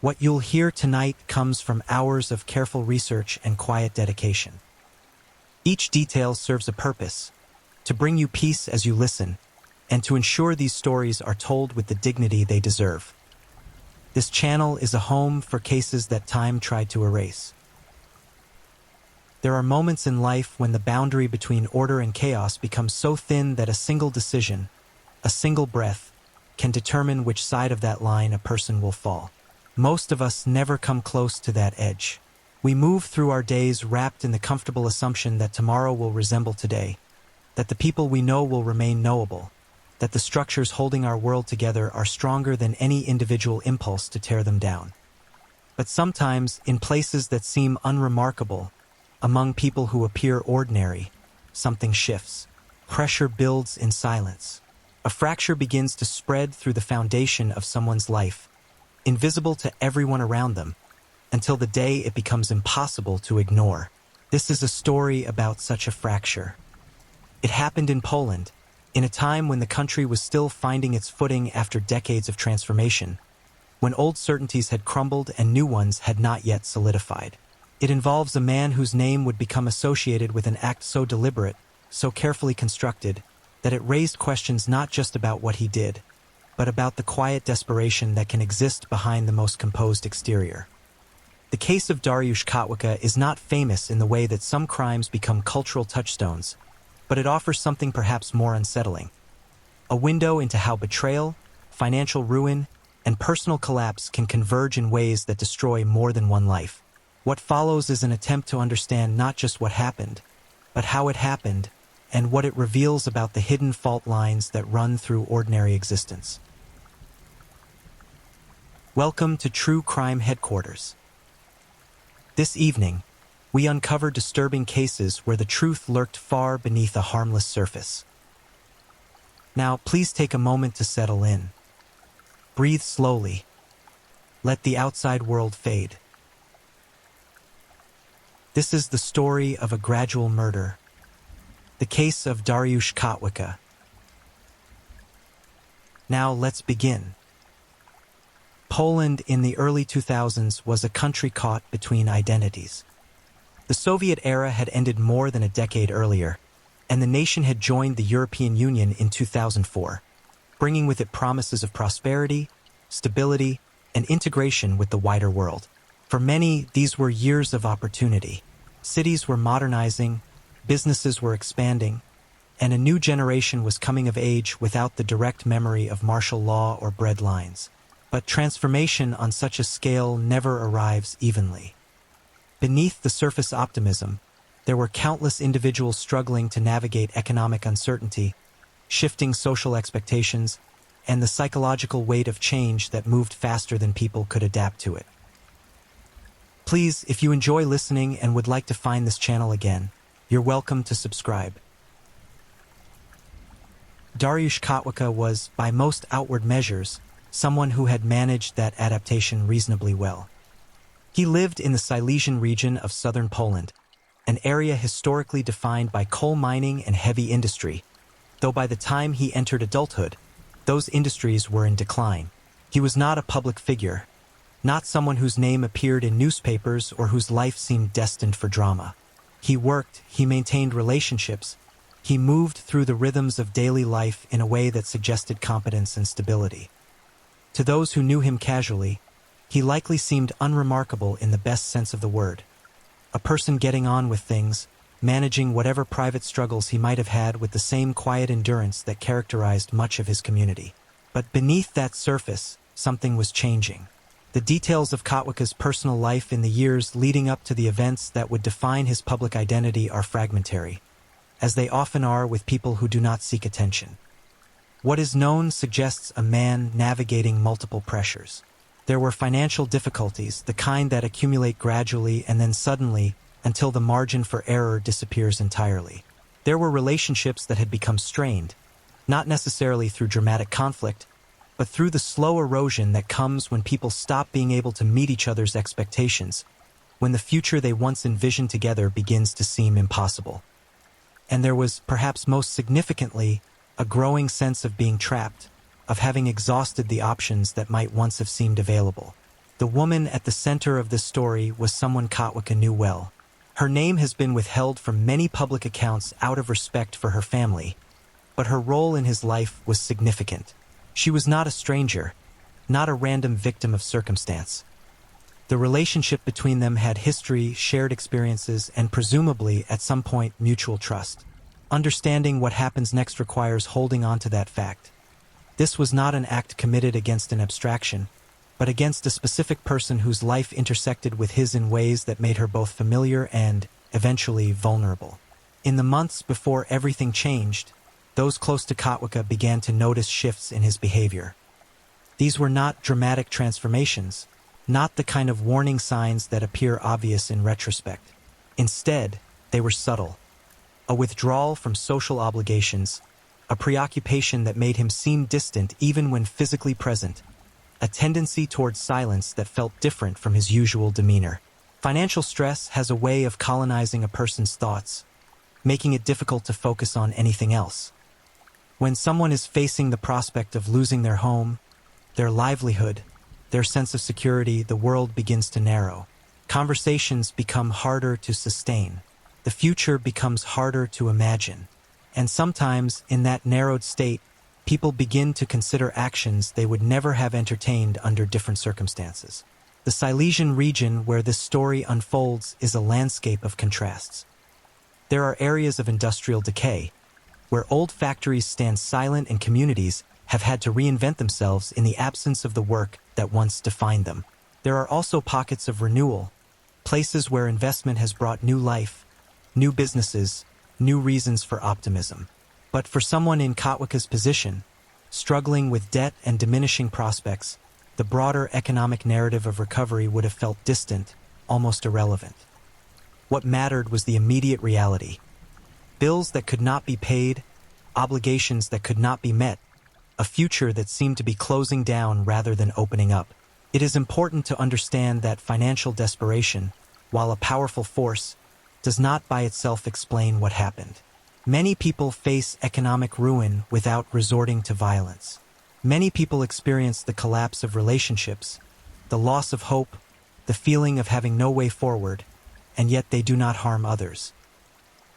What you'll hear tonight comes from hours of careful research and quiet dedication. Each detail serves a purpose, to bring you peace as you listen, and to ensure these stories are told with the dignity they deserve. This channel is a home for cases that time tried to erase. There are moments in life when the boundary between order and chaos becomes so thin that a single decision, a single breath, can determine which side of that line a person will fall. Most of us never come close to that edge. We move through our days wrapped in the comfortable assumption that tomorrow will resemble today, that the people we know will remain knowable, that the structures holding our world together are stronger than any individual impulse to tear them down. But sometimes, in places that seem unremarkable, among people who appear ordinary, something shifts. Pressure builds in silence. A fracture begins to spread through the foundation of someone's life, invisible to everyone around them, until the day it becomes impossible to ignore. This is a story about such a fracture. It happened in Poland, in a time when the country was still finding its footing after decades of transformation, when old certainties had crumbled and new ones had not yet solidified. It involves a man whose name would become associated with an act so deliberate, so carefully constructed, that it raised questions not just about what he did, but about the quiet desperation that can exist behind the most composed exterior. The case of Dariusz Kotwicka is not famous in the way that some crimes become cultural touchstones, but it offers something perhaps more unsettling. A window into how betrayal, financial ruin, and personal collapse can converge in ways that destroy more than one life. What follows is an attempt to understand not just what happened, but how it happened, and what it reveals about the hidden fault lines that run through ordinary existence. Welcome to True Crime Headquarters. This evening, we uncover disturbing cases where the truth lurked far beneath a harmless surface. Now, please take a moment to settle in. Breathe slowly. Let the outside world fade. This is the story of a gradual murder, the case of Dariusz Kotwicka. Now let's begin. Poland in the early 2000s was a country caught between identities. The Soviet era had ended more than a decade earlier, and the nation had joined the European Union in 2004, bringing with it promises of prosperity, stability, and integration with the wider world. For many, these were years of opportunity. Cities were modernizing, businesses were expanding, and a new generation was coming of age without the direct memory of martial law or bread lines. But transformation on such a scale never arrives evenly. Beneath the surface optimism, there were countless individuals struggling to navigate economic uncertainty, shifting social expectations, and the psychological weight of change that moved faster than people could adapt to it. Please, if you enjoy listening and would like to find this channel again, you're welcome to subscribe. Dariusz Kotwicka was, by most outward measures, someone who had managed that adaptation reasonably well. He lived in the Silesian region of southern Poland, an area historically defined by coal mining and heavy industry, though by the time he entered adulthood, those industries were in decline. He was not a public figure, not someone whose name appeared in newspapers or whose life seemed destined for drama. He worked, he maintained relationships, he moved through the rhythms of daily life in a way that suggested competence and stability. To those who knew him casually, he likely seemed unremarkable in the best sense of the word. A person getting on with things, managing whatever private struggles he might have had with the same quiet endurance that characterized much of his community. But beneath that surface, something was changing. The details of Kotwicka's personal life in the years leading up to the events that would define his public identity are fragmentary, as they often are with people who do not seek attention. What is known suggests a man navigating multiple pressures. There were financial difficulties, the kind that accumulate gradually and then suddenly until the margin for error disappears entirely. There were relationships that had become strained, not necessarily through dramatic conflict, but through the slow erosion that comes when people stop being able to meet each other's expectations, when the future they once envisioned together begins to seem impossible. And there was, perhaps most significantly, a growing sense of being trapped, of having exhausted the options that might once have seemed available. The woman at the center of this story was someone Katwika knew well. Her name has been withheld from many public accounts out of respect for her family, but her role in his life was significant. She was not a stranger, not a random victim of circumstance. The relationship between them had history, shared experiences, and presumably, at some point, mutual trust. Understanding what happens next requires holding on to that fact. This was not an act committed against an abstraction, but against a specific person whose life intersected with his in ways that made her both familiar and, eventually, vulnerable. In the months before everything changed, those close to Katwika began to notice shifts in his behavior. These were not dramatic transformations, not the kind of warning signs that appear obvious in retrospect. Instead, they were subtle. A withdrawal from social obligations, a preoccupation that made him seem distant even when physically present, a tendency towards silence that felt different from his usual demeanor. Financial stress has a way of colonizing a person's thoughts, making it difficult to focus on anything else. When someone is facing the prospect of losing their home, their livelihood, their sense of security, the world begins to narrow. Conversations become harder to sustain. The future becomes harder to imagine. And sometimes, in that narrowed state, people begin to consider actions they would never have entertained under different circumstances. The Silesian region where this story unfolds is a landscape of contrasts. There are areas of industrial decay, where old factories stand silent and communities have had to reinvent themselves in the absence of the work that once defined them. There are also pockets of renewal, places where investment has brought new life, new businesses, new reasons for optimism. But for someone in Katwika's position, struggling with debt and diminishing prospects, the broader economic narrative of recovery would have felt distant, almost irrelevant. What mattered was the immediate reality. Bills that could not be paid, obligations that could not be met, a future that seemed to be closing down rather than opening up. It is important to understand that financial desperation, while a powerful force, does not by itself explain what happened. Many people face economic ruin without resorting to violence. Many people experience the collapse of relationships, the loss of hope, the feeling of having no way forward, and yet they do not harm others.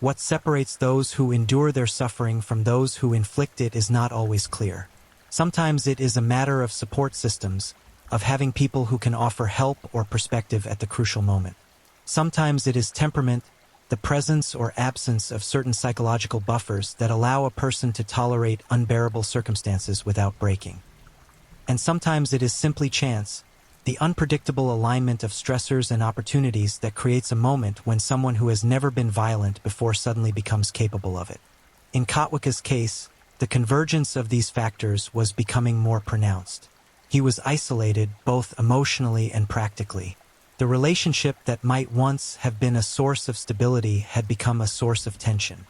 What separates those who endure their suffering from those who inflict it is not always clear. Sometimes it is a matter of support systems, of having people who can offer help or perspective at the crucial moment. Sometimes it is temperament, the presence or absence of certain psychological buffers that allow a person to tolerate unbearable circumstances without breaking. And sometimes it is simply chance, the unpredictable alignment of stressors and opportunities that creates a moment when someone who has never been violent before suddenly becomes capable of it. In Katwika's case, the convergence of these factors was becoming more pronounced. He was isolated both emotionally and practically. The relationship that might once have been a source of stability had become a source of tension.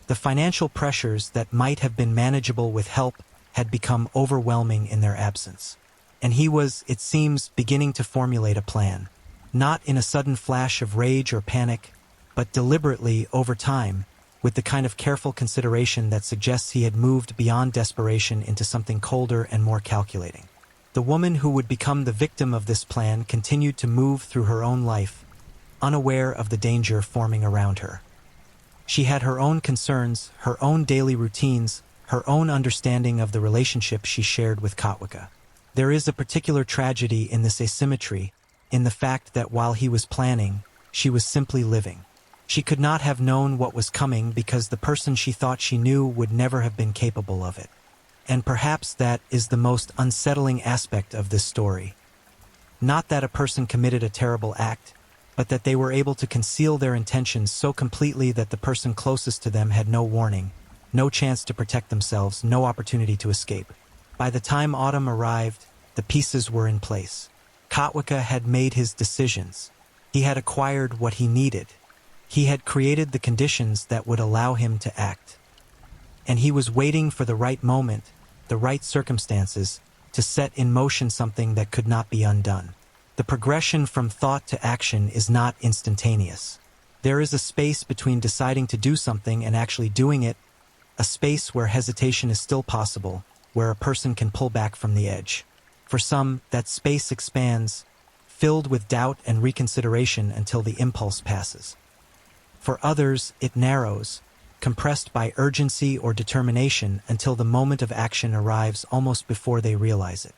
The financial pressures that might have been manageable with help had become overwhelming in their absence. And he was, it seems, beginning to formulate a plan. Not in a sudden flash of rage or panic, but deliberately over time, with the kind of careful consideration that suggests he had moved beyond desperation into something colder and more calculating. The woman who would become the victim of this plan continued to move through her own life, unaware of the danger forming around her. She had her own concerns, her own daily routines, her own understanding of the relationship she shared with Katwika. There is a particular tragedy in this asymmetry, in the fact that while he was planning, she was simply living. She could not have known what was coming because the person she thought she knew would never have been capable of it. And perhaps that is the most unsettling aspect of this story. Not that a person committed a terrible act, but that they were able to conceal their intentions so completely that the person closest to them had no warning, no chance to protect themselves, no opportunity to escape. By the time autumn arrived, the pieces were in place. Katwika had made his decisions. He had acquired what he needed. He had created the conditions that would allow him to act. And he was waiting for the right moment, the right circumstances, to set in motion something that could not be undone. The progression from thought to action is not instantaneous. There is a space between deciding to do something and actually doing it, a space where hesitation is still possible, where a person can pull back from the edge. For some, that space expands, filled with doubt and reconsideration until the impulse passes. For others, it narrows, compressed by urgency or determination until the moment of action arrives almost before they realize it.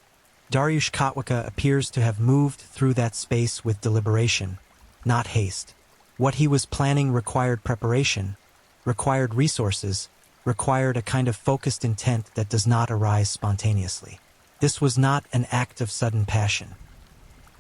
Dariush Kotwicka appears to have moved through that space with deliberation, not haste. What he was planning required preparation, required resources, required a kind of focused intent that does not arise spontaneously. This was not an act of sudden passion.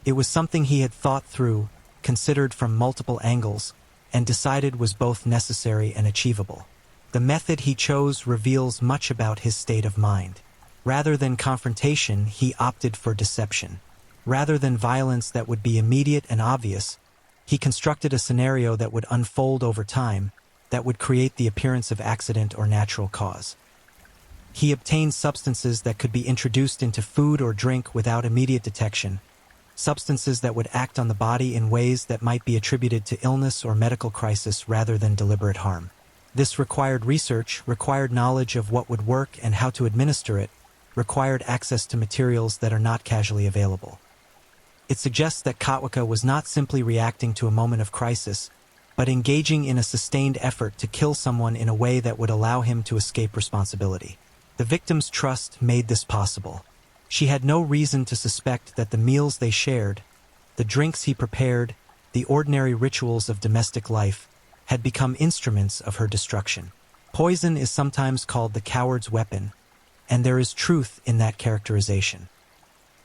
It was something he had thought through, considered from multiple angles, and decided was both necessary and achievable. The method he chose reveals much about his state of mind. Rather than confrontation, he opted for deception. Rather than violence that would be immediate and obvious, he constructed a scenario that would unfold over time, that would create the appearance of accident or natural cause. He obtained substances that could be introduced into food or drink without immediate detection, substances that would act on the body in ways that might be attributed to illness or medical crisis rather than deliberate harm. This required research, required knowledge of what would work and how to administer it, required access to materials that are not casually available. It suggests that Kotwicka was not simply reacting to a moment of crisis, but engaging in a sustained effort to kill someone in a way that would allow him to escape responsibility. The victim's trust made this possible. She had no reason to suspect that the meals they shared, the drinks he prepared, the ordinary rituals of domestic life, had become instruments of her destruction. Poison is sometimes called the coward's weapon, and there is truth in that characterization.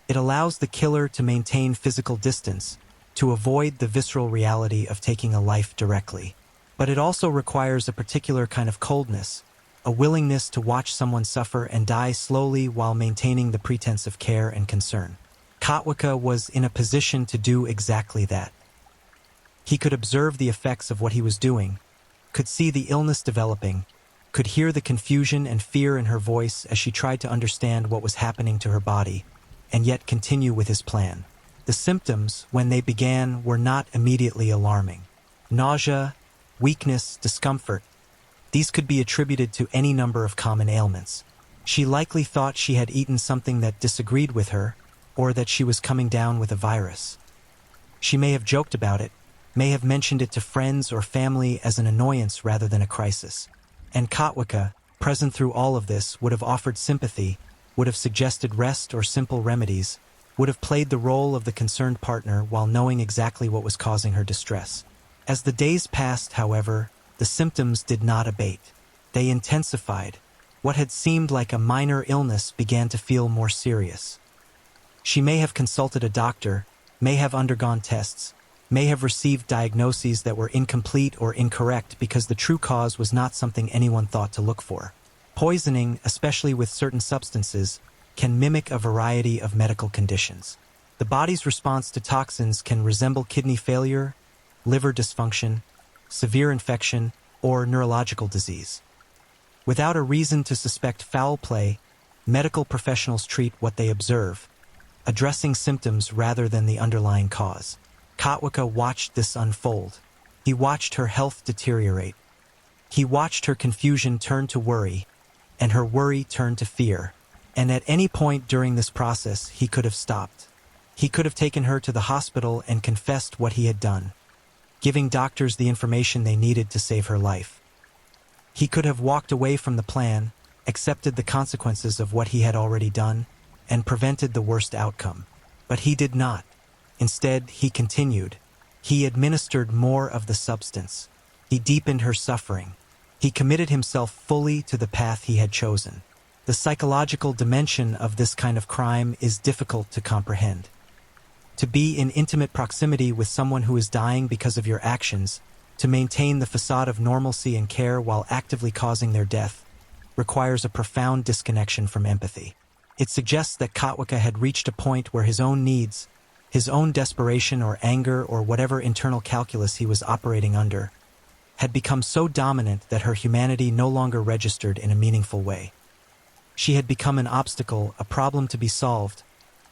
It allows the killer to maintain physical distance, to avoid the visceral reality of taking a life directly. But it also requires a particular kind of coldness, a willingness to watch someone suffer and die slowly while maintaining the pretense of care and concern. Kotwicka was in a position to do exactly that. He could observe the effects of what he was doing, could see the illness developing, could hear the confusion and fear in her voice as she tried to understand what was happening to her body, and yet continue with his plan. The symptoms, when they began, were not immediately alarming. Nausea, weakness, discomfort, these could be attributed to any number of common ailments. She likely thought she had eaten something that disagreed with her, or that she was coming down with a virus. She may have joked about it, may have mentioned it to friends or family as an annoyance rather than a crisis. And Kotwicka, present through all of this, would have offered sympathy, would have suggested rest or simple remedies, would have played the role of the concerned partner while knowing exactly what was causing her distress. As the days passed, however, the symptoms did not abate. They intensified. What had seemed like a minor illness began to feel more serious. She may have consulted a doctor, may have undergone tests, may have received diagnoses that were incomplete or incorrect because the true cause was not something anyone thought to look for. Poisoning, especially with certain substances, can mimic a variety of medical conditions. The body's response to toxins can resemble kidney failure, liver dysfunction, severe infection, or neurological disease. Without a reason to suspect foul play, medical professionals treat what they observe, addressing symptoms rather than the underlying cause. Kotwicka watched this unfold. He watched her health deteriorate. He watched her confusion turn to worry, and her worry turn to fear. And at any point during this process, he could have stopped. He could have taken her to the hospital and confessed what he had done, giving doctors the information they needed to save her life. He could have walked away from the plan, accepted the consequences of what he had already done, and prevented the worst outcome. But he did not. Instead, he continued. He administered more of the substance. He deepened her suffering. He committed himself fully to the path he had chosen. The psychological dimension of this kind of crime is difficult to comprehend. To be in intimate proximity with someone who is dying because of your actions, to maintain the facade of normalcy and care while actively causing their death, requires a profound disconnection from empathy. It suggests that Kotwicka had reached a point where his own needs, his own desperation or anger or whatever internal calculus he was operating under, had become so dominant that her humanity no longer registered in a meaningful way. She had become an obstacle, a problem to be solved,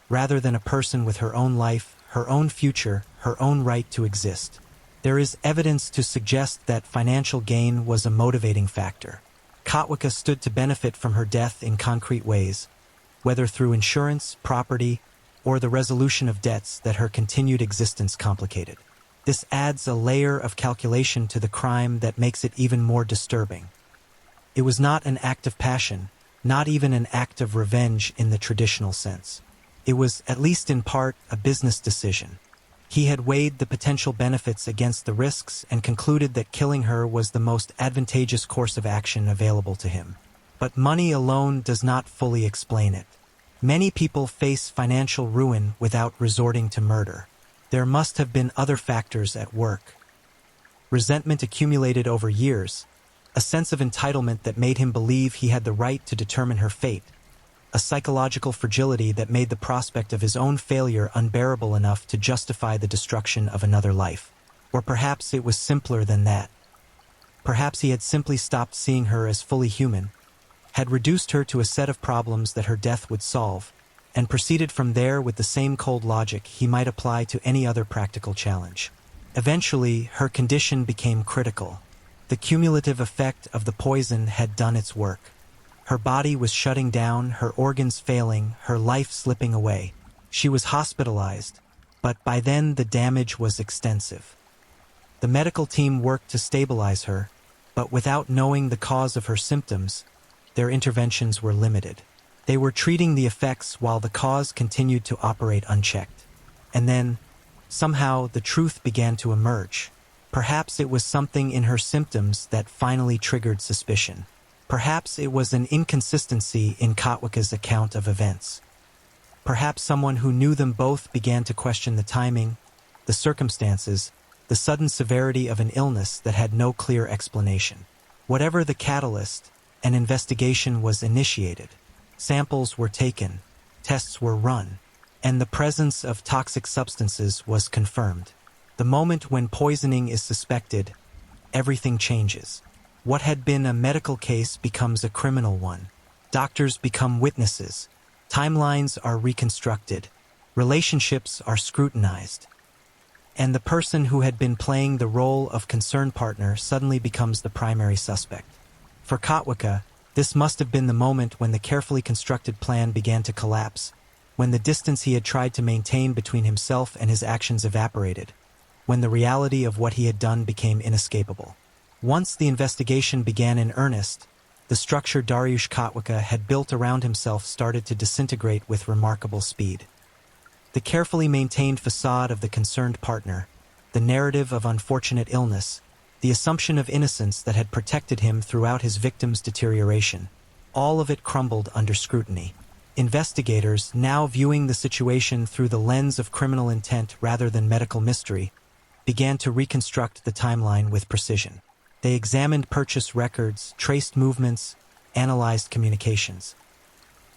rather than a person with her own life, her own future, her own right to exist. There is evidence to suggest that financial gain was a motivating factor. Kotwicka stood to benefit from her death in concrete ways. whether through insurance, property, or the resolution of debts that her continued existence complicated. This adds a layer of calculation to the crime that makes it even more disturbing. It was not an act of passion, not even an act of revenge in the traditional sense. It was, at least in part, a business decision. He had weighed the potential benefits against the risks and concluded that killing her was the most advantageous course of action available to him. But money alone does not fully explain it. Many people face financial ruin without resorting to murder. There must have been other factors at work. Resentment accumulated over years, a sense of entitlement that made him believe he had the right to determine her fate, a psychological fragility that made the prospect of his own failure unbearable enough to justify the destruction of another life. Or perhaps it was simpler than that. Perhaps he had simply stopped seeing her as fully human, had reduced her to a set of problems that her death would solve, and proceeded from there with the same cold logic he might apply to any other practical challenge. Eventually, her condition became critical. The cumulative effect of the poison had done its work. Her body was shutting down, her organs failing, her life slipping away. She was hospitalized, but by then the damage was extensive. The medical team worked to stabilize her, but without knowing the cause of her symptoms, their interventions were limited. They were treating the effects while the cause continued to operate unchecked. And then, somehow, the truth began to emerge. Perhaps it was something in her symptoms that finally triggered suspicion. Perhaps it was an inconsistency in Kotwicka's account of events. Perhaps someone who knew them both began to question the timing, the circumstances, the sudden severity of an illness that had no clear explanation. Whatever the catalyst, an investigation was initiated. Samples were taken, tests were run, and the presence of toxic substances was confirmed. The moment when poisoning is suspected, everything changes. What had been a medical case becomes a criminal one. Doctors become witnesses. Timelines are reconstructed. Relationships are scrutinized. And the person who had been playing the role of concerned partner suddenly becomes the primary suspect. For Kotwicka, this must have been the moment when the carefully constructed plan began to collapse, when the distance he had tried to maintain between himself and his actions evaporated, when the reality of what he had done became inescapable. Once the investigation began in earnest, the structure Dariusz Kotwicka had built around himself started to disintegrate with remarkable speed. The carefully maintained facade of the concerned partner, the narrative of unfortunate illness, the assumption of innocence that had protected him throughout his victim's deterioration, all of it crumbled under scrutiny. Investigators, now viewing the situation through the lens of criminal intent rather than medical mystery, began to reconstruct the timeline with precision. They examined purchase records, traced movements, analyzed communications.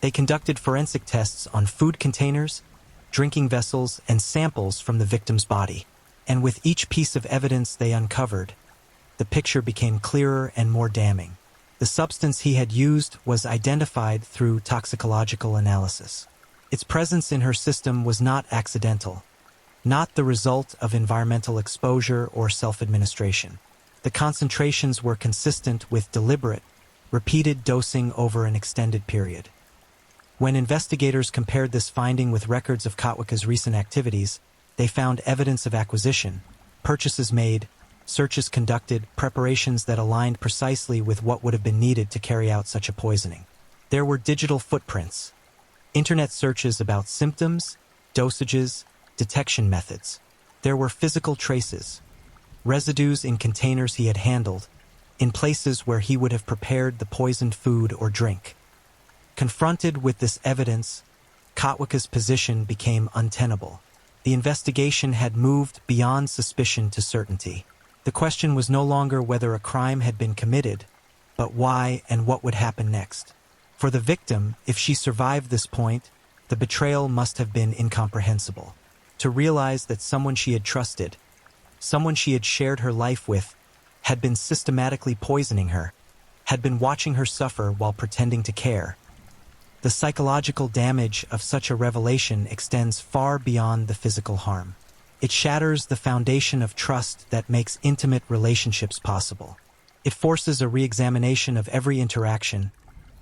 They conducted forensic tests on food containers, drinking vessels, and samples from the victim's body. And with each piece of evidence they uncovered, the picture became clearer and more damning. The substance he had used was identified through toxicological analysis. Its presence in her system was not accidental, not the result of environmental exposure or self-administration. The concentrations were consistent with deliberate, repeated dosing over an extended period. When investigators compared this finding with records of Kotwicka's recent activities, they found evidence of acquisition, purchases made, searches conducted, preparations that aligned precisely with what would have been needed to carry out such a poisoning. There were digital footprints, internet searches about symptoms, dosages, detection methods. There were physical traces, residues in containers he had handled, in places where he would have prepared the poisoned food or drink. Confronted with this evidence, Kotwicka's position became untenable. The investigation had moved beyond suspicion to certainty. The question was no longer whether a crime had been committed, but why and what would happen next. For the victim, if she survived this point, the betrayal must have been incomprehensible. To realize that someone she had trusted, someone she had shared her life with, had been systematically poisoning her, had been watching her suffer while pretending to care. The psychological damage of such a revelation extends far beyond the physical harm. It shatters the foundation of trust that makes intimate relationships possible. It forces a re-examination of every interaction,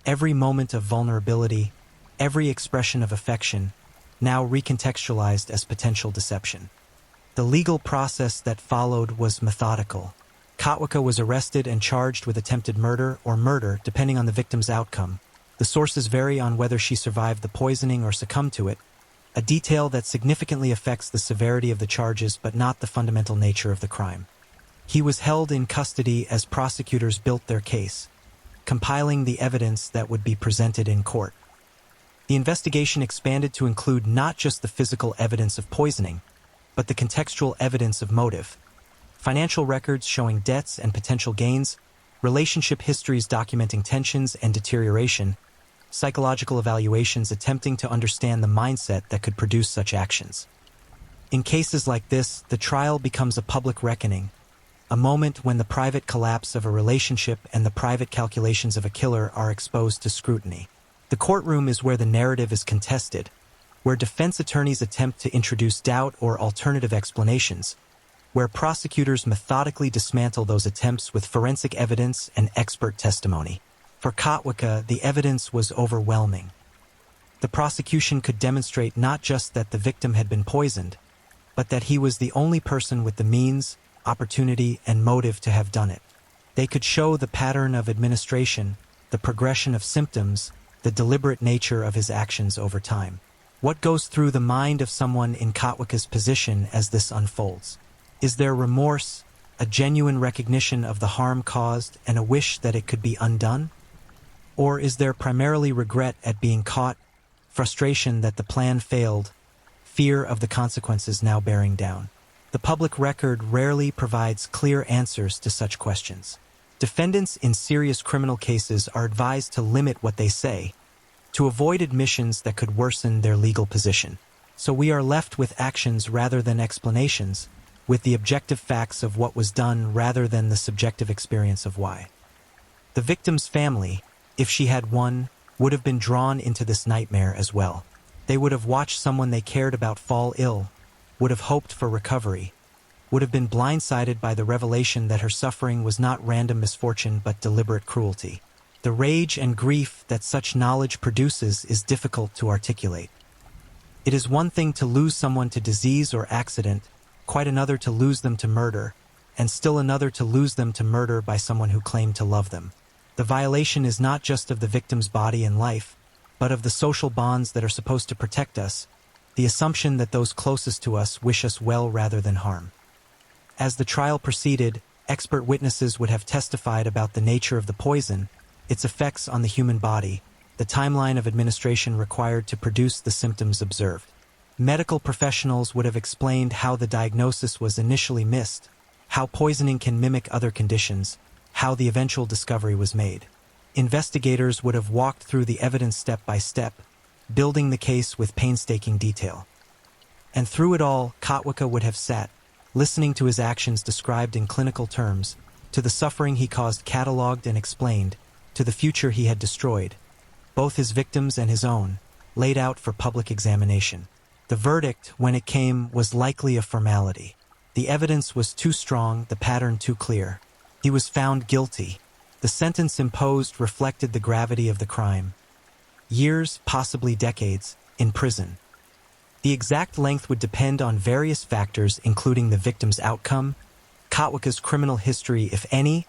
every moment of vulnerability, every expression of affection, now recontextualized as potential deception. The legal process that followed was methodical. Kotwicka was arrested and charged with attempted murder or murder, depending on the victim's outcome. The sources vary on whether she survived the poisoning or succumbed to it, a detail that significantly affects the severity of the charges but not the fundamental nature of the crime. He was held in custody as prosecutors built their case, compiling the evidence that would be presented in court. The investigation expanded to include not just the physical evidence of poisoning, but the contextual evidence of motive. Financial records showing debts and potential gains, relationship histories documenting tensions and deterioration, psychological evaluations attempting to understand the mindset that could produce such actions. In cases like this, the trial becomes a public reckoning, a moment when the private collapse of a relationship and the private calculations of a killer are exposed to scrutiny. The courtroom is where the narrative is contested, where defense attorneys attempt to introduce doubt or alternative explanations, where prosecutors methodically dismantle those attempts with forensic evidence and expert testimony. For Kotwicka, the evidence was overwhelming. The prosecution could demonstrate not just that the victim had been poisoned, but that he was the only person with the means, opportunity, and motive to have done it. They could show the pattern of administration, the progression of symptoms, the deliberate nature of his actions over time. What goes through the mind of someone in Kotwicka's position as this unfolds? Is there remorse, a genuine recognition of the harm caused, and a wish that it could be undone? Or is there primarily regret at being caught, frustration that the plan failed, fear of the consequences now bearing down? The public record rarely provides clear answers to such questions. Defendants in serious criminal cases are advised to limit what they say, to avoid admissions that could worsen their legal position. So we are left with actions rather than explanations, with the objective facts of what was done rather than the subjective experience of why. The victim's family, if she had one, would have been drawn into this nightmare as well. They would have watched someone they cared about fall ill, would have hoped for recovery, would have been blindsided by the revelation that her suffering was not random misfortune but deliberate cruelty. The rage and grief that such knowledge produces is difficult to articulate. It is one thing to lose someone to disease or accident, quite another to lose them to murder, and still another to lose them to murder by someone who claimed to love them. The violation is not just of the victim's body and life, but of the social bonds that are supposed to protect us, the assumption that those closest to us wish us well rather than harm. As the trial proceeded, expert witnesses would have testified about the nature of the poison, its effects on the human body, the timeline of administration required to produce the symptoms observed. Medical professionals would have explained how the diagnosis was initially missed, how poisoning can mimic other conditions, how the eventual discovery was made. Investigators would have walked through the evidence step by step, building the case with painstaking detail. And through it all, Kotwicka would have sat, listening to his actions described in clinical terms, to the suffering he caused catalogued and explained, to the future he had destroyed, both his victims and his own, laid out for public examination. The verdict, when it came, was likely a formality. The evidence was too strong, the pattern too clear. He was found guilty. The sentence imposed reflected the gravity of the crime. Years, possibly decades, in prison. The exact length would depend on various factors including the victim's outcome, Kotwicka's criminal history if any,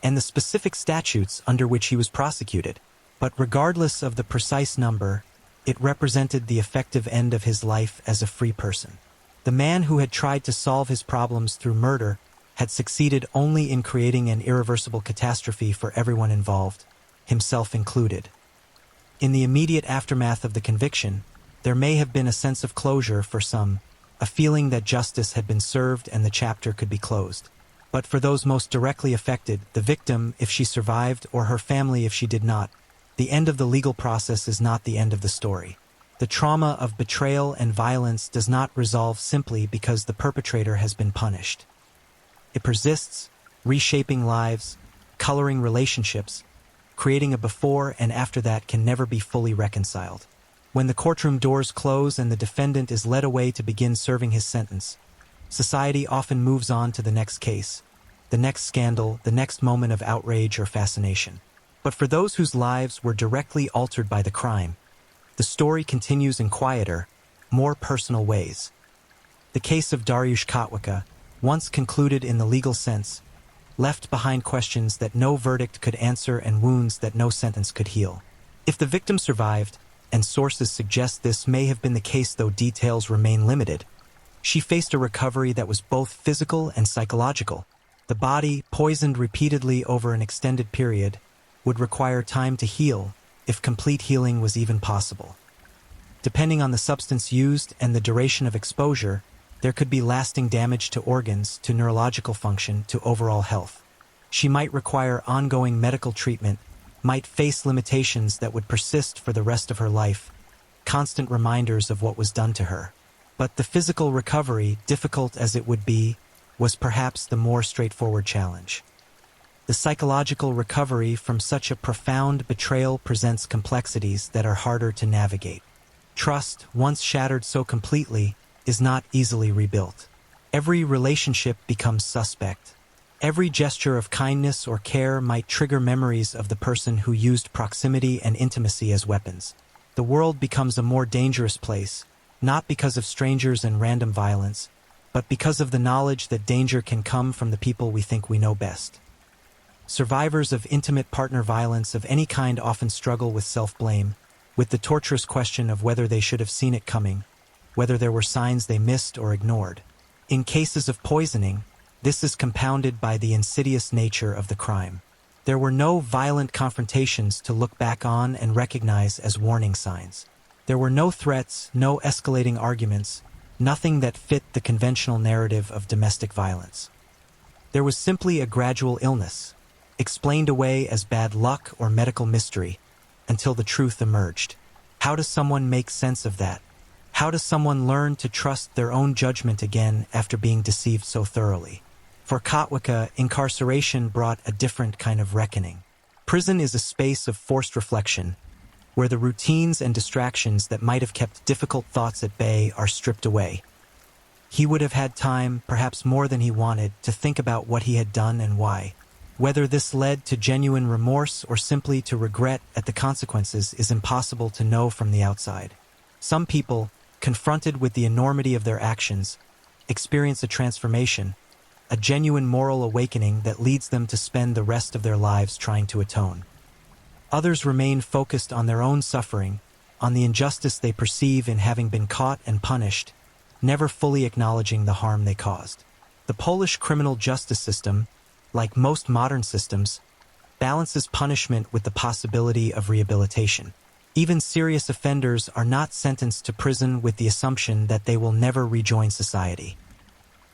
and the specific statutes under which he was prosecuted. But regardless of the precise number, it represented the effective end of his life as a free person. The man who had tried to solve his problems through murder had succeeded only in creating an irreversible catastrophe for everyone involved, himself included. In the immediate aftermath of the conviction, there may have been a sense of closure for some, a feeling that justice had been served and the chapter could be closed. But for those most directly affected, the victim, if she survived, or her family if she did not, the end of the legal process is not the end of the story. The trauma of betrayal and violence does not resolve simply because the perpetrator has been punished. It persists, reshaping lives, coloring relationships, creating a before and after that can never be fully reconciled. When the courtroom doors close and the defendant is led away to begin serving his sentence, society often moves on to the next case, the next scandal, the next moment of outrage or fascination. But for those whose lives were directly altered by the crime, the story continues in quieter, more personal ways. The case of Dariush Kotwicka, once concluded in the legal sense, left behind questions that no verdict could answer and wounds that no sentence could heal. If the victim survived, and sources suggest this may have been the case though details remain limited, she faced a recovery that was both physical and psychological. The body, poisoned repeatedly over an extended period, would require time to heal, if complete healing was even possible. Depending on the substance used and the duration of exposure, there could be lasting damage to organs, to neurological function, to overall health. She might require ongoing medical treatment, might face limitations that would persist for the rest of her life, constant reminders of what was done to her. But the physical recovery, difficult as it would be, was perhaps the more straightforward challenge. The psychological recovery from such a profound betrayal presents complexities that are harder to navigate. Trust, once shattered so completely, is not easily rebuilt. Every relationship becomes suspect. Every gesture of kindness or care might trigger memories of the person who used proximity and intimacy as weapons. The world becomes a more dangerous place, not because of strangers and random violence, but because of the knowledge that danger can come from the people we think we know best. Survivors of intimate partner violence of any kind often struggle with self-blame, with the torturous question of whether they should have seen it coming, whether there were signs they missed or ignored. In cases of poisoning, this is compounded by the insidious nature of the crime. There were no violent confrontations to look back on and recognize as warning signs. There were no threats, no escalating arguments, nothing that fit the conventional narrative of domestic violence. There was simply a gradual illness, explained away as bad luck or medical mystery, until the truth emerged. How does someone make sense of that? How does someone learn to trust their own judgment again after being deceived so thoroughly? For Kotwicka, incarceration brought a different kind of reckoning. Prison is a space of forced reflection, where the routines and distractions that might have kept difficult thoughts at bay are stripped away. He would have had time, perhaps more than he wanted, to think about what he had done and why. Whether this led to genuine remorse or simply to regret at the consequences is impossible to know from the outside. Some people, confronted with the enormity of their actions, experience a transformation, a genuine moral awakening that leads them to spend the rest of their lives trying to atone. Others remain focused on their own suffering, on the injustice they perceive in having been caught and punished, never fully acknowledging the harm they caused. The Polish criminal justice system, like most modern systems, balances punishment with the possibility of rehabilitation. Even serious offenders are not sentenced to prison with the assumption that they will never rejoin society.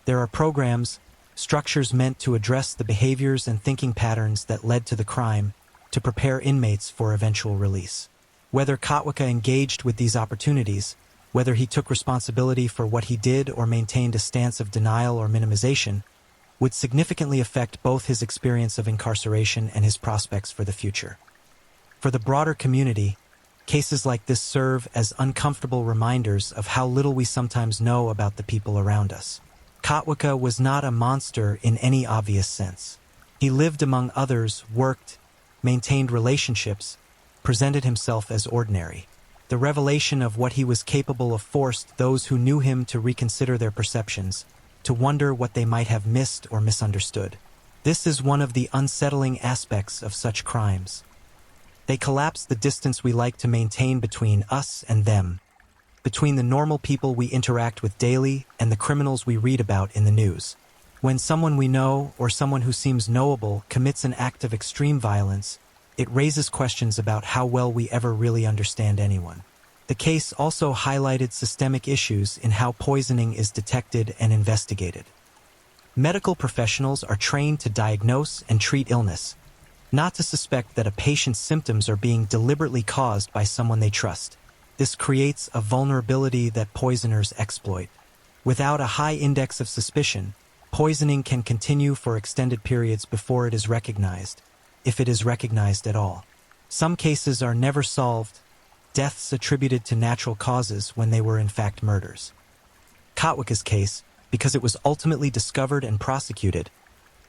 There are programs, structures meant to address the behaviors and thinking patterns that led to the crime, to prepare inmates for eventual release. Whether Kotwicka engaged with these opportunities, whether he took responsibility for what he did or maintained a stance of denial or minimization, would significantly affect both his experience of incarceration and his prospects for the future. For the broader community, cases like this serve as uncomfortable reminders of how little we sometimes know about the people around us. Kotwicka was not a monster in any obvious sense. He lived among others, worked, maintained relationships, presented himself as ordinary. The revelation of what he was capable of forced those who knew him to reconsider their perceptions, to wonder what they might have missed or misunderstood. This is one of the unsettling aspects of such crimes. They collapse the distance we like to maintain between us and them, between the normal people we interact with daily and the criminals we read about in the news. When someone we know, or someone who seems knowable, commits an act of extreme violence, it raises questions about how well we ever really understand anyone. The case also highlighted systemic issues in how poisoning is detected and investigated. Medical professionals are trained to diagnose and treat illness, not to suspect that a patient's symptoms are being deliberately caused by someone they trust. This creates a vulnerability that poisoners exploit. Without a high index of suspicion, poisoning can continue for extended periods before it is recognized, if it is recognized at all. Some cases are never solved, deaths attributed to natural causes when they were in fact murders. Kotwicka's case, because it was ultimately discovered and prosecuted,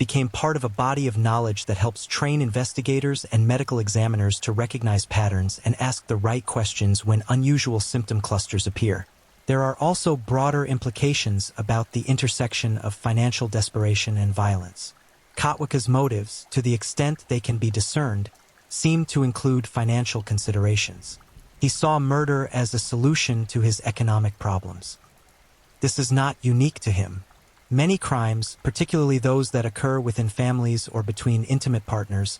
became part of a body of knowledge that helps train investigators and medical examiners to recognize patterns and ask the right questions when unusual symptom clusters appear. There are also broader implications about the intersection of financial desperation and violence. Kotwicka's motives, to the extent they can be discerned, seem to include financial considerations. He saw murder as a solution to his economic problems. This is not unique to him. Many crimes, particularly those that occur within families or between intimate partners,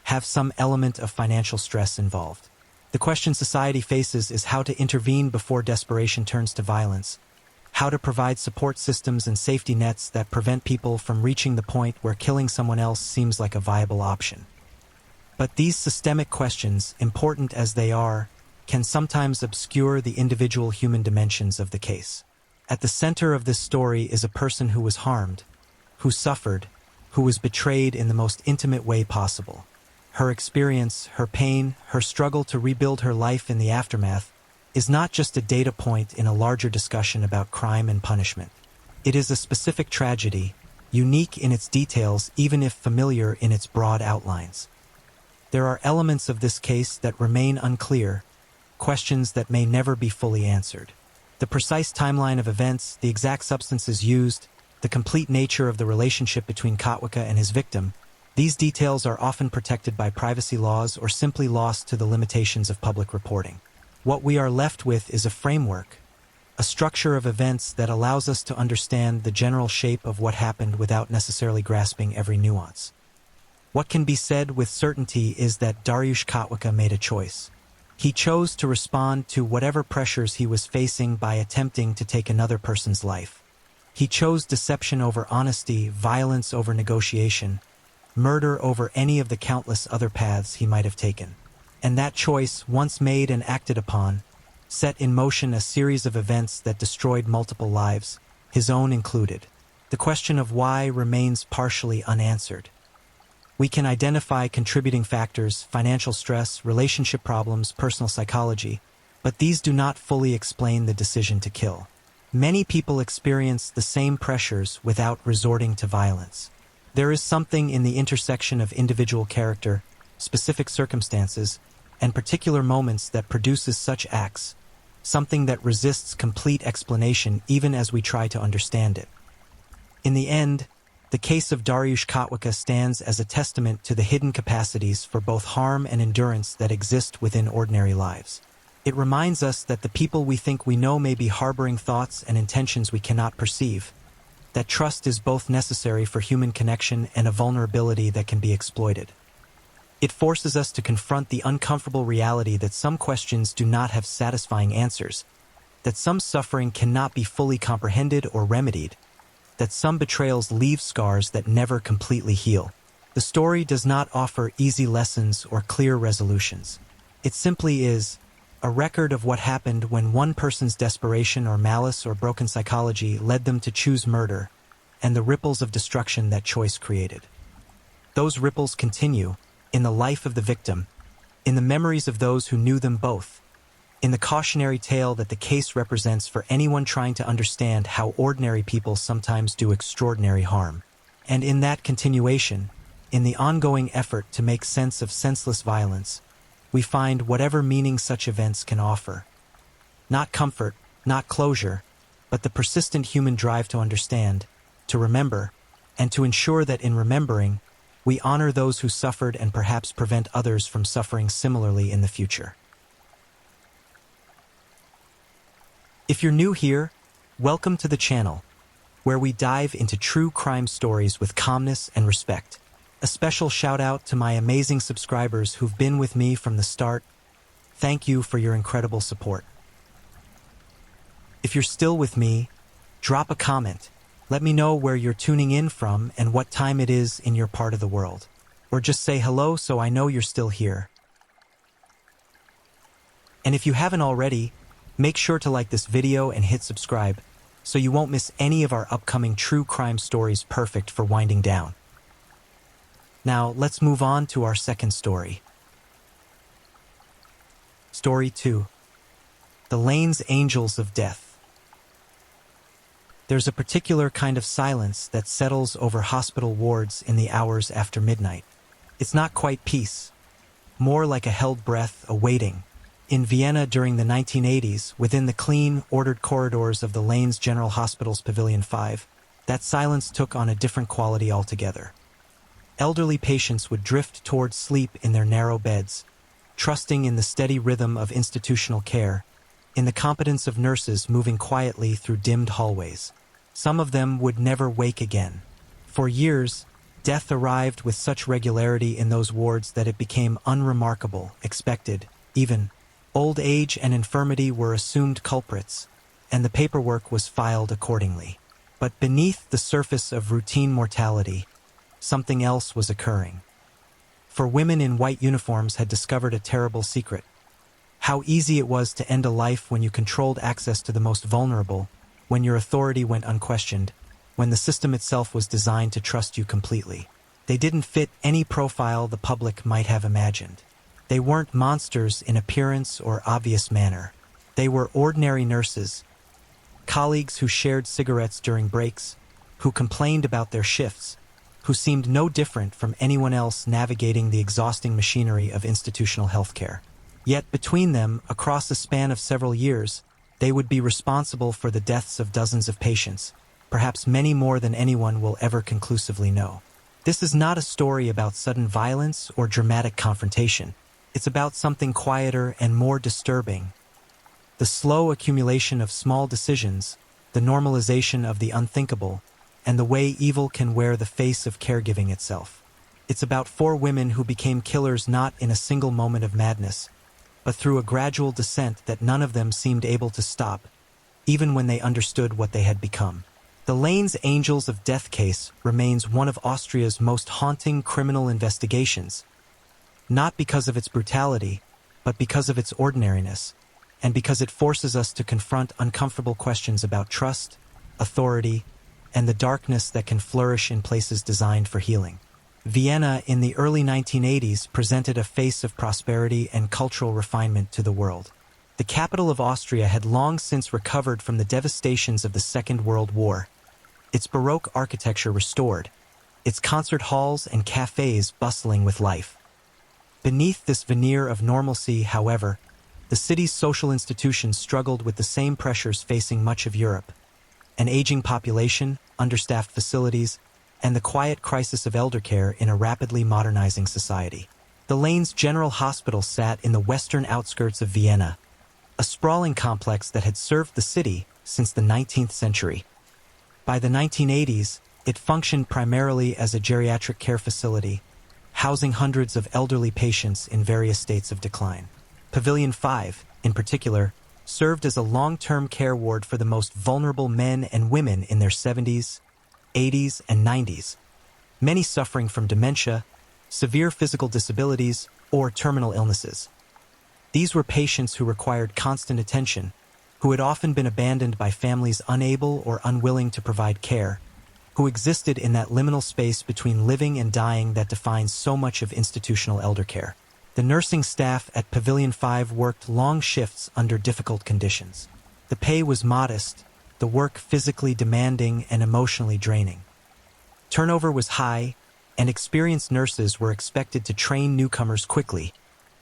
have some element of financial stress involved. The question society faces is how to intervene before desperation turns to violence, how to provide support systems and safety nets that prevent people from reaching the point where killing someone else seems like a viable option. But these systemic questions, important as they are, can sometimes obscure the individual human dimensions of the case. At the center of this story is a person who was harmed, who suffered, who was betrayed in the most intimate way possible. Her experience, her pain, her struggle to rebuild her life in the aftermath is not just a data point in a larger discussion about crime and punishment. It is a specific tragedy, unique in its details even if familiar in its broad outlines. There are elements of this case that remain unclear, questions that may never be fully answered. The precise timeline of events, the exact substances used, the complete nature of the relationship between Kotwicka and his victim, these details are often protected by privacy laws or simply lost to the limitations of public reporting. What we are left with is a framework, a structure of events that allows us to understand the general shape of what happened without necessarily grasping every nuance. What can be said with certainty is that Dariusz Kotwicka made a choice. He chose to respond to whatever pressures he was facing by attempting to take another person's life. He chose deception over honesty, violence over negotiation, murder over any of the countless other paths he might have taken. And that choice, once made and acted upon, set in motion a series of events that destroyed multiple lives, his own included. The question of why remains partially unanswered. We can identify contributing factors, financial stress, relationship problems, personal psychology, but these do not fully explain the decision to kill. Many people experience the same pressures without resorting to violence. There is something in the intersection of individual character, specific circumstances, and particular moments that produces such acts, something that resists complete explanation even as we try to understand it. In the end, the case of Dariusz Kotwicka stands as a testament to the hidden capacities for both harm and endurance that exist within ordinary lives. It reminds us that the people we think we know may be harboring thoughts and intentions we cannot perceive, that trust is both necessary for human connection and a vulnerability that can be exploited. It forces us to confront the uncomfortable reality that some questions do not have satisfying answers, that some suffering cannot be fully comprehended or remedied, that some betrayals leave scars that never completely heal. The story does not offer easy lessons or clear resolutions. It simply is a record of what happened when one person's desperation or malice or broken psychology led them to choose murder, and the ripples of destruction that choice created. Those ripples continue in the life of the victim, in the memories of those who knew them both, in the cautionary tale that the case represents for anyone trying to understand how ordinary people sometimes do extraordinary harm, and in that continuation, in the ongoing effort to make sense of senseless violence, we find whatever meaning such events can offer. Not comfort, not closure, but the persistent human drive to understand, to remember, and to ensure that in remembering, we honor those who suffered and perhaps prevent others from suffering similarly in the future. If you're new here, welcome to the channel, where we dive into true crime stories with calmness and respect. A special shout out to my amazing subscribers who've been with me from the start. Thank you for your incredible support. If you're still with me, drop a comment. Let me know where you're tuning in from and what time it is in your part of the world. Or just say hello so I know you're still here. And if you haven't already, make sure to like this video and hit subscribe so you won't miss any of our upcoming true crime stories perfect for winding down. Now, let's move on to our second story. Story 2. The Lane's Angels of Death. There's a particular kind of silence that settles over hospital wards in the hours after midnight. It's not quite peace, more like a held breath, a waiting. In Vienna during the 1980s, within the clean, ordered corridors of the Lanes General Hospital's Pavilion 5, that silence took on a different quality altogether. Elderly patients would drift towards sleep in their narrow beds, trusting in the steady rhythm of institutional care, in the competence of nurses moving quietly through dimmed hallways. Some of them would never wake again. For years, death arrived with such regularity in those wards that it became unremarkable, expected, even. Old age and infirmity were assumed culprits, and the paperwork was filed accordingly. But beneath the surface of routine mortality, something else was occurring. For women in white uniforms had discovered a terrible secret. How easy it was to end a life when you controlled access to the most vulnerable, when your authority went unquestioned, when the system itself was designed to trust you completely. They didn't fit any profile the public might have imagined. They weren't monsters in appearance or obvious manner. They were ordinary nurses, colleagues who shared cigarettes during breaks, who complained about their shifts, who seemed no different from anyone else navigating the exhausting machinery of institutional healthcare. Yet between them, across a span of several years, they would be responsible for the deaths of dozens of patients, perhaps many more than anyone will ever conclusively know. This is not a story about sudden violence or dramatic confrontation. It's about something quieter and more disturbing. The slow accumulation of small decisions, the normalization of the unthinkable, and the way evil can wear the face of caregiving itself. It's about 4 women who became killers not in a single moment of madness, but through a gradual descent that none of them seemed able to stop, even when they understood what they had become. The Lanes Angels of Death case remains one of Austria's most haunting criminal investigations, not because of its brutality, but because of its ordinariness, and because it forces us to confront uncomfortable questions about trust, authority, and the darkness that can flourish in places designed for healing. Vienna in the early 1980s presented a face of prosperity and cultural refinement to the world. The capital of Austria had long since recovered from the devastations of the Second World War, its Baroque architecture restored, its concert halls and cafes bustling with life. Beneath this veneer of normalcy, however, the city's social institutions struggled with the same pressures facing much of Europe: an aging population, understaffed facilities, and the quiet crisis of eldercare in a rapidly modernizing society. The Lanes General Hospital sat in the western outskirts of Vienna, a sprawling complex that had served the city since the 19th century. By the 1980s, it functioned primarily as a geriatric care facility, housing hundreds of elderly patients in various states of decline. Pavilion 5, in particular, served as a long-term care ward for the most vulnerable men and women in their 70s, 80s, and 90s, many suffering from dementia, severe physical disabilities, or terminal illnesses. These were patients who required constant attention, who had often been abandoned by families unable or unwilling to provide care, who existed in that liminal space between living and dying that defines so much of institutional eldercare. The nursing staff at Pavilion 5 worked long shifts under difficult conditions. The pay was modest, the work physically demanding and emotionally draining. Turnover was high, and experienced nurses were expected to train newcomers quickly,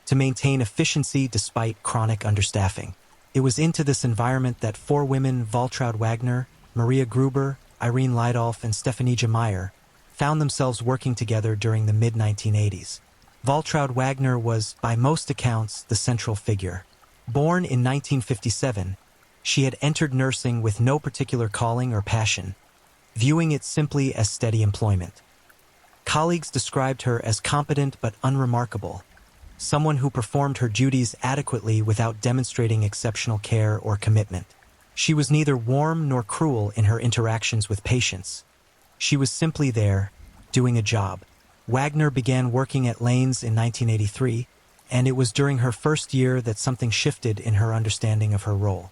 to maintain efficiency despite chronic understaffing. It was into this environment that 4 women, Waltraud Wagner, Maria Gruber, Irene Leidolf, and Stefanija Meyer, found themselves working together during the mid-1980s. Waltraud Wagner was, by most accounts, the central figure. Born in 1957, she had entered nursing with no particular calling or passion, viewing it simply as steady employment. Colleagues described her as competent but unremarkable, someone who performed her duties adequately without demonstrating exceptional care or commitment. She was neither warm nor cruel in her interactions with patients. She was simply there, doing a job. Wagner began working at Lanes in 1983, and it was during her first year that something shifted in her understanding of her role.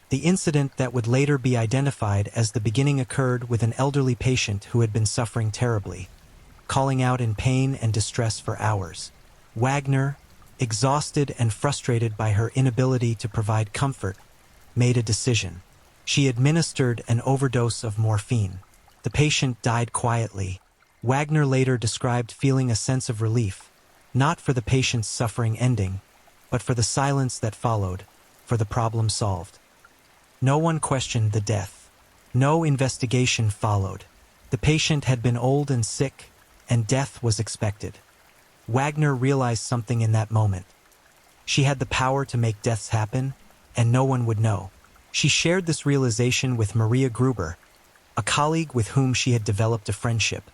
The incident that would later be identified as the beginning occurred with an elderly patient who had been suffering terribly, calling out in pain and distress for hours. Wagner, exhausted and frustrated by her inability to provide comfort, made a decision. She administered an overdose of morphine. The patient died quietly. Wagner later described feeling a sense of relief, not for the patient's suffering ending, but for the silence that followed, for the problem solved. No one questioned the death. No investigation followed. The patient had been old and sick, and death was expected. Wagner realized something in that moment. She had the power to make deaths happen, and no one would know. She shared this realization with Maria Gruber, a colleague with whom she had developed a friendship.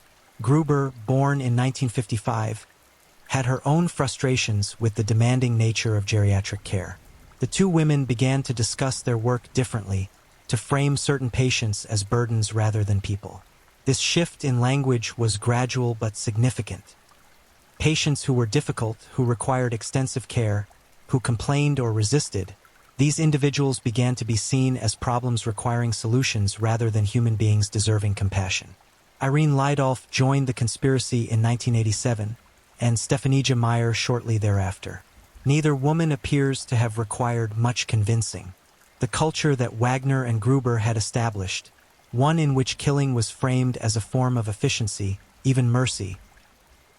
Gruber, born in 1955, had her own frustrations with the demanding nature of geriatric care. The two women began to discuss their work differently, to frame certain patients as burdens rather than people. This shift in language was gradual but significant. Patients who were difficult, who required extensive care, who complained or resisted, these individuals began to be seen as problems requiring solutions rather than human beings deserving compassion. Irene Lydolf joined the conspiracy in 1987, and Stefanija Meyer shortly thereafter. Neither woman appears to have required much convincing. The culture that Wagner and Gruber had established, one in which killing was framed as a form of efficiency, even mercy,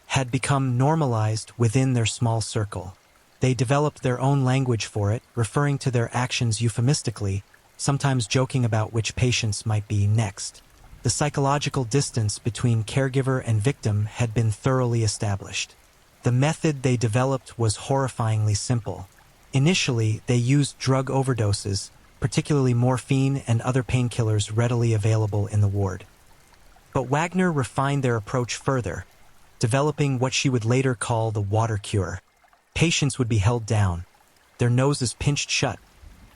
had become normalized within their small circle. They developed their own language for it, referring to their actions euphemistically, sometimes joking about which patients might be next. The psychological distance between caregiver and victim had been thoroughly established. The method they developed was horrifyingly simple. Initially, they used drug overdoses, particularly morphine and other painkillers readily available in the ward. But Wagner refined their approach further, developing what she would later call the water cure. Patients would be held down, their noses pinched shut,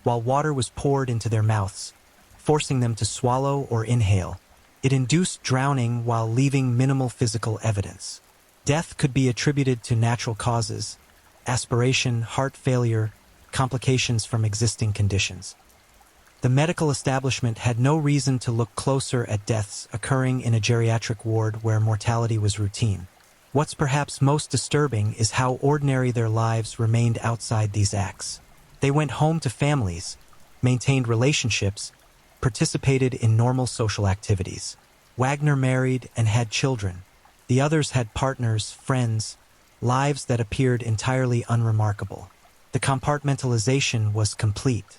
while water was poured into their mouths, forcing them to swallow or inhale. It induced drowning while leaving minimal physical evidence. Death could be attributed to natural causes, aspiration, heart failure, complications from existing conditions. The medical establishment had no reason to look closer at deaths occurring in a geriatric ward where mortality was routine. What's perhaps most disturbing is how ordinary their lives remained outside these acts. They went home to families, maintained relationships, participated in normal social activities. Wagner married and had children. The others had partners, friends, lives that appeared entirely unremarkable. The compartmentalization was complete.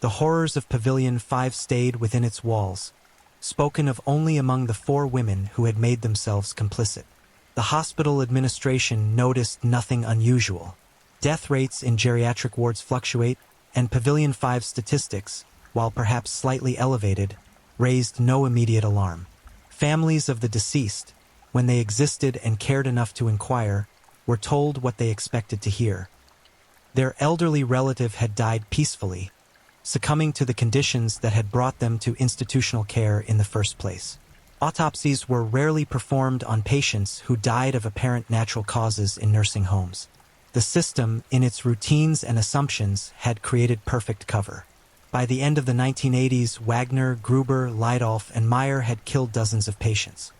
The horrors of Pavilion 5 stayed within its walls, spoken of only among the 4 women who had made themselves complicit. The hospital administration noticed nothing unusual. Death rates in geriatric wards fluctuate, and Pavilion 5 statistics, while perhaps slightly elevated, raised no immediate alarm. Families of the deceased, when they existed and cared enough to inquire, were told what they expected to hear. Their elderly relative had died peacefully, succumbing to the conditions that had brought them to institutional care in the first place. Autopsies were rarely performed on patients who died of apparent natural causes in nursing homes. The system, in its routines and assumptions, had created perfect cover. By the end of the 1980s, Wagner, Gruber, Lydolf, and Meyer had killed dozens of patients.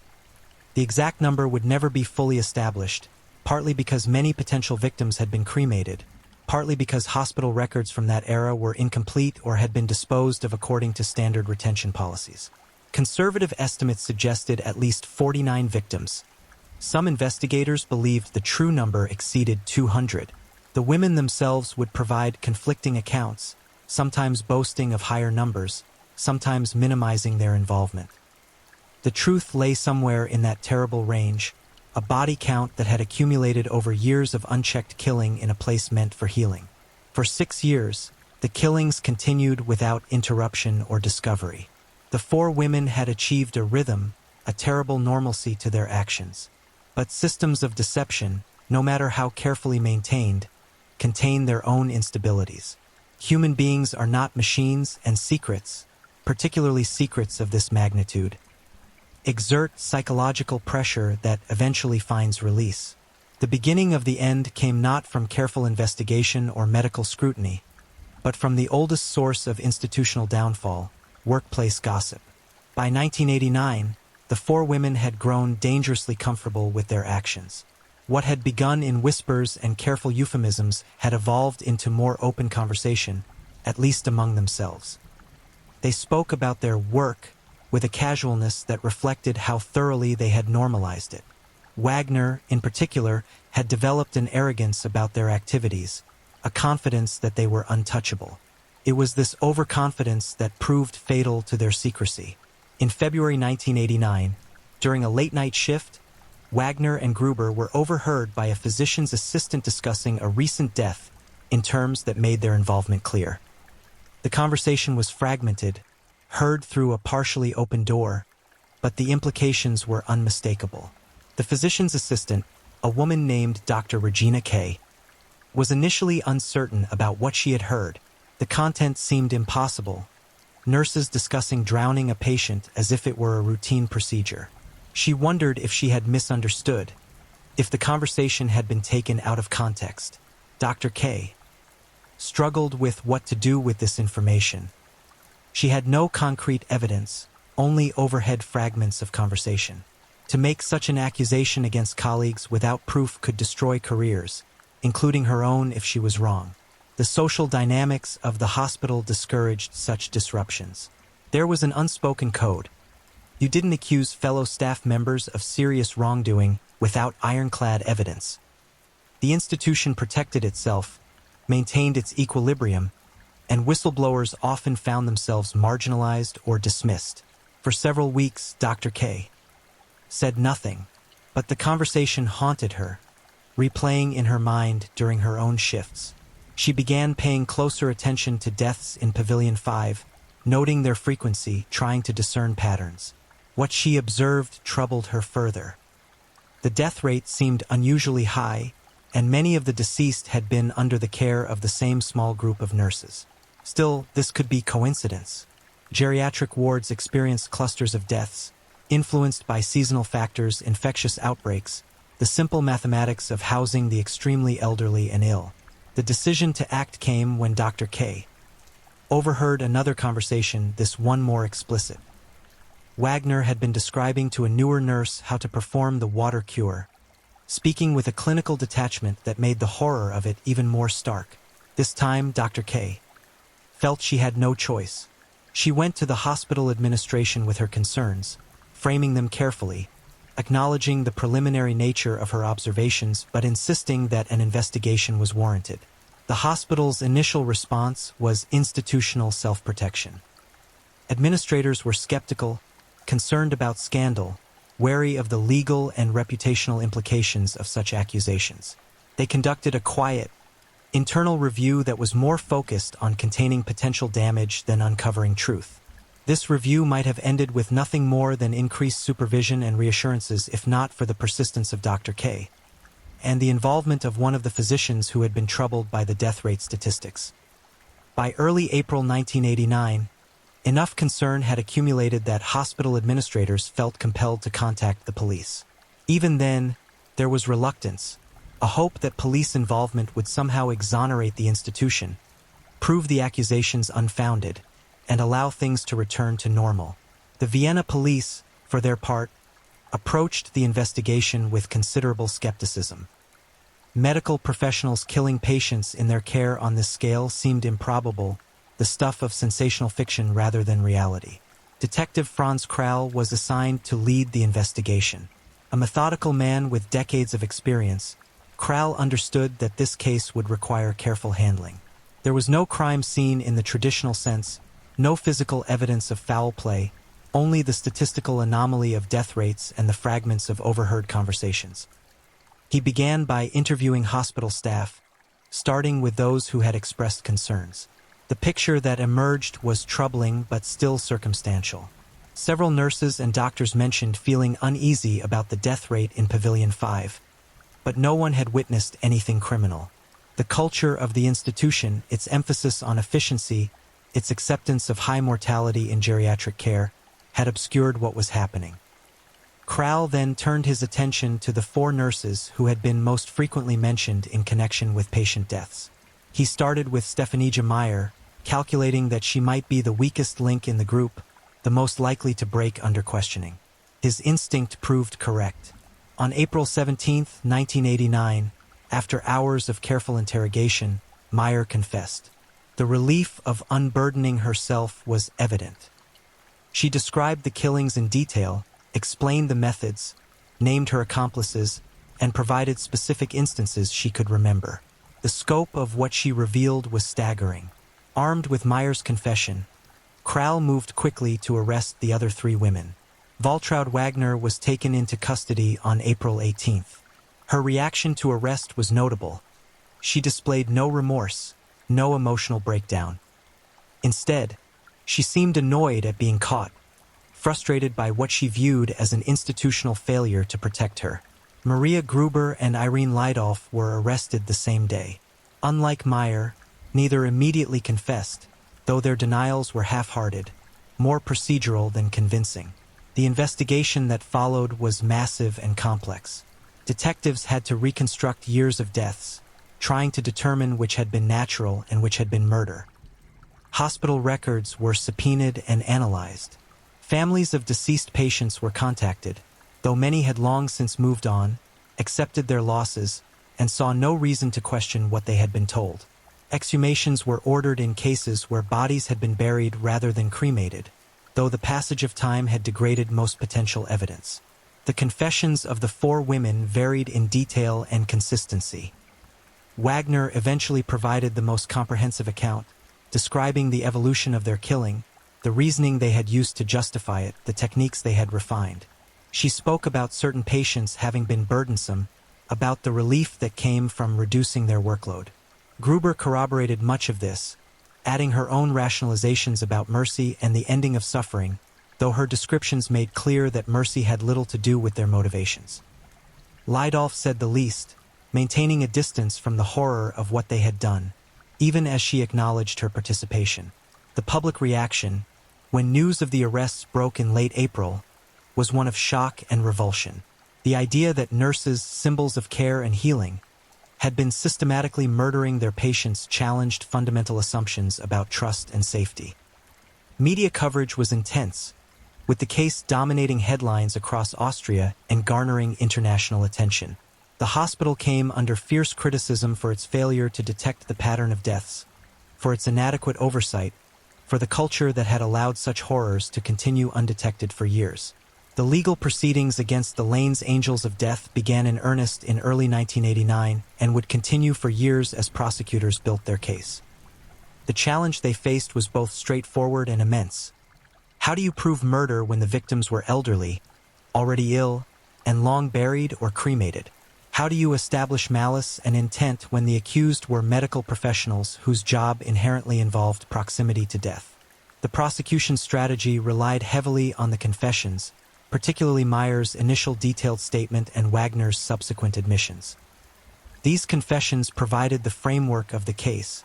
The exact number would never be fully established, partly because many potential victims had been cremated, partly because hospital records from that era were incomplete or had been disposed of according to standard retention policies. Conservative estimates suggested at least 49 victims. Some investigators believed the true number exceeded 200. The women themselves would provide conflicting accounts, sometimes boasting of higher numbers, sometimes minimizing their involvement. The truth lay somewhere in that terrible range, a body count that had accumulated over years of unchecked killing in a place meant for healing. For 6 years, the killings continued without interruption or discovery. The 4 women had achieved a rhythm, a terrible normalcy to their actions. But systems of deception, no matter how carefully maintained, contain their own instabilities. Human beings are not machines, and secrets, particularly secrets of this magnitude, exert psychological pressure that eventually finds release. The beginning of the end came not from careful investigation or medical scrutiny, but from the oldest source of institutional downfall, workplace gossip. By 1989, the 4 women had grown dangerously comfortable with their actions. What had begun in whispers and careful euphemisms had evolved into more open conversation, at least among themselves. They spoke about their work with a casualness that reflected how thoroughly they had normalized it. Wagner, in particular, had developed an arrogance about their activities, a confidence that they were untouchable. It was this overconfidence that proved fatal to their secrecy. In February 1989, during a late-night shift, Wagner and Gruber were overheard by a physician's assistant discussing a recent death in terms that made their involvement clear. The conversation was fragmented, heard through a partially open door, but the implications were unmistakable. The physician's assistant, a woman named Dr. Regina Kay, was initially uncertain about what she had heard. The content seemed impossible. Nurses discussing drowning a patient as if it were a routine procedure. She wondered if she had misunderstood, if the conversation had been taken out of context. Dr. Kay struggled with what to do with this information. She had no concrete evidence, only overhead fragments of conversation. To make such an accusation against colleagues without proof could destroy careers, including her own if she was wrong. The social dynamics of the hospital discouraged such disruptions. There was an unspoken code. You didn't accuse fellow staff members of serious wrongdoing without ironclad evidence. The institution protected itself, maintained its equilibrium, and whistleblowers often found themselves marginalized or dismissed. For several weeks, Dr. Kay said nothing, but the conversation haunted her, replaying in her mind during her own shifts. She began paying closer attention to deaths in Pavilion 5, noting their frequency, trying to discern patterns. What she observed troubled her further. The death rate seemed unusually high, and many of the deceased had been under the care of the same small group of nurses. Still, this could be coincidence. Geriatric wards experienced clusters of deaths, influenced by seasonal factors, infectious outbreaks, the simple mathematics of housing the extremely elderly and ill. The decision to act came when Dr. Kay overheard another conversation, this one more explicit. Wagner had been describing to a newer nurse how to perform the water cure, speaking with a clinical detachment that made the horror of it even more stark. This time, Dr. Kay felt she had no choice. She went to the hospital administration with her concerns, framing them carefully, acknowledging the preliminary nature of her observations but insisting that an investigation was warranted. The hospital's initial response was institutional self-protection. Administrators were skeptical, concerned about scandal, wary of the legal and reputational implications of such accusations. They conducted a quiet, internal review that was more focused on containing potential damage than uncovering truth. This review might have ended with nothing more than increased supervision and reassurances if not for the persistence of Dr. Kay and the involvement of one of the physicians who had been troubled by the death rate statistics. By early April 1989, enough concern had accumulated that hospital administrators felt compelled to contact the police. Even then, there was reluctance, a hope that police involvement would somehow exonerate the institution, prove the accusations unfounded, and allow things to return to normal. The Vienna police, for their part, approached the investigation with considerable skepticism. Medical professionals killing patients in their care on this scale seemed improbable, the stuff of sensational fiction rather than reality. Detective Franz Kral was assigned to lead the investigation. A methodical man with decades of experience, Kral understood that this case would require careful handling. There was no crime scene in the traditional sense, no physical evidence of foul play, only the statistical anomaly of death rates and the fragments of overheard conversations. He began by interviewing hospital staff, starting with those who had expressed concerns. The picture that emerged was troubling but still circumstantial. Several nurses and doctors mentioned feeling uneasy about the death rate in Pavilion 5, but no one had witnessed anything criminal. The culture of the institution, its emphasis on efficiency, its acceptance of high mortality in geriatric care, had obscured what was happening. Kral then turned his attention to the 4 nurses who had been most frequently mentioned in connection with patient deaths. He started with Stefanija Meyer, calculating that she might be the weakest link in the group, the most likely to break under questioning. His instinct proved correct. On April 17, 1989, after hours of careful interrogation, Meyer confessed. The relief of unburdening herself was evident. She described the killings in detail, explained the methods, named her accomplices, and provided specific instances she could remember. The scope of what she revealed was staggering. Armed with Meyer's confession, Kral moved quickly to arrest the other 3 women. Waltraud Wagner was taken into custody on April 18th. Her reaction to arrest was notable. She displayed no remorse, no emotional breakdown. Instead, she seemed annoyed at being caught, frustrated by what she viewed as an institutional failure to protect her. Maria Gruber and Irene Lydolf were arrested the same day. Unlike Meyer, neither immediately confessed, though their denials were half-hearted, more procedural than convincing. The investigation that followed was massive and complex. Detectives had to reconstruct years of deaths, trying to determine which had been natural and which had been murder. Hospital records were subpoenaed and analyzed. Families of deceased patients were contacted, though many had long since moved on, accepted their losses, and saw no reason to question what they had been told. Exhumations were ordered in cases where bodies had been buried rather than cremated, though the passage of time had degraded most potential evidence. The confessions of the 4 women varied in detail and consistency. Wagner eventually provided the most comprehensive account, describing the evolution of their killing, the reasoning they had used to justify it, the techniques they had refined. She spoke about certain patients having been burdensome, about the relief that came from reducing their workload. Gruber corroborated much of this, adding her own rationalizations about mercy and the ending of suffering, though her descriptions made clear that mercy had little to do with their motivations. Lydolf said the least, maintaining a distance from the horror of what they had done, even as she acknowledged her participation. The public reaction, when news of the arrests broke in late April, was one of shock and revulsion. The idea that nurses, symbols of care and healing, had been systematically murdering their patients challenged fundamental assumptions about trust and safety. Media coverage was intense, with the case dominating headlines across Austria and garnering international attention. The hospital came under fierce criticism for its failure to detect the pattern of deaths, for its inadequate oversight, for the culture that had allowed such horrors to continue undetected for years. The legal proceedings against the Lane's Angels of Death began in earnest in early 1989 and would continue for years as prosecutors built their case. The challenge they faced was both straightforward and immense. How do you prove murder when the victims were elderly, already ill, and long buried or cremated? How do you establish malice and intent when the accused were medical professionals whose job inherently involved proximity to death? The prosecution strategy relied heavily on the confessions, particularly Meyer's initial detailed statement and Wagner's subsequent admissions. These confessions provided the framework of the case,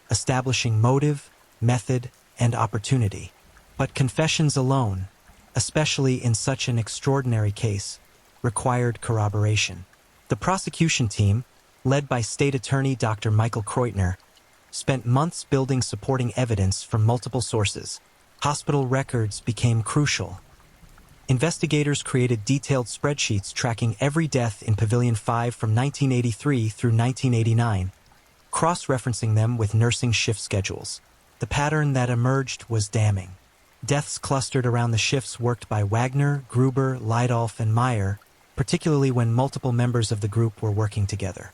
establishing motive, method, and opportunity. But confessions alone, especially in such an extraordinary case, required corroboration. The prosecution team, led by State Attorney Dr. Michael Kreutner, spent months building supporting evidence from multiple sources. Hospital records became crucial. Investigators created detailed spreadsheets tracking every death in Pavilion 5 from 1983 through 1989, cross-referencing them with nursing shift schedules. The pattern that emerged was damning. Deaths clustered around the shifts worked by Wagner, Gruber, Lydolf, and Meyer, particularly when multiple members of the group were working together.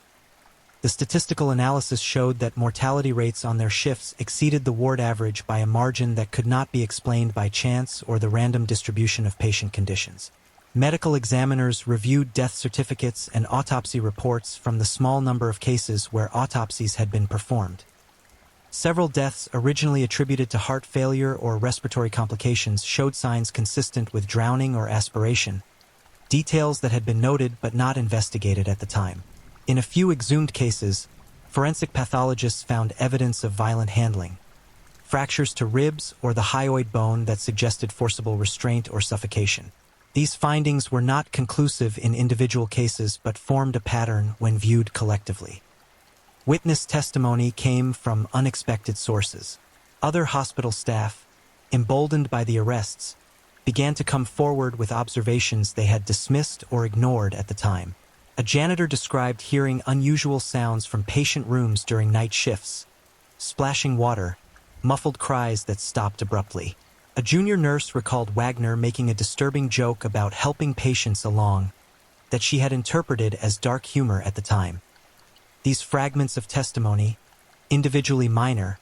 The statistical analysis showed that mortality rates on their shifts exceeded the ward average by a margin that could not be explained by chance or the random distribution of patient conditions. Medical examiners reviewed death certificates and autopsy reports from the small number of cases where autopsies had been performed. Several deaths originally attributed to heart failure or respiratory complications showed signs consistent with drowning or aspiration, details that had been noted but not investigated at the time. In a few exhumed cases, forensic pathologists found evidence of violent handling, fractures to ribs or the hyoid bone that suggested forcible restraint or suffocation. These findings were not conclusive in individual cases but formed a pattern when viewed collectively. Witness testimony came from unexpected sources. Other hospital staff, emboldened by the arrests, began to come forward with observations they had dismissed or ignored at the time. A janitor described hearing unusual sounds from patient rooms during night shifts, splashing water, muffled cries that stopped abruptly. A junior nurse recalled Wagner making a disturbing joke about helping patients along that she had interpreted as dark humor at the time. These fragments of testimony, individually minor,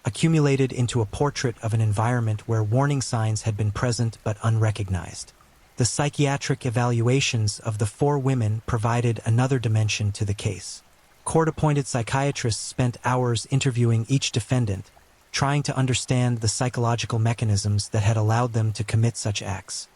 accumulated into a portrait of an environment where warning signs had been present but unrecognized. The psychiatric evaluations of the 4 women provided another dimension to the case. Court-appointed psychiatrists spent hours interviewing each defendant, trying to understand the psychological mechanisms that had allowed them to commit such acts.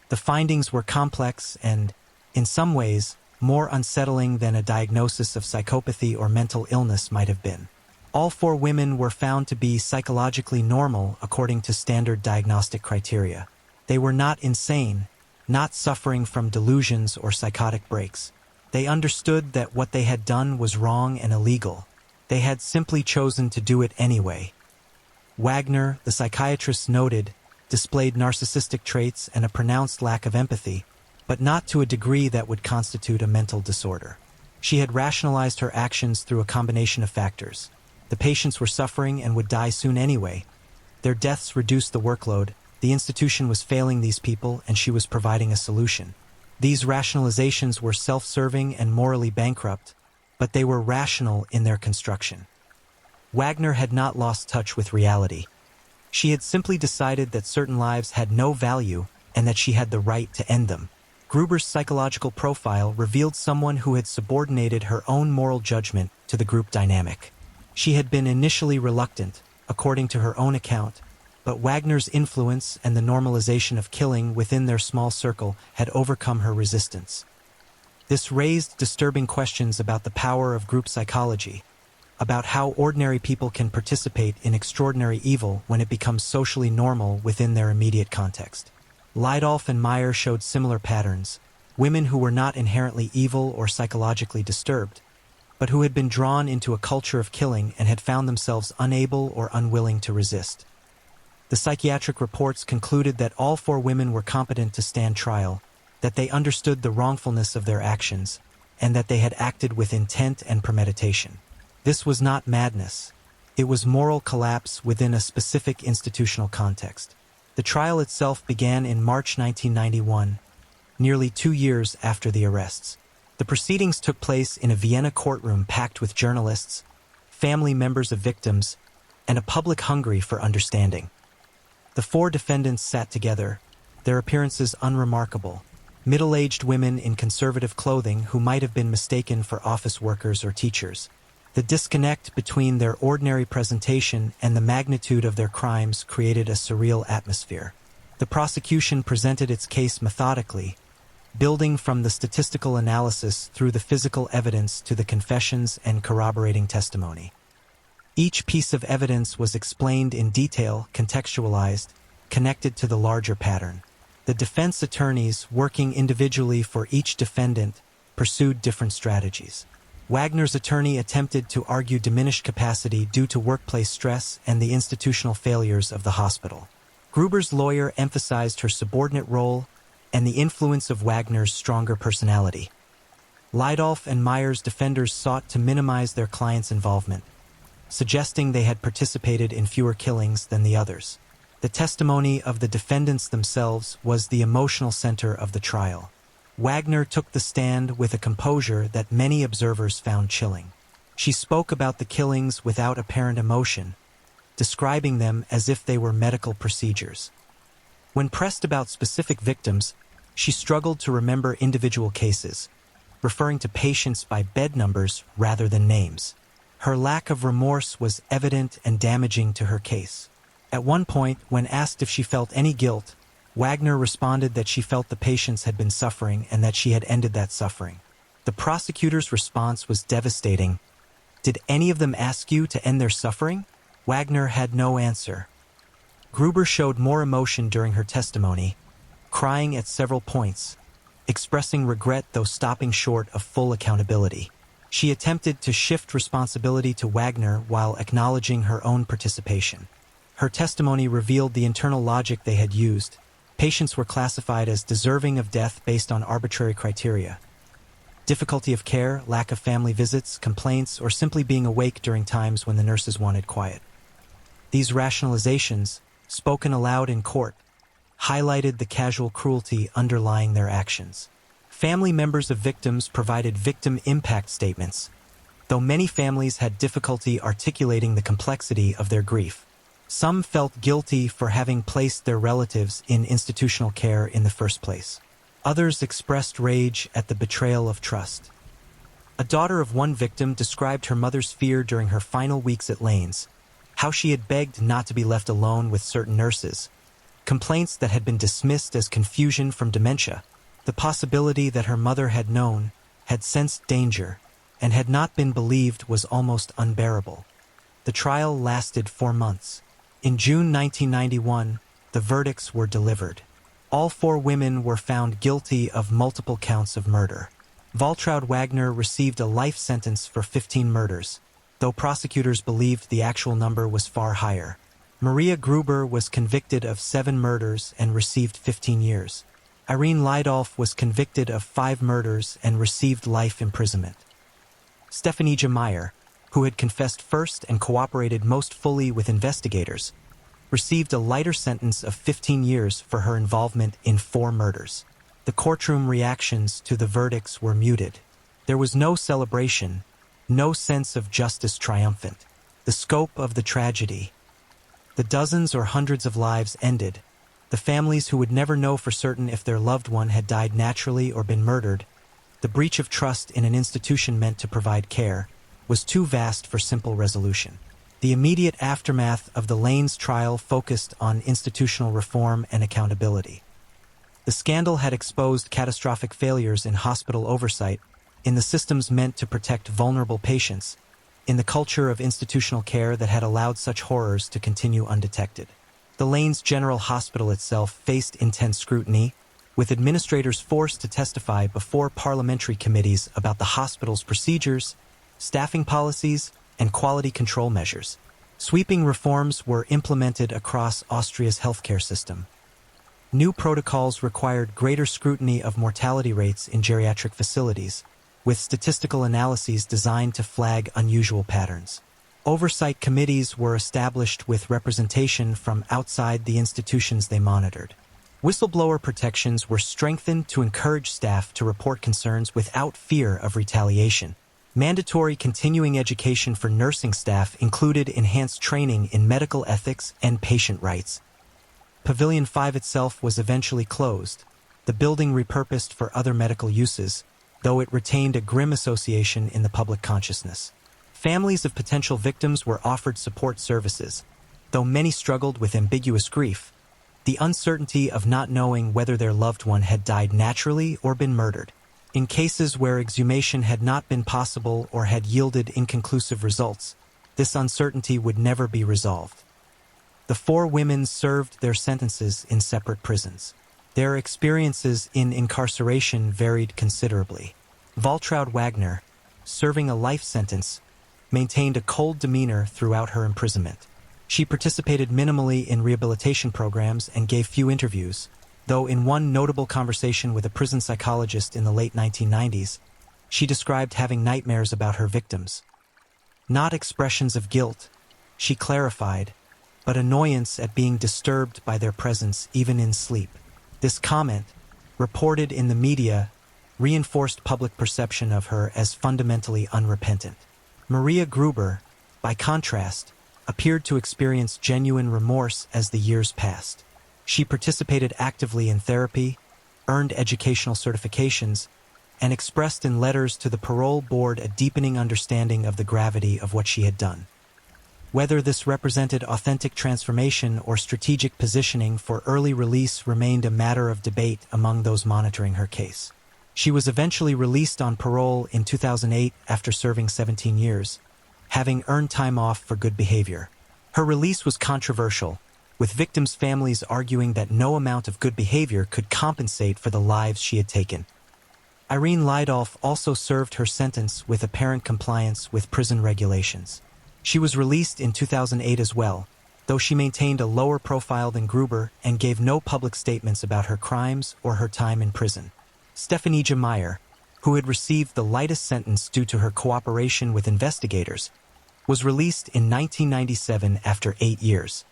The findings were complex and, in some ways, more unsettling than a diagnosis of psychopathy or mental illness might have been. All 4 women were found to be psychologically normal according to standard diagnostic criteria. They were not insane, not suffering from delusions or psychotic breaks. They understood that what they had done was wrong and illegal. They had simply chosen to do it anyway. Wagner, the psychiatrist noted, displayed narcissistic traits and a pronounced lack of empathy, but not to a degree that would constitute a mental disorder. She had rationalized her actions through a combination of factors. The patients were suffering and would die soon anyway. Their deaths reduced the workload, the institution was failing these people, and she was providing a solution. These rationalizations were self-serving and morally bankrupt, but they were rational in their construction. Wagner had not lost touch with reality. She had simply decided that certain lives had no value and that she had the right to end them. Gruber's psychological profile revealed someone who had subordinated her own moral judgment to the group dynamic. She had been initially reluctant, according to her own account, but Wagner's influence and the normalization of killing within their small circle had overcome her resistance. This raised disturbing questions about the power of group psychology, about how ordinary people can participate in extraordinary evil when it becomes socially normal within their immediate context. Lydolf and Meyer showed similar patterns, women who were not inherently evil or psychologically disturbed, but who had been drawn into a culture of killing and had found themselves unable or unwilling to resist. The psychiatric reports concluded that all 4 women were competent to stand trial, that they understood the wrongfulness of their actions, and that they had acted with intent and premeditation. This was not madness. It was moral collapse within a specific institutional context. The trial itself began in March 1991, nearly 2 years after the arrests. The proceedings took place in a Vienna courtroom packed with journalists, family members of victims, and a public hungry for understanding. The 4 defendants sat together, their appearances unremarkable, middle-aged women in conservative clothing who might have been mistaken for office workers or teachers. The disconnect between their ordinary presentation and the magnitude of their crimes created a surreal atmosphere. The prosecution presented its case methodically, building from the statistical analysis through the physical evidence to the confessions and corroborating testimony. Each piece of evidence was explained in detail, contextualized, connected to the larger pattern. The defense attorneys, working individually for each defendant, pursued different strategies. Wagner's attorney attempted to argue diminished capacity due to workplace stress and the institutional failures of the hospital. Gruber's lawyer emphasized her subordinate role and the influence of Wagner's stronger personality. Lydolf and Meyer's defenders sought to minimize their client's involvement, suggesting they had participated in fewer killings than the others. The testimony of the defendants themselves was the emotional center of the trial. Wagner took the stand with a composure that many observers found chilling. She spoke about the killings without apparent emotion, describing them as if they were medical procedures. When pressed about specific victims, she struggled to remember individual cases, referring to patients by bed numbers rather than names. Her lack of remorse was evident and damaging to her case. At one point, when asked if she felt any guilt, Wagner responded that she felt the patients had been suffering and that she had ended that suffering. The prosecutor's response was devastating. "Did any of them ask you to end their suffering?" Wagner had no answer. Gruber showed more emotion during her testimony, crying at several points, expressing regret though stopping short of full accountability. She attempted to shift responsibility to Wagner while acknowledging her own participation. Her testimony revealed the internal logic they had used. Patients were classified as deserving of death based on arbitrary criteria. difficulty of care, lack of family visits, complaints, or simply being awake during times when the nurses wanted quiet. These rationalizations, spoken aloud in court, highlighted the casual cruelty underlying their actions. Family members of victims provided victim impact statements, though many families had difficulty articulating the complexity of their grief. Some felt guilty for having placed their relatives in institutional care in the first place. Others expressed rage at the betrayal of trust. A daughter of one victim described her mother's fear during her final weeks at Lane's, how she had begged not to be left alone with certain nurses, complaints that had been dismissed as confusion from dementia, the possibility that her mother had known, had sensed danger, and had not been believed was almost unbearable. The trial lasted 4 months. In June 1991, the verdicts were delivered. All 4 women were found guilty of multiple counts of murder. Waltraud Wagner received a life sentence for 15 murders, though prosecutors believed the actual number was far higher. Maria Gruber was convicted of 7 murders and received 15 years. Irene Lydolf was convicted of 5 murders and received life imprisonment. Stephanie Meyer, who had confessed first and cooperated most fully with investigators, received a lighter sentence of 15 years for her involvement in 4 murders. The courtroom reactions to the verdicts were muted. There was no celebration, no sense of justice triumphant. The scope of the tragedy, the dozens or hundreds of lives ended, the families who would never know for certain if their loved one had died naturally or been murdered, the breach of trust in an institution meant to provide care, was too vast for simple resolution. The immediate aftermath of the Lane's trial focused on institutional reform and accountability. The scandal had exposed catastrophic failures in hospital oversight, in the systems meant to protect vulnerable patients, in the culture of institutional care that had allowed such horrors to continue undetected. The Lane's General Hospital itself faced intense scrutiny, with administrators forced to testify before parliamentary committees about the hospital's procedures, staffing policies, and quality control measures. Sweeping reforms were implemented across Austria's healthcare system. New protocols required greater scrutiny of mortality rates in geriatric facilities, with statistical analyses designed to flag unusual patterns. Oversight committees were established with representation from outside the institutions they monitored. Whistleblower protections were strengthened to encourage staff to report concerns without fear of retaliation. Mandatory continuing education for nursing staff included enhanced training in medical ethics and patient rights. Pavilion 5 itself was eventually closed, the building repurposed for other medical uses, though it retained a grim association in the public consciousness. Families of potential victims were offered support services, though many struggled with ambiguous grief, the uncertainty of not knowing whether their loved one had died naturally or been murdered. In cases where exhumation had not been possible or had yielded inconclusive results, this uncertainty would never be resolved. The 4 women served their sentences in separate prisons. Their experiences in incarceration varied considerably. Waltraud Wagner, serving a life sentence, maintained a cold demeanor throughout her imprisonment. She participated minimally in rehabilitation programs and gave few interviews, though in one notable conversation with a prison psychologist in the late 1990s, she described having nightmares about her victims. Not expressions of guilt, she clarified, but annoyance at being disturbed by their presence even in sleep. This comment, reported in the media, reinforced public perception of her as fundamentally unrepentant. Maria Gruber, by contrast, appeared to experience genuine remorse as the years passed. She participated actively in therapy, earned educational certifications, and expressed in letters to the parole board a deepening understanding of the gravity of what she had done. Whether this represented authentic transformation or strategic positioning for early release remained a matter of debate among those monitoring her case. She was eventually released on parole in 2008 after serving 17 years, having earned time off for good behavior. Her release was controversial, with victims' families arguing that no amount of good behavior could compensate for the lives she had taken. Irene Lydolf also served her sentence with apparent compliance with prison regulations. She was released in 2008 as well, though she maintained a lower profile than Gruber and gave no public statements about her crimes or her time in prison. Stephanie Meyer, who had received the lightest sentence due to her cooperation with investigators, was released in 1997 after 8 years.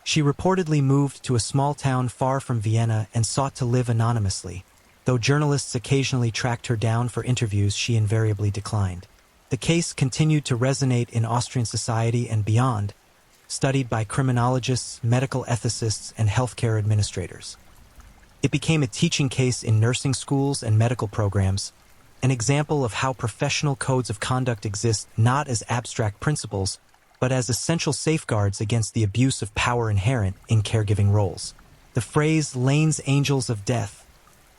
She reportedly moved to a small town far from Vienna and sought to live anonymously. Though journalists occasionally tracked her down for interviews, she invariably declined. The case continued to resonate in Austrian society and beyond, studied by criminologists, medical ethicists, and healthcare administrators. It became a teaching case in nursing schools and medical programs, an example of how professional codes of conduct exist not as abstract principles, but as essential safeguards against the abuse of power inherent in caregiving roles. The phrase "Lane's Angels of Death"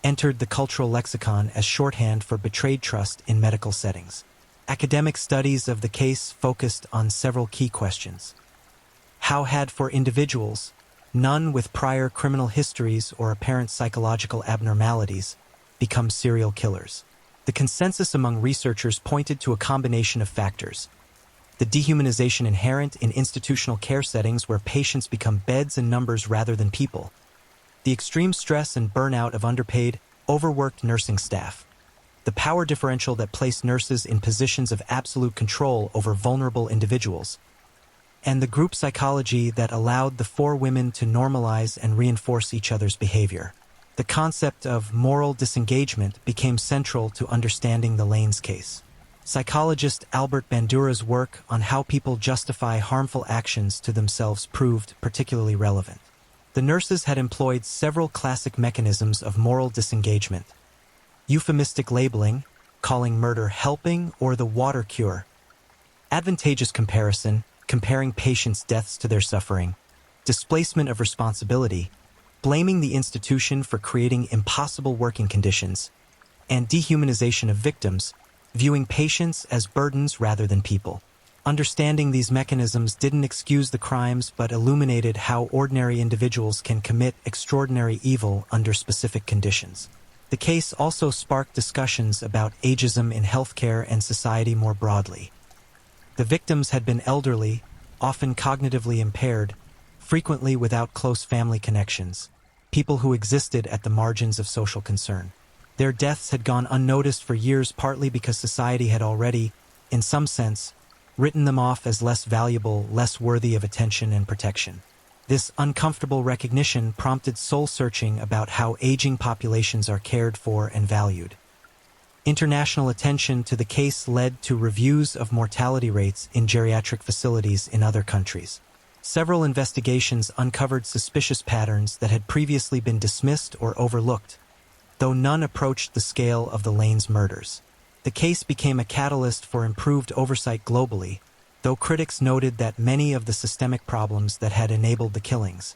entered the cultural lexicon as shorthand for betrayed trust in medical settings. Academic studies of the case focused on several key questions. How had, for individuals, none with prior criminal histories or apparent psychological abnormalities, become serial killers? The consensus among researchers pointed to a combination of factors. The dehumanization inherent in institutional care settings where patients become beds and numbers rather than people. The extreme stress and burnout of underpaid, overworked nursing staff. The power differential that placed nurses in positions of absolute control over vulnerable individuals. And the group psychology that allowed the 4 women to normalize and reinforce each other's behavior. The concept of moral disengagement became central to understanding the Lane's case. Psychologist Albert Bandura's work on how people justify harmful actions to themselves proved particularly relevant. The nurses had employed several classic mechanisms of moral disengagement. Euphemistic labeling, calling murder helping or the water cure. Advantageous comparison, comparing patients' deaths to their suffering. Displacement of responsibility, blaming the institution for creating impossible working conditions. And dehumanization of victims, viewing patients as burdens rather than people. Understanding these mechanisms didn't excuse the crimes but illuminated how ordinary individuals can commit extraordinary evil under specific conditions. The case also sparked discussions about ageism in healthcare and society more broadly. The victims had been elderly, often cognitively impaired, frequently without close family connections, people who existed at the margins of social concern. Their deaths had gone unnoticed for years, partly because society had already, in some sense, written them off as less valuable, less worthy of attention and protection. This uncomfortable recognition prompted soul-searching about how aging populations are cared for and valued. International attention to the case led to reviews of mortality rates in geriatric facilities in other countries. Several investigations uncovered suspicious patterns that had previously been dismissed or overlooked, though none approached the scale of the Lane's murders. The case became a catalyst for improved oversight globally, though critics noted that many of the systemic problems that had enabled the killings,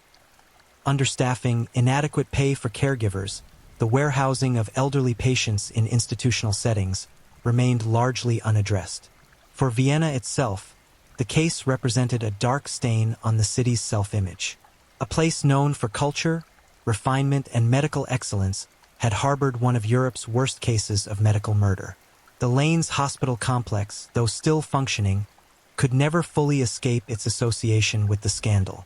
understaffing, inadequate pay for caregivers, the warehousing of elderly patients in institutional settings, remained largely unaddressed. For Vienna itself, the case represented a dark stain on the city's self-image. A place known for culture, refinement, and medical excellence had harbored one of Europe's worst cases of medical murder. The Lane's hospital complex, though still functioning, could never fully escape its association with the scandal.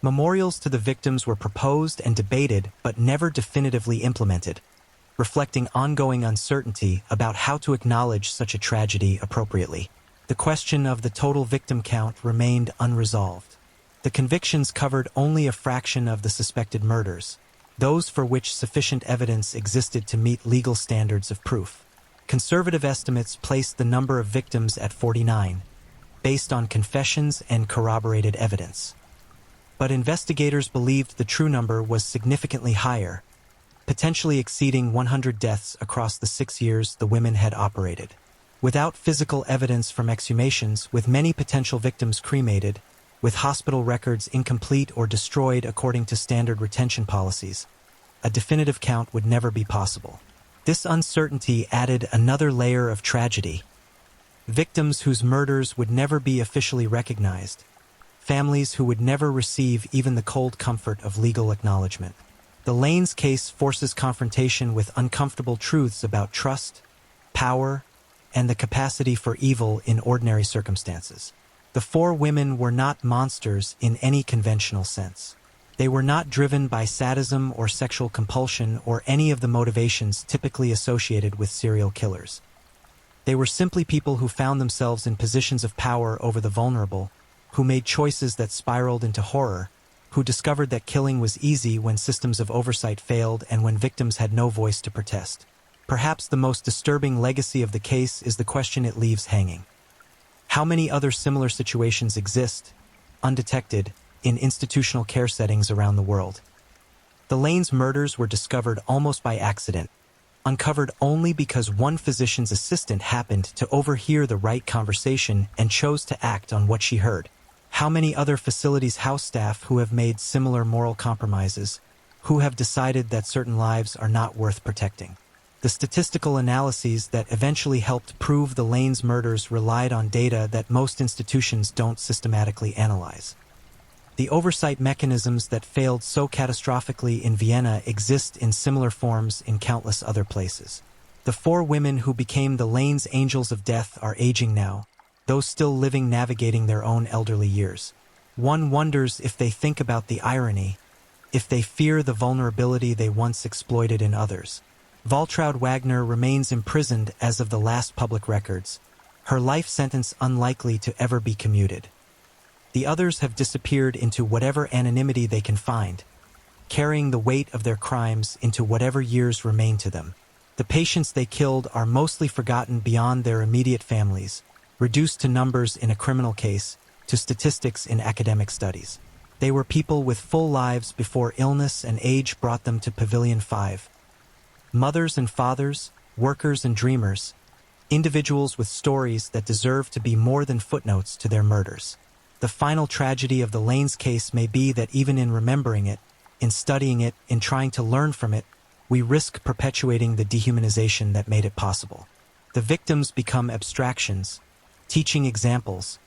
Memorials to the victims were proposed and debated but never definitively implemented, reflecting ongoing uncertainty about how to acknowledge such a tragedy appropriately. The question of the total victim count remained unresolved. The convictions covered only a fraction of the suspected murders, those for which sufficient evidence existed to meet legal standards of proof. Conservative estimates placed the number of victims at 49, based on confessions and corroborated evidence. But investigators believed the true number was significantly higher, potentially exceeding 100 deaths across the 6 years the women had operated. Without physical evidence from exhumations, with many potential victims cremated, with hospital records incomplete or destroyed according to standard retention policies, a definitive count would never be possible. This uncertainty added another layer of tragedy. Victims whose murders would never be officially recognized, families who would never receive even the cold comfort of legal acknowledgement. The Lane's case forces confrontation with uncomfortable truths about trust, power, and the capacity for evil in ordinary circumstances. The 4 women were not monsters in any conventional sense. They were not driven by sadism or sexual compulsion or any of the motivations typically associated with serial killers. They were simply people who found themselves in positions of power over the vulnerable, who made choices that spiraled into horror, who discovered that killing was easy when systems of oversight failed and when victims had no voice to protest. Perhaps the most disturbing legacy of the case is the question it leaves hanging. How many other similar situations exist, undetected, in institutional care settings around the world? The Lanes murders were discovered almost by accident, uncovered only because one physician's assistant happened to overhear the right conversation and chose to act on what she heard. How many other facilities' house staff who have made similar moral compromises, who have decided that certain lives are not worth protecting? The statistical analyses that eventually helped prove the Lanes murders relied on data that most institutions don't systematically analyze. The oversight mechanisms that failed so catastrophically in Vienna exist in similar forms in countless other places. The 4 women who became the Lanes Angels of Death are aging now, those still living navigating their own elderly years. One wonders if they think about the irony, if they fear the vulnerability they once exploited in others. Waltraud Wagner remains imprisoned as of the last public records, her life sentence unlikely to ever be commuted. The others have disappeared into whatever anonymity they can find, carrying the weight of their crimes into whatever years remain to them. The patients they killed are mostly forgotten beyond their immediate families, reduced to numbers in a criminal case, to statistics in academic studies. They were people with full lives before illness and age brought them to Pavilion 5. Mothers and fathers, workers and dreamers, individuals with stories that deserve to be more than footnotes to their murders. The final tragedy of the Lanes case may be that even in remembering it, in studying it, in trying to learn from it, we risk perpetuating the dehumanization that made it possible. The victims become abstractions, teaching examples,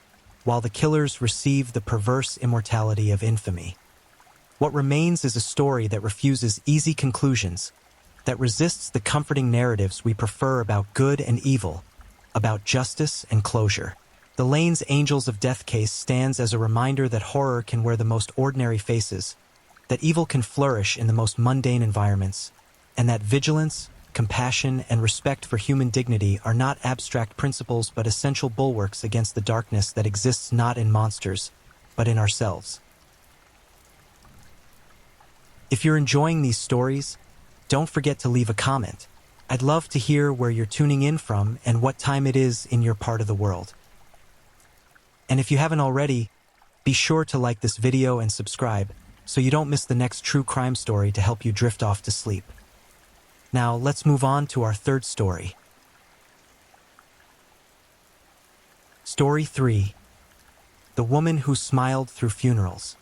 while the killers receive the perverse immortality of infamy. What remains is a story that refuses easy conclusions, that resists the comforting narratives we prefer about good and evil, about justice and closure. The Lanes Angels of Death case stands as a reminder that horror can wear the most ordinary faces, that evil can flourish in the most mundane environments, and that vigilance, compassion, and respect for human dignity are not abstract principles but essential bulwarks against the darkness that exists not in monsters, but in ourselves. If you're enjoying these stories, don't forget to leave a comment. I'd love to hear where you're tuning in from and what time it is in your part of the world. And if you haven't already, be sure to like this video and subscribe so you don't miss the next true crime story to help you drift off to sleep. Now, let's move on to our third story. Story 3. The Woman Who Smiled Through Funerals.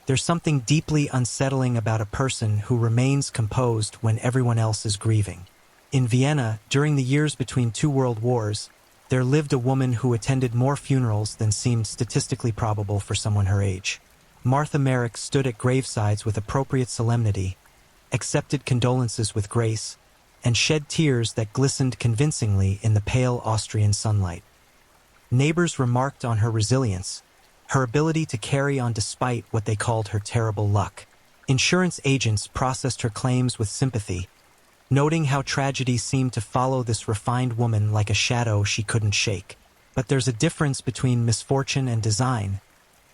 There's something deeply unsettling about a person who remains composed when everyone else is grieving. In Vienna, during the years between 2 world wars, there lived a woman who attended more funerals than seemed statistically probable for someone her age. Martha Merrick stood at gravesides with appropriate solemnity, accepted condolences with grace, and shed tears that glistened convincingly in the pale Austrian sunlight. Neighbors remarked on her resilience, her ability to carry on despite what they called her terrible luck. Insurance agents processed her claims with sympathy, noting how tragedy seemed to follow this refined woman like a shadow she couldn't shake. But there's a difference between misfortune and design,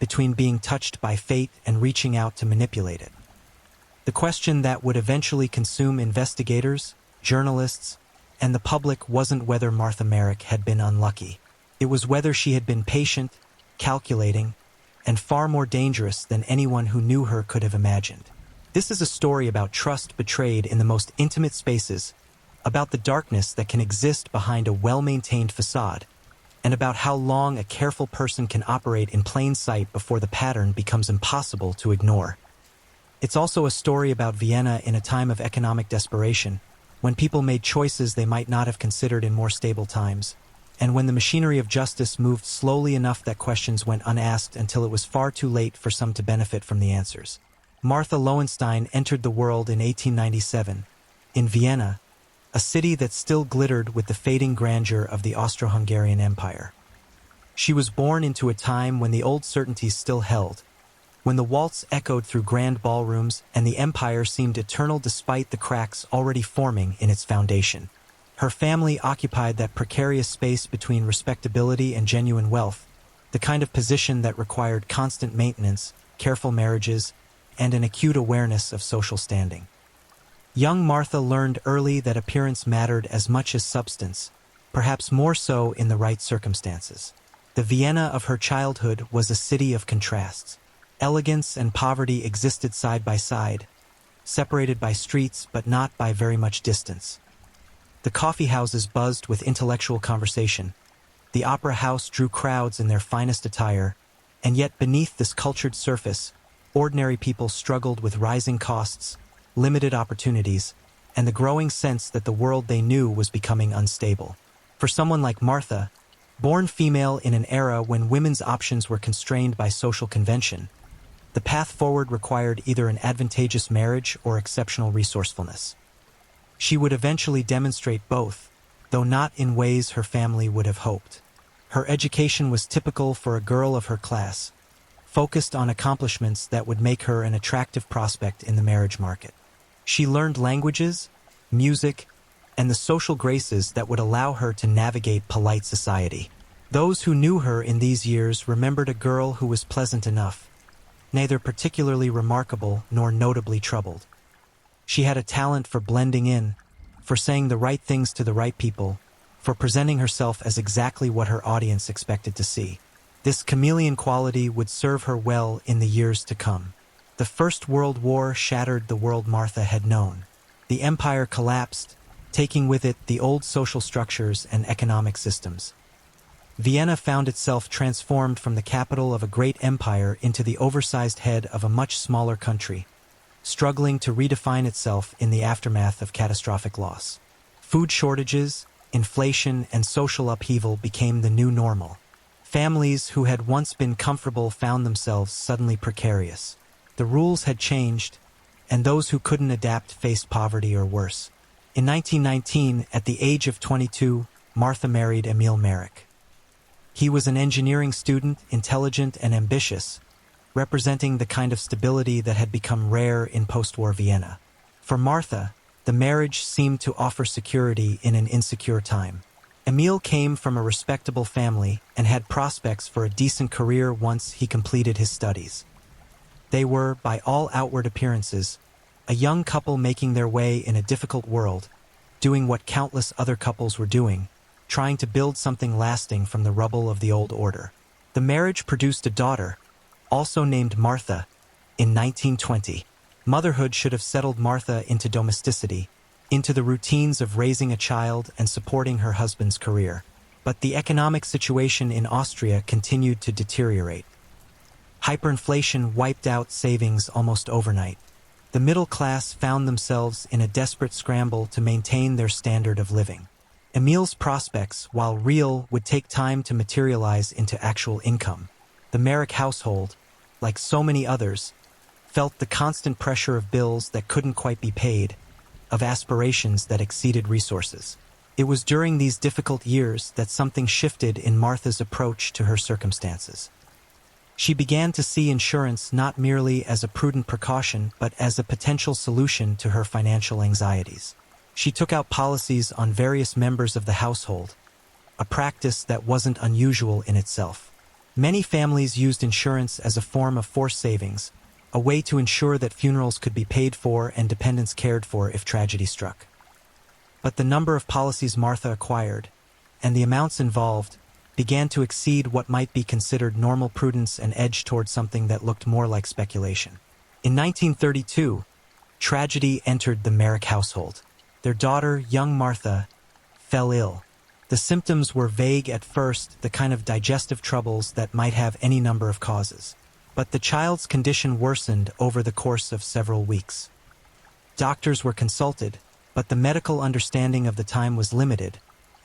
between being touched by fate and reaching out to manipulate it. The question that would eventually consume investigators, journalists, and the public wasn't whether Martha Merrick had been unlucky. It was whether she had been patient, calculating, and far more dangerous than anyone who knew her could have imagined. This is a story about trust betrayed in the most intimate spaces, about the darkness that can exist behind a well-maintained facade, and about how long a careful person can operate in plain sight before the pattern becomes impossible to ignore. It's also a story about Vienna in a time of economic desperation, when people made choices they might not have considered in more stable times, and when the machinery of justice moved slowly enough that questions went unasked until it was far too late for some to benefit from the answers. Martha Lowenstein entered the world in 1897, in Vienna, a city that still glittered with the fading grandeur of the Austro-Hungarian Empire. She was born into a time when the old certainties still held, when the waltz echoed through grand ballrooms and the empire seemed eternal despite the cracks already forming in its foundation. Her family occupied that precarious space between respectability and genuine wealth, the kind of position that required constant maintenance, careful marriages, and an acute awareness of social standing. Young Martha learned early that appearance mattered as much as substance, perhaps more so in the right circumstances. The Vienna of her childhood was a city of contrasts. Elegance and poverty existed side by side, separated by streets but not by very much distance. The coffee houses buzzed with intellectual conversation. The opera house drew crowds in their finest attire, and yet beneath this cultured surface, ordinary people struggled with rising costs, limited opportunities, and the growing sense that the world they knew was becoming unstable. For someone like Martha, born female in an era when women's options were constrained by social convention, the path forward required either an advantageous marriage or exceptional resourcefulness. She would eventually demonstrate both, though not in ways her family would have hoped. Her education was typical for a girl of her class, focused on accomplishments that would make her an attractive prospect in the marriage market. She learned languages, music, and the social graces that would allow her to navigate polite society. Those who knew her in these years remembered a girl who was pleasant enough, neither particularly remarkable nor notably troubled. She had a talent for blending in, for saying the right things to the right people, for presenting herself as exactly what her audience expected to see. This chameleon quality would serve her well in the years to come. The First World War shattered the world Martha had known. The empire collapsed, taking with it the old social structures and economic systems. Vienna found itself transformed from the capital of a great empire into the oversized head of a much smaller country, struggling to redefine itself in the aftermath of catastrophic loss. Food shortages, inflation, and social upheaval became the new normal. Families who had once been comfortable found themselves suddenly precarious. The rules had changed, and those who couldn't adapt faced poverty or worse. In 1919, at the age of 22, Martha married Emil Merrick. He was an engineering student, intelligent and ambitious, representing the kind of stability that had become rare in post-war Vienna. For Martha, the marriage seemed to offer security in an insecure time. Emil came from a respectable family and had prospects for a decent career once he completed his studies. They were, by all outward appearances, a young couple making their way in a difficult world, doing what countless other couples were doing, trying to build something lasting from the rubble of the old order. The marriage produced a daughter, also named Martha, in 1920. Motherhood should have settled Martha into domesticity, into the routines of raising a child and supporting her husband's career. But the economic situation in Austria continued to deteriorate. Hyperinflation wiped out savings almost overnight. The middle class found themselves in a desperate scramble to maintain their standard of living. Emil's prospects, while real, would take time to materialize into actual income. The Merrick household, like so many others, felt the constant pressure of bills that couldn't quite be paid, of aspirations that exceeded resources. It was during these difficult years that something shifted in Martha's approach to her circumstances. She began to see insurance not merely as a prudent precaution, but as a potential solution to her financial anxieties. She took out policies on various members of the household, a practice that wasn't unusual in itself. Many families used insurance as a form of forced savings, a way to ensure that funerals could be paid for and dependents cared for if tragedy struck. But the number of policies Martha acquired, and the amounts involved, began to exceed what might be considered normal prudence and edge toward something that looked more like speculation. In 1932, tragedy entered the Merrick household. Their daughter, young Martha, fell ill. The symptoms were vague at first, the kind of digestive troubles that might have any number of causes. But the child's condition worsened over the course of several weeks. Doctors were consulted, but the medical understanding of the time was limited,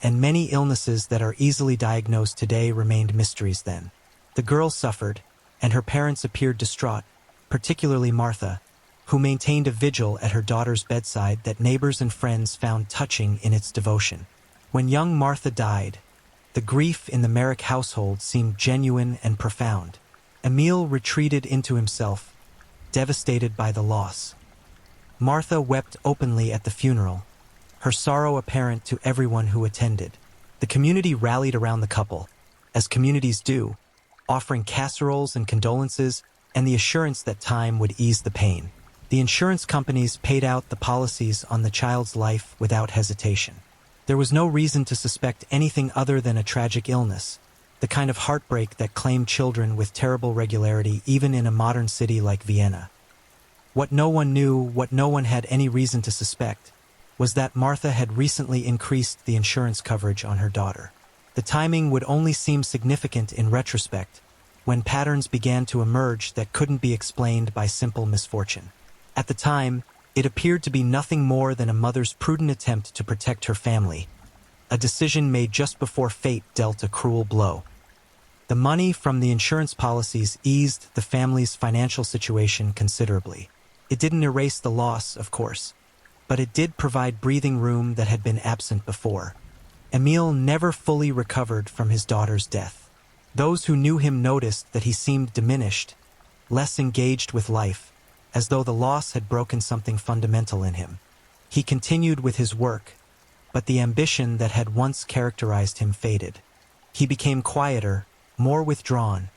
and many illnesses that are easily diagnosed today remained mysteries then. The girl suffered, and her parents appeared distraught, particularly Martha, who maintained a vigil at her daughter's bedside that neighbors and friends found touching in its devotion. When young Martha died, the grief in the Merrick household seemed genuine and profound. Emile retreated into himself, devastated by the loss. Martha wept openly at the funeral, her sorrow apparent to everyone who attended. The community rallied around the couple, as communities do, offering casseroles and condolences and the assurance that time would ease the pain. The insurance companies paid out the policies on the child's life without hesitation. There was no reason to suspect anything other than a tragic illness, the kind of heartbreak that claimed children with terrible regularity even in a modern city like Vienna. What no one knew, what no one had any reason to suspect, was that Martha had recently increased the insurance coverage on her daughter. The timing would only seem significant in retrospect, when patterns began to emerge that couldn't be explained by simple misfortune. At the time, it appeared to be nothing more than a mother's prudent attempt to protect her family, a decision made just before fate dealt a cruel blow. The money from the insurance policies eased the family's financial situation considerably. It didn't erase the loss, of course, but it did provide breathing room that had been absent before. Emile never fully recovered from his daughter's death. Those who knew him noticed that he seemed diminished, less engaged with life, as though the loss had broken something fundamental in him. He continued with his work, but the ambition that had once characterized him faded. He became quieter, more withdrawn,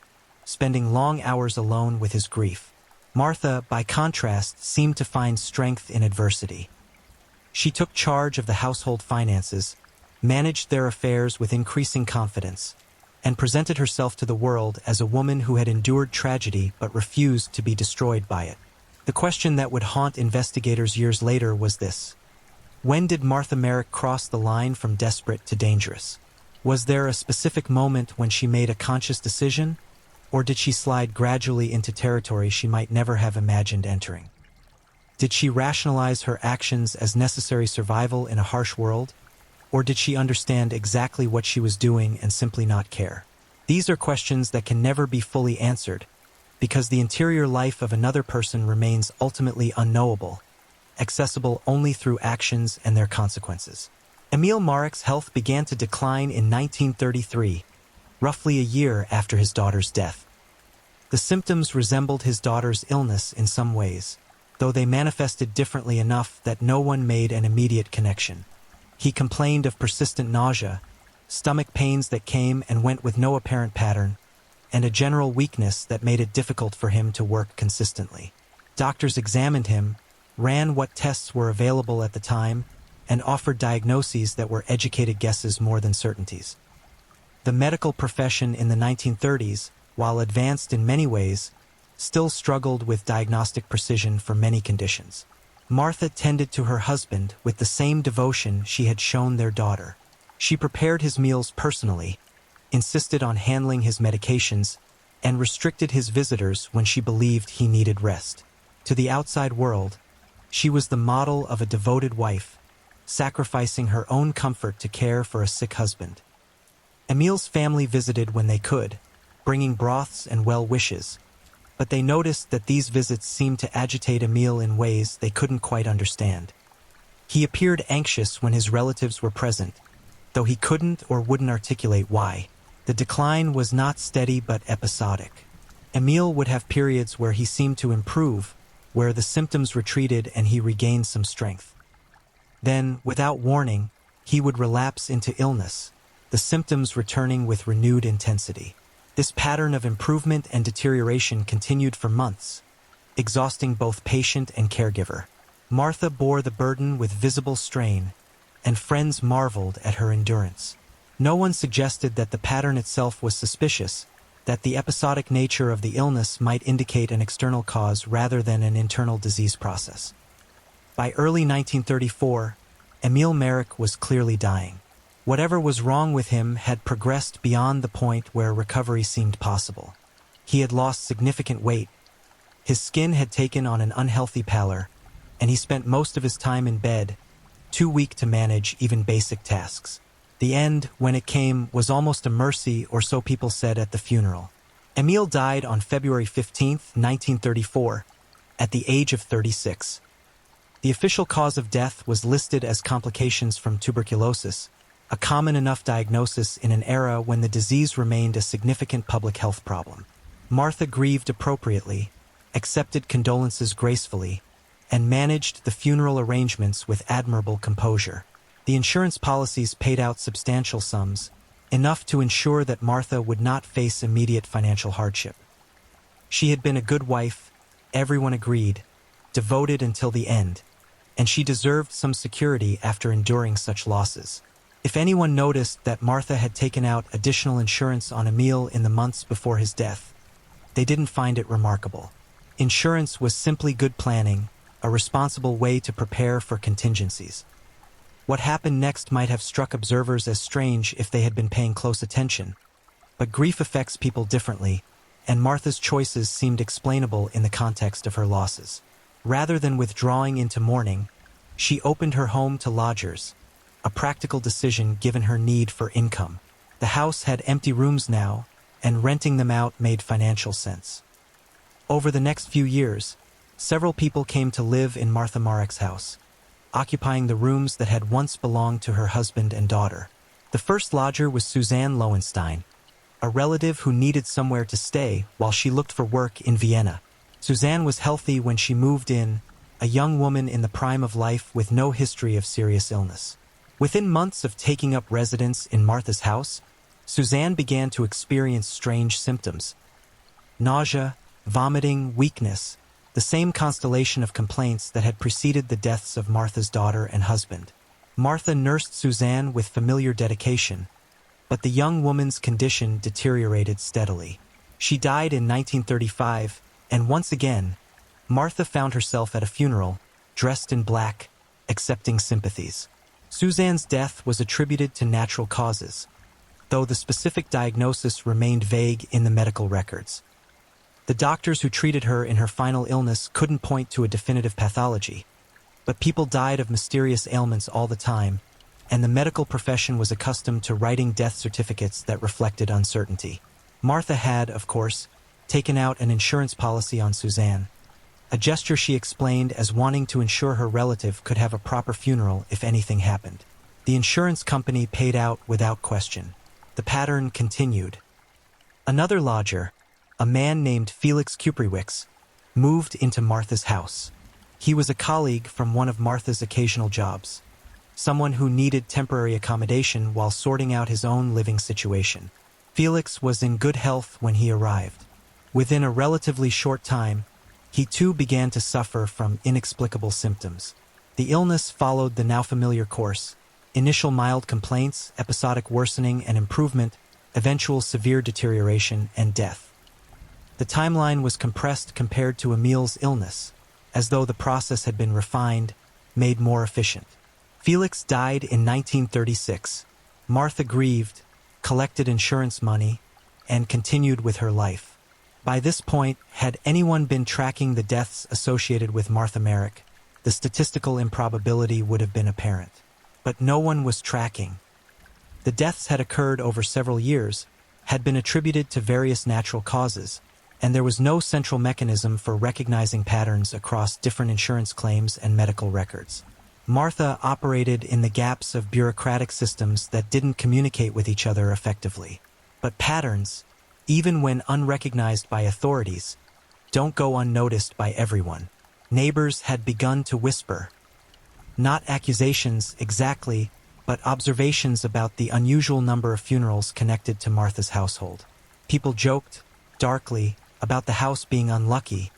spending long hours alone with his grief. Martha, by contrast, seemed to find strength in adversity. She took charge of the household finances, managed their affairs with increasing confidence, and presented herself to the world as a woman who had endured tragedy but refused to be destroyed by it. The question that would haunt investigators years later was this: when did Martha Merrick cross the line from desperate to dangerous? Was there a specific moment when she made a conscious decision, or did she slide gradually into territory she might never have imagined entering? Did she rationalize her actions as necessary survival in a harsh world, or did she understand exactly what she was doing and simply not care? These are questions that can never be fully answered, because the interior life of another person remains ultimately unknowable, accessible only through actions and their consequences. Emile Marek's health began to decline in 1933, roughly a year after his daughter's death. The symptoms resembled his daughter's illness in some ways, though they manifested differently enough that no one made an immediate connection. He complained of persistent nausea, stomach pains that came and went with no apparent pattern, and a general weakness that made it difficult for him to work consistently. Doctors examined him, ran what tests were available at the time, and offered diagnoses that were educated guesses more than certainties. The medical profession in the 1930s, while advanced in many ways, still struggled with diagnostic precision for many conditions. Martha tended to her husband with the same devotion she had shown their daughter. She prepared his meals personally, insisted on handling his medications, and restricted his visitors when she believed he needed rest. To the outside world, she was the model of a devoted wife, sacrificing her own comfort to care for a sick husband. Emile's family visited when they could, bringing broths and well wishes, but they noticed that these visits seemed to agitate Emile in ways they couldn't quite understand. He appeared anxious when his relatives were present, though he couldn't or wouldn't articulate why. The decline was not steady but episodic. Emile would have periods where he seemed to improve, where the symptoms retreated and he regained some strength. Then, without warning, he would relapse into illness, the symptoms returning with renewed intensity. This pattern of improvement and deterioration continued for months, exhausting both patient and caregiver. Martha bore the burden with visible strain, and friends marveled at her endurance. No one suggested that the pattern itself was suspicious, that the episodic nature of the illness might indicate an external cause rather than an internal disease process. By early 1934, Emile Marek was clearly dying. Whatever was wrong with him had progressed beyond the point where recovery seemed possible. He had lost significant weight, his skin had taken on an unhealthy pallor, and he spent most of his time in bed, too weak to manage even basic tasks. The end, when it came, was almost a mercy, or so people said at the funeral. Emile died on February 15, 1934, at the age of 36. The official cause of death was listed as complications from tuberculosis, a common enough diagnosis in an era when the disease remained a significant public health problem. Martha grieved appropriately, accepted condolences gracefully, and managed the funeral arrangements with admirable composure. The insurance policies paid out substantial sums, enough to ensure that Martha would not face immediate financial hardship. She had been a good wife, everyone agreed, devoted until the end, and she deserved some security after enduring such losses. If anyone noticed that Martha had taken out additional insurance on Emil in the months before his death, they didn't find it remarkable. Insurance was simply good planning, a responsible way to prepare for contingencies. What happened next might have struck observers as strange if they had been paying close attention, but grief affects people differently, and Martha's choices seemed explainable in the context of her losses. Rather than withdrawing into mourning, she opened her home to lodgers, a practical decision given her need for income. The house had empty rooms now, and renting them out made financial sense. Over the next few years, several people came to live in Martha Marek's house, occupying the rooms that had once belonged to her husband and daughter. The first lodger was Suzanne Lowenstein, a relative who needed somewhere to stay while she looked for work in Vienna. Suzanne was healthy when she moved in, a young woman in the prime of life with no history of serious illness. Within months of taking up residence in Martha's house, Suzanne began to experience strange symptoms: nausea, vomiting, weakness, the same constellation of complaints that had preceded the deaths of Martha's daughter and husband. Martha nursed Suzanne with familiar dedication, but the young woman's condition deteriorated steadily. She died in 1935, and once again, Martha found herself at a funeral, dressed in black, accepting sympathies. Suzanne's death was attributed to natural causes, though the specific diagnosis remained vague in the medical records. The doctors who treated her in her final illness couldn't point to a definitive pathology, but people died of mysterious ailments all the time, and the medical profession was accustomed to writing death certificates that reflected uncertainty. Martha had, of course, taken out an insurance policy on Suzanne, a gesture she explained as wanting to ensure her relative could have a proper funeral if anything happened. The insurance company paid out without question. The pattern continued. Another lodger, a man named Felix Kupriewicz, moved into Martha's house. He was a colleague from one of Martha's occasional jobs, someone who needed temporary accommodation while sorting out his own living situation. Felix was in good health when he arrived. Within a relatively short time, he too began to suffer from inexplicable symptoms. The illness followed the now familiar course: initial mild complaints, episodic worsening and improvement, eventual severe deterioration, and death. The timeline was compressed compared to Emil's illness, as though the process had been refined, made more efficient. Felix died in 1936. Martha grieved, collected insurance money, and continued with her life. By this point, had anyone been tracking the deaths associated with Martha Marek, the statistical improbability would have been apparent. But no one was tracking. The deaths had occurred over several years, had been attributed to various natural causes, and there was no central mechanism for recognizing patterns across different insurance claims and medical records. Martha operated in the gaps of bureaucratic systems that didn't communicate with each other effectively. But patterns, even when unrecognized by authorities, don't go unnoticed by everyone. Neighbors had begun to whisper. Not accusations exactly, but observations about the unusual number of funerals connected to Martha's household. People joked, darkly, about the house being unlucky,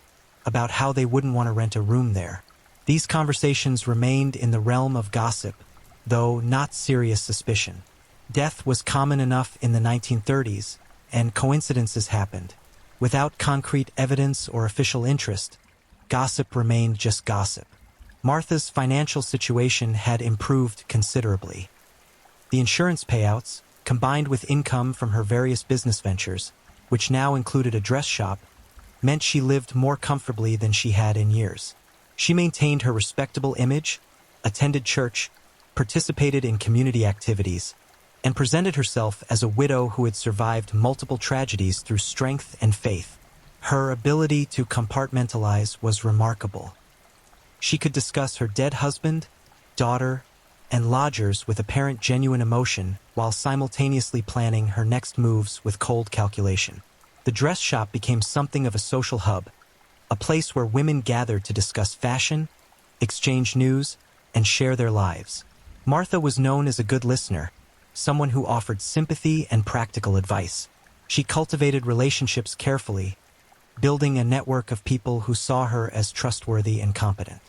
about how they wouldn't want to rent a room there. These conversations remained in the realm of gossip, though not serious suspicion. Death was common enough in the 1930s, and coincidences happened. Without concrete evidence or official interest, gossip remained just gossip. Martha's financial situation had improved considerably. The insurance payouts, combined with income from her various business ventures, which now included a dress shop, meant she lived more comfortably than she had in years. She maintained her respectable image, attended church, participated in community activities, and presented herself as a widow who had survived multiple tragedies through strength and faith. Her ability to compartmentalize was remarkable. She could discuss her dead husband, daughter, and lodgers with apparent genuine emotion while simultaneously planning her next moves with cold calculation. The dress shop became something of a social hub, a place where women gathered to discuss fashion, exchange news, and share their lives. Martha was known as a good listener, someone who offered sympathy and practical advice. She cultivated relationships carefully, building a network of people who saw her as trustworthy and competent.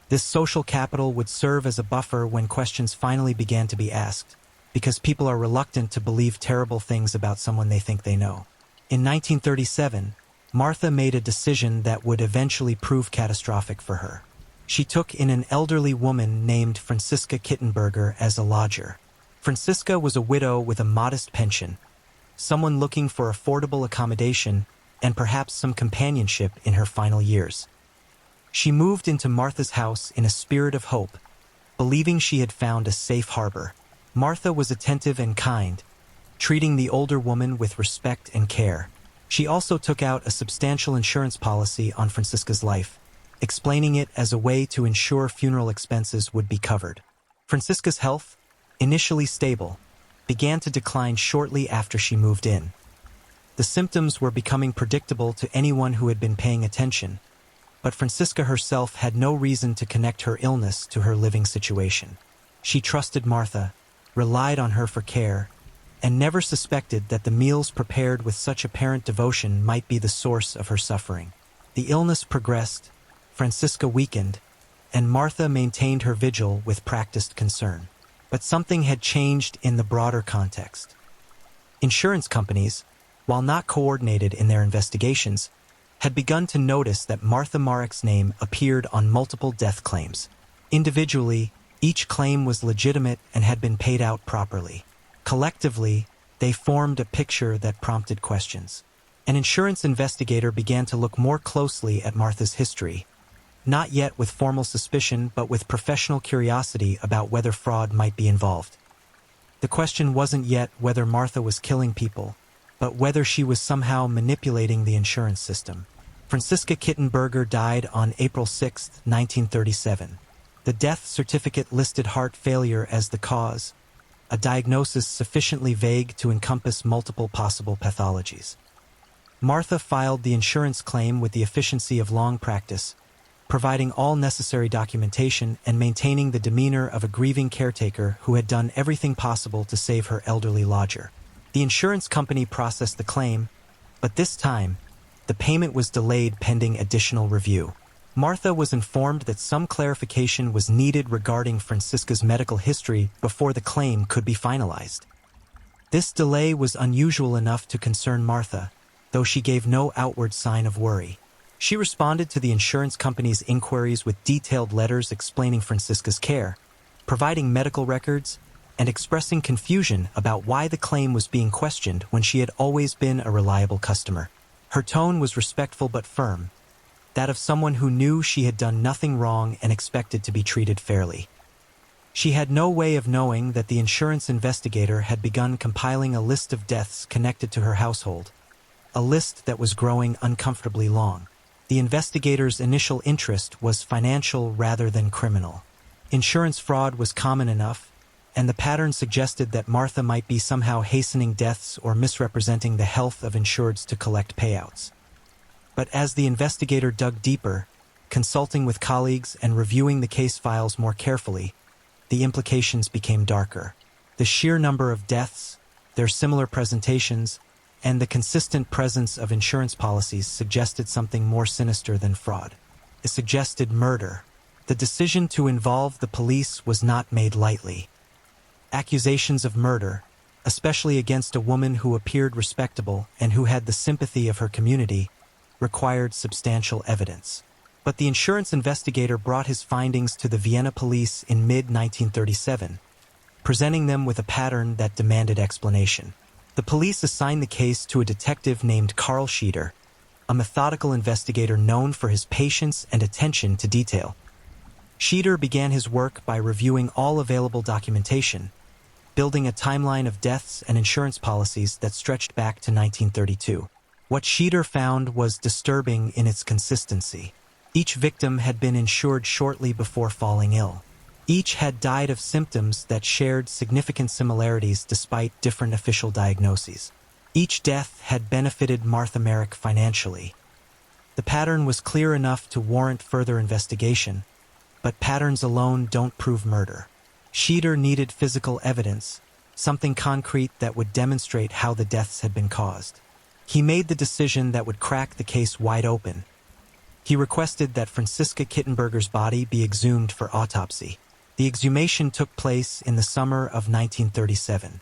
This social capital would serve as a buffer when questions finally began to be asked, because people are reluctant to believe terrible things about someone they think they know. In 1937, Martha made a decision that would eventually prove catastrophic for her. She took in an elderly woman named Franziska Kittenberger as a lodger. Franziska was a widow with a modest pension, someone looking for affordable accommodation and perhaps some companionship in her final years. She moved into Martha's house in a spirit of hope, believing she had found a safe harbor. Martha was attentive and kind, treating the older woman with respect and care. She also took out a substantial insurance policy on Franziska's life, explaining it as a way to ensure funeral expenses would be covered. Franziska's health, initially stable, began to decline shortly after she moved in. The symptoms were becoming predictable to anyone who had been paying attention, but Franziska herself had no reason to connect her illness to her living situation. She trusted Martha, relied on her for care, and never suspected that the meals prepared with such apparent devotion might be the source of her suffering. The illness progressed, Franziska weakened, and Martha maintained her vigil with practiced concern. But something had changed in the broader context. Insurance companies, while not coordinated in their investigations, had begun to notice that Martha Marek's name appeared on multiple death claims. Individually, each claim was legitimate and had been paid out properly. Collectively, they formed a picture that prompted questions. An insurance investigator began to look more closely at Martha's history, not yet with formal suspicion but with professional curiosity about whether fraud might be involved. The question wasn't yet whether Martha was killing people, but whether she was somehow manipulating the insurance system. Franziska Kittenberger died on April 6, 1937. The death certificate listed heart failure as the cause, a diagnosis sufficiently vague to encompass multiple possible pathologies. Martha filed the insurance claim with the efficiency of long practice, providing all necessary documentation and maintaining the demeanor of a grieving caretaker who had done everything possible to save her elderly lodger. The insurance company processed the claim, but this time, the payment was delayed pending additional review. Martha was informed that some clarification was needed regarding Franziska's medical history before the claim could be finalized. This delay was unusual enough to concern Martha, though she gave no outward sign of worry. She responded to the insurance company's inquiries with detailed letters explaining Franziska's care, providing medical records, and expressing confusion about why the claim was being questioned when she had always been a reliable customer. Her tone was respectful but firm, that of someone who knew she had done nothing wrong and expected to be treated fairly. She had no way of knowing that the insurance investigator had begun compiling a list of deaths connected to her household, a list that was growing uncomfortably long. The investigator's initial interest was financial rather than criminal. Insurance fraud was common enough, and the pattern suggested that Martha might be somehow hastening deaths or misrepresenting the health of insureds to collect payouts. But as the investigator dug deeper, consulting with colleagues and reviewing the case files more carefully, the implications became darker. The sheer number of deaths, their similar presentations, and the consistent presence of insurance policies suggested something more sinister than fraud. It suggested murder. The decision to involve the police was not made lightly. Accusations of murder, especially against a woman who appeared respectable and who had the sympathy of her community, required substantial evidence. But the insurance investigator brought his findings to the Vienna police in mid-1937, presenting them with a pattern that demanded explanation. The police assigned the case to a detective named Karl Schieder, a methodical investigator known for his patience and attention to detail. Schieder began his work by reviewing all available documentation, building a timeline of deaths and insurance policies that stretched back to 1932. What Schieder found was disturbing in its consistency. Each victim had been insured shortly before falling ill. Each had died of symptoms that shared significant similarities despite different official diagnoses. Each death had benefited Martha Merrick financially. The pattern was clear enough to warrant further investigation, but patterns alone don't prove murder. Sheeter needed physical evidence, something concrete that would demonstrate how the deaths had been caused. He made the decision that would crack the case wide open. He requested that Franziska Kittenberger's body be exhumed for autopsy. The exhumation took place in the summer of 1937.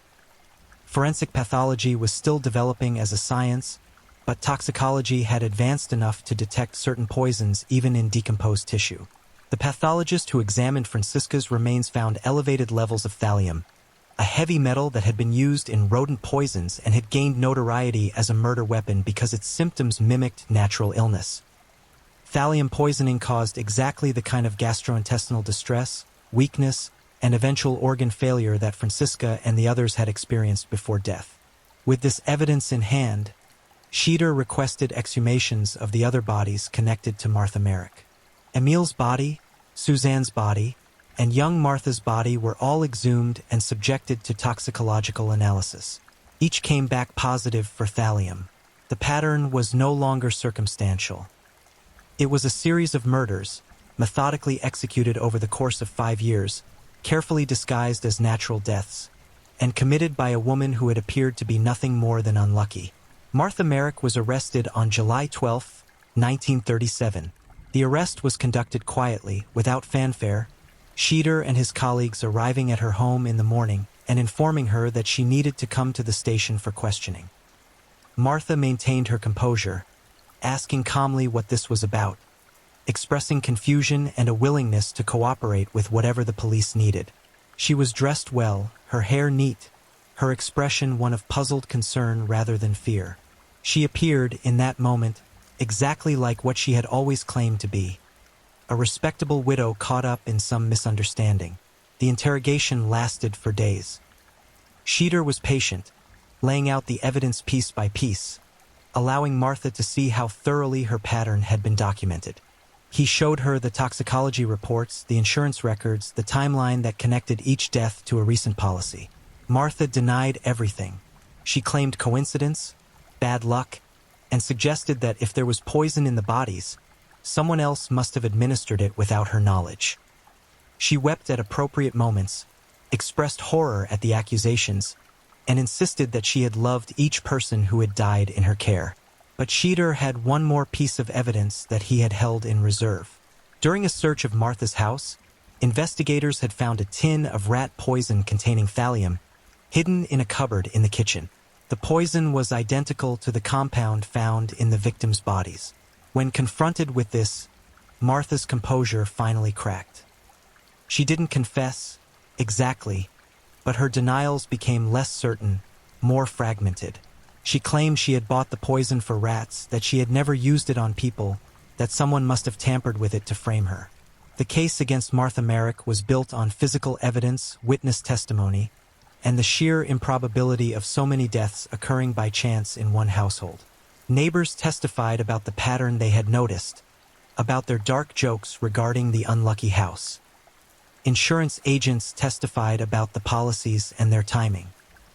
Forensic pathology was still developing as a science, but toxicology had advanced enough to detect certain poisons even in decomposed tissue. The pathologist who examined Franziska's remains found elevated levels of thallium, a heavy metal that had been used in rodent poisons and had gained notoriety as a murder weapon because its symptoms mimicked natural illness. Thallium poisoning caused exactly the kind of gastrointestinal distress, weakness, and eventual organ failure that Franziska and the others had experienced before death. With this evidence in hand, Sheeter requested exhumations of the other bodies connected to Martha Merrick. Emil's body, Suzanne's body, and young Martha's body were all exhumed and subjected to toxicological analysis. Each came back positive for thallium. The pattern was no longer circumstantial. It was a series of murders, methodically executed over the course of 5 years, carefully disguised as natural deaths, and committed by a woman who had appeared to be nothing more than unlucky. Martha Merrick was arrested on July 12, 1937. The arrest was conducted quietly, without fanfare, Sheeter and his colleagues arriving at her home in the morning and informing her that she needed to come to the station for questioning. Martha maintained her composure, asking calmly what this was about, expressing confusion and a willingness to cooperate with whatever the police needed. She was dressed well, her hair neat, her expression one of puzzled concern rather than fear. She appeared, in that moment, exactly like what she had always claimed to be, a respectable widow caught up in some misunderstanding. The interrogation lasted for days. Sheeter was patient, laying out the evidence piece by piece, allowing Martha to see how thoroughly her pattern had been documented. He showed her the toxicology reports, the insurance records, the timeline that connected each death to a recent policy. Martha denied everything. She claimed coincidence, bad luck, and suggested that if there was poison in the bodies, someone else must have administered it without her knowledge. She wept at appropriate moments, expressed horror at the accusations, and insisted that she had loved each person who had died in her care. But Sheeter had one more piece of evidence that he had held in reserve. During a search of Martha's house, investigators had found a tin of rat poison containing thallium hidden in a cupboard in the kitchen. The poison was identical to the compound found in the victims' bodies. When confronted with this, Martha's composure finally cracked. She didn't confess, exactly, but her denials became less certain, more fragmented. She claimed she had bought the poison for rats, that she had never used it on people, that someone must have tampered with it to frame her. The case against Martha Merrick was built on physical evidence, witness testimony, and the sheer improbability of so many deaths occurring by chance in one household. Neighbors testified about the pattern they had noticed, about their dark jokes regarding the unlucky house. Insurance agents testified about the policies and their timing.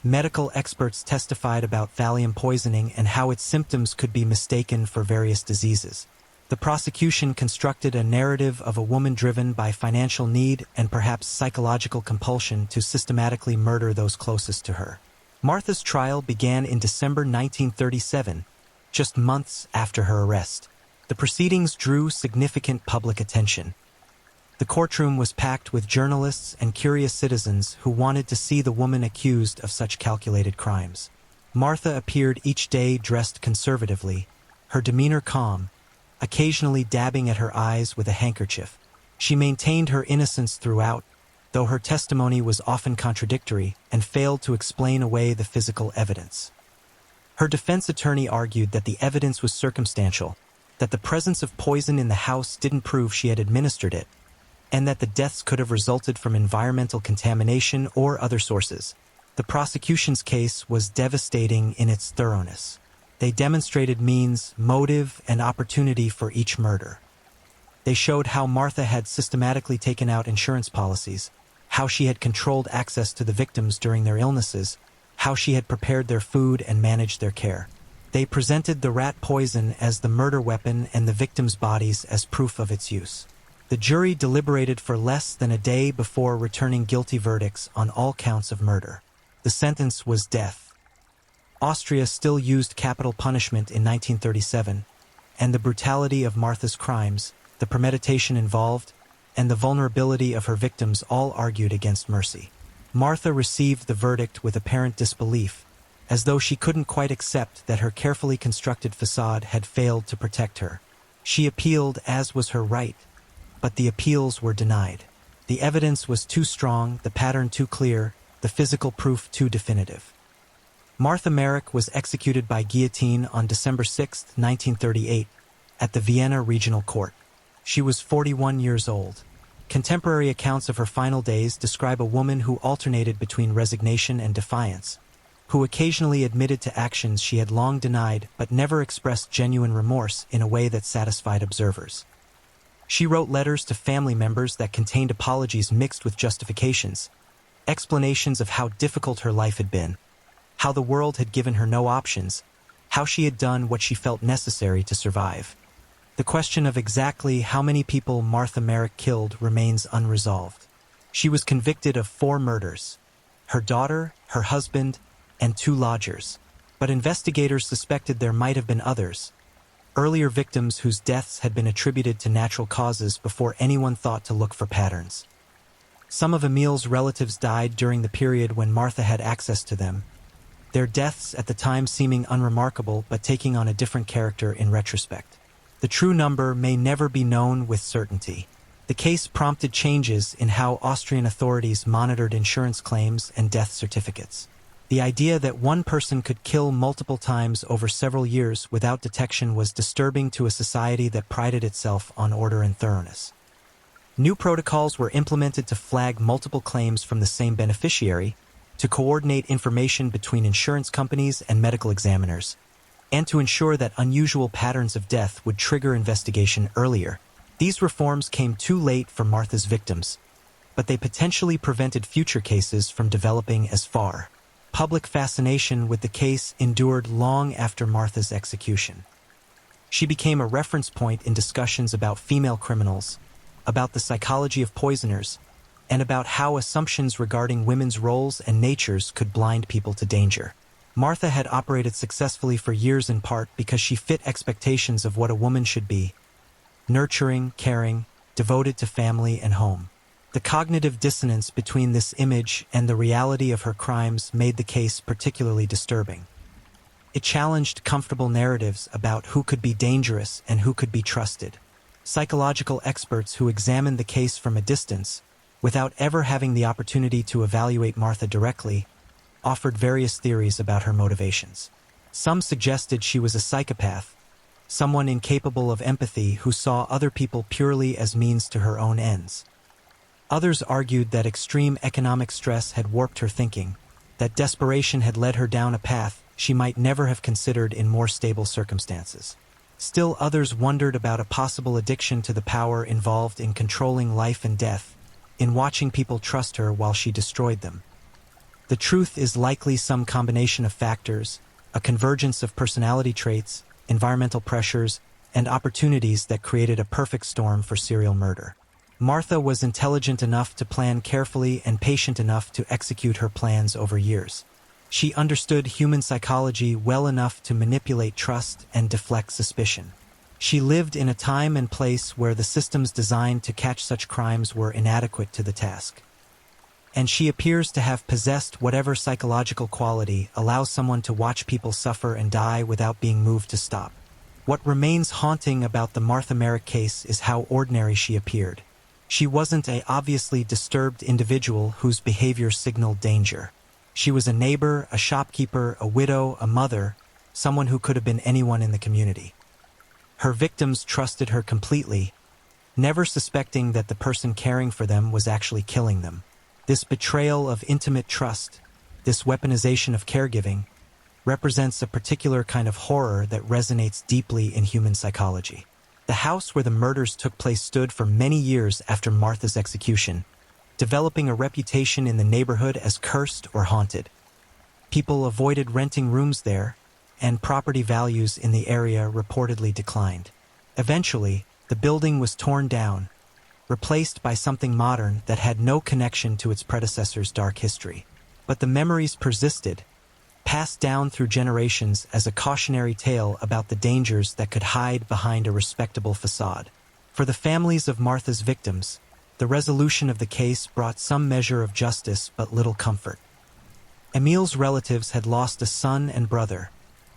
Medical experts testified about thallium poisoning and how its symptoms could be mistaken for various diseases. The prosecution constructed a narrative of a woman driven by financial need and perhaps psychological compulsion to systematically murder those closest to her. Martha's trial began in December 1937, just months after her arrest. The proceedings drew significant public attention. The courtroom was packed with journalists and curious citizens who wanted to see the woman accused of such calculated crimes. Martha appeared each day dressed conservatively, her demeanor calm, occasionally dabbing at her eyes with a handkerchief. She maintained her innocence throughout, though her testimony was often contradictory and failed to explain away the physical evidence. Her defense attorney argued that the evidence was circumstantial, that the presence of poison in the house didn't prove she had administered it, and that the deaths could have resulted from environmental contamination or other sources. The prosecution's case was devastating in its thoroughness. They demonstrated means, motive, and opportunity for each murder. They showed how Martha had systematically taken out insurance policies, how she had controlled access to the victims during their illnesses, how she had prepared their food and managed their care. They presented the rat poison as the murder weapon and the victims' bodies as proof of its use. The jury deliberated for less than a day before returning guilty verdicts on all counts of murder. The sentence was death. Austria still used capital punishment in 1937, and the brutality of Martha's crimes, the premeditation involved, and the vulnerability of her victims all argued against mercy. Martha received the verdict with apparent disbelief, as though she couldn't quite accept that her carefully constructed facade had failed to protect her. She appealed, as was her right, but the appeals were denied. The evidence was too strong, the pattern too clear, the physical proof too definitive. Martha Merrick was executed by guillotine on December 6, 1938, at the Vienna Regional Court. She was 41 years old. Contemporary accounts of her final days describe a woman who alternated between resignation and defiance, who occasionally admitted to actions she had long denied but never expressed genuine remorse in a way that satisfied observers. She wrote letters to family members that contained apologies mixed with justifications, explanations of how difficult her life had been, how the world had given her no options, how she had done what she felt necessary to survive. The question of exactly how many people Martha Merrick killed remains unresolved. She was convicted of 4 murders: her daughter, her husband, and 2 lodgers. But investigators suspected there might have been others, earlier victims whose deaths had been attributed to natural causes before anyone thought to look for patterns. Some of Emil's relatives died during the period when Martha had access to them, their deaths at the time seeming unremarkable but taking on a different character in retrospect. The true number may never be known with certainty. The case prompted changes in how Austrian authorities monitored insurance claims and death certificates. The idea that one person could kill multiple times over several years without detection was disturbing to a society that prided itself on order and thoroughness. New protocols were implemented to flag multiple claims from the same beneficiary, to coordinate information between insurance companies and medical examiners, and to ensure that unusual patterns of death would trigger investigation earlier. These reforms came too late for Martha's victims, but they potentially prevented future cases from developing as far. Public fascination with the case endured long after Martha's execution. She became a reference point in discussions about female criminals, about the psychology of poisoners, and about how assumptions regarding women's roles and natures could blind people to danger. Martha had operated successfully for years in part because she fit expectations of what a woman should be: nurturing, caring, devoted to family and home. The cognitive dissonance between this image and the reality of her crimes made the case particularly disturbing. It challenged comfortable narratives about who could be dangerous and who could be trusted. Psychological experts who examined the case from a distance, without ever having the opportunity to evaluate Martha directly, offered various theories about her motivations. Some suggested she was a psychopath, someone incapable of empathy who saw other people purely as means to her own ends. Others argued that extreme economic stress had warped her thinking, that desperation had led her down a path she might never have considered in more stable circumstances. Still others wondered about a possible addiction to the power involved in controlling life and death, in watching people trust her while she destroyed them. The truth is likely some combination of factors, a convergence of personality traits, environmental pressures, and opportunities that created a perfect storm for serial murder. Martha was intelligent enough to plan carefully and patient enough to execute her plans over years. She understood human psychology well enough to manipulate trust and deflect suspicion. She lived in a time and place where the systems designed to catch such crimes were inadequate to the task. And she appears to have possessed whatever psychological quality allows someone to watch people suffer and die without being moved to stop. What remains haunting about the Martha Merrick case is how ordinary she appeared. She wasn't an obviously disturbed individual whose behavior signaled danger. She was a neighbor, a shopkeeper, a widow, a mother, someone who could have been anyone in the community. Her victims trusted her completely, never suspecting that the person caring for them was actually killing them. This betrayal of intimate trust, this weaponization of caregiving, represents a particular kind of horror that resonates deeply in human psychology. The house where the murders took place stood for many years after Martha's execution, developing a reputation in the neighborhood as cursed or haunted. People avoided renting rooms there, and property values in the area reportedly declined. Eventually, the building was torn down, replaced by something modern that had no connection to its predecessor's dark history. But the memories persisted, passed down through generations as a cautionary tale about the dangers that could hide behind a respectable facade. For the families of Martha's victims, the resolution of the case brought some measure of justice but little comfort. Emil's relatives had lost a son and brother,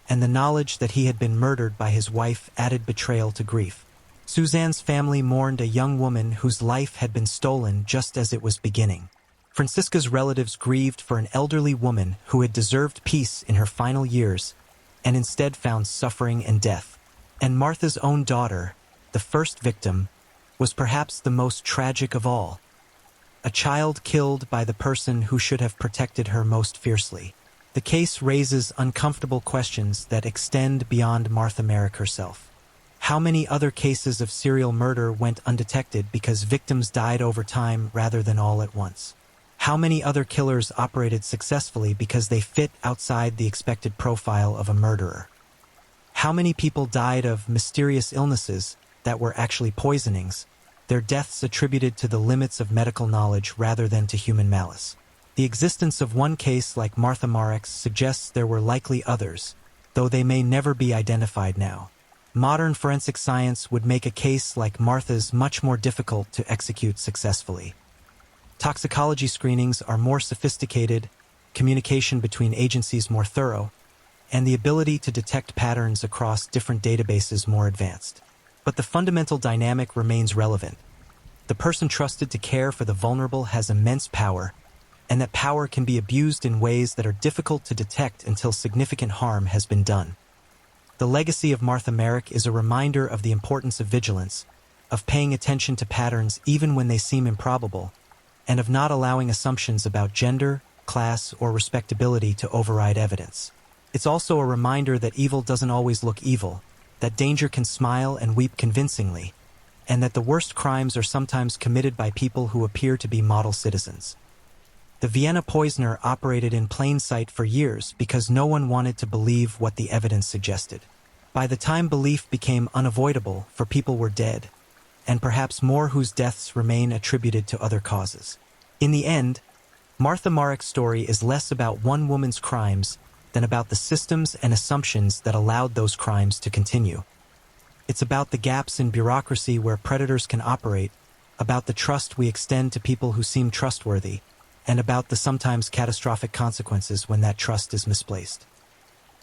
and the knowledge that he had been murdered by his wife added betrayal to grief. Suzanne's family mourned a young woman whose life had been stolen just as it was beginning. Francisca's relatives grieved for an elderly woman who had deserved peace in her final years and instead found suffering and death. And Martha's own daughter, the first victim, was perhaps the most tragic of all. A child killed by the person who should have protected her most fiercely. The case raises uncomfortable questions that extend beyond Martha Merrick herself. How many other cases of serial murder went undetected because victims died over time rather than all at once? How many other killers operated successfully because they fit outside the expected profile of a murderer? How many people died of mysterious illnesses that were actually poisonings, their deaths attributed to the limits of medical knowledge rather than to human malice? The existence of one case like Martha Merrick's suggests there were likely others, though they may never be identified now. Modern forensic science would make a case like Martha's much more difficult to execute successfully. Toxicology screenings are more sophisticated, communication between agencies more thorough, and the ability to detect patterns across different databases more advanced. But the fundamental dynamic remains relevant. The person trusted to care for the vulnerable has immense power, and that power can be abused in ways that are difficult to detect until significant harm has been done. The legacy of Martha Merrick is a reminder of the importance of vigilance, of paying attention to patterns even when they seem improbable, and of not allowing assumptions about gender, class, or respectability to override evidence. It's also a reminder that evil doesn't always look evil, that danger can smile and weep convincingly, and that the worst crimes are sometimes committed by people who appear to be model citizens. The Vienna poisoner operated in plain sight for years because no one wanted to believe what the evidence suggested. By the time belief became unavoidable, for people were dead, and perhaps more whose deaths remain attributed to other causes. In the end, Martha Merrick's story is less about one woman's crimes than about the systems and assumptions that allowed those crimes to continue. It's about the gaps in bureaucracy where predators can operate, about the trust we extend to people who seem trustworthy, and about the sometimes catastrophic consequences when that trust is misplaced.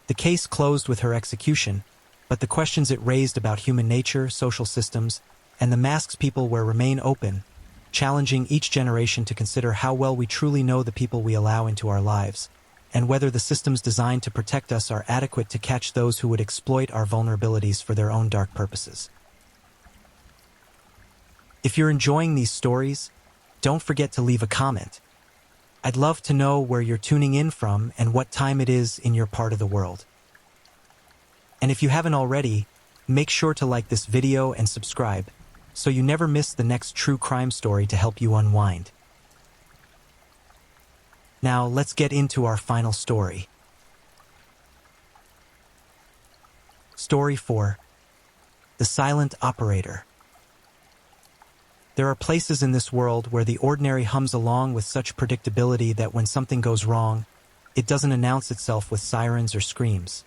The case closed with her execution, but the questions it raised about human nature, social systems, and the masks people wear remain open, challenging each generation to consider how well we truly know the people we allow into our lives, and whether the systems designed to protect us are adequate to catch those who would exploit our vulnerabilities for their own dark purposes. If you're enjoying these stories, don't forget to leave a comment. I'd love to know where you're tuning in from and what time it is in your part of the world. And if you haven't already, make sure to like this video and subscribe, so you never miss the next true crime story to help you unwind. Now, let's get into our final story. Story 4. The Silent Operator. There are places in this world where the ordinary hums along with such predictability that when something goes wrong, it doesn't announce itself with sirens or screams.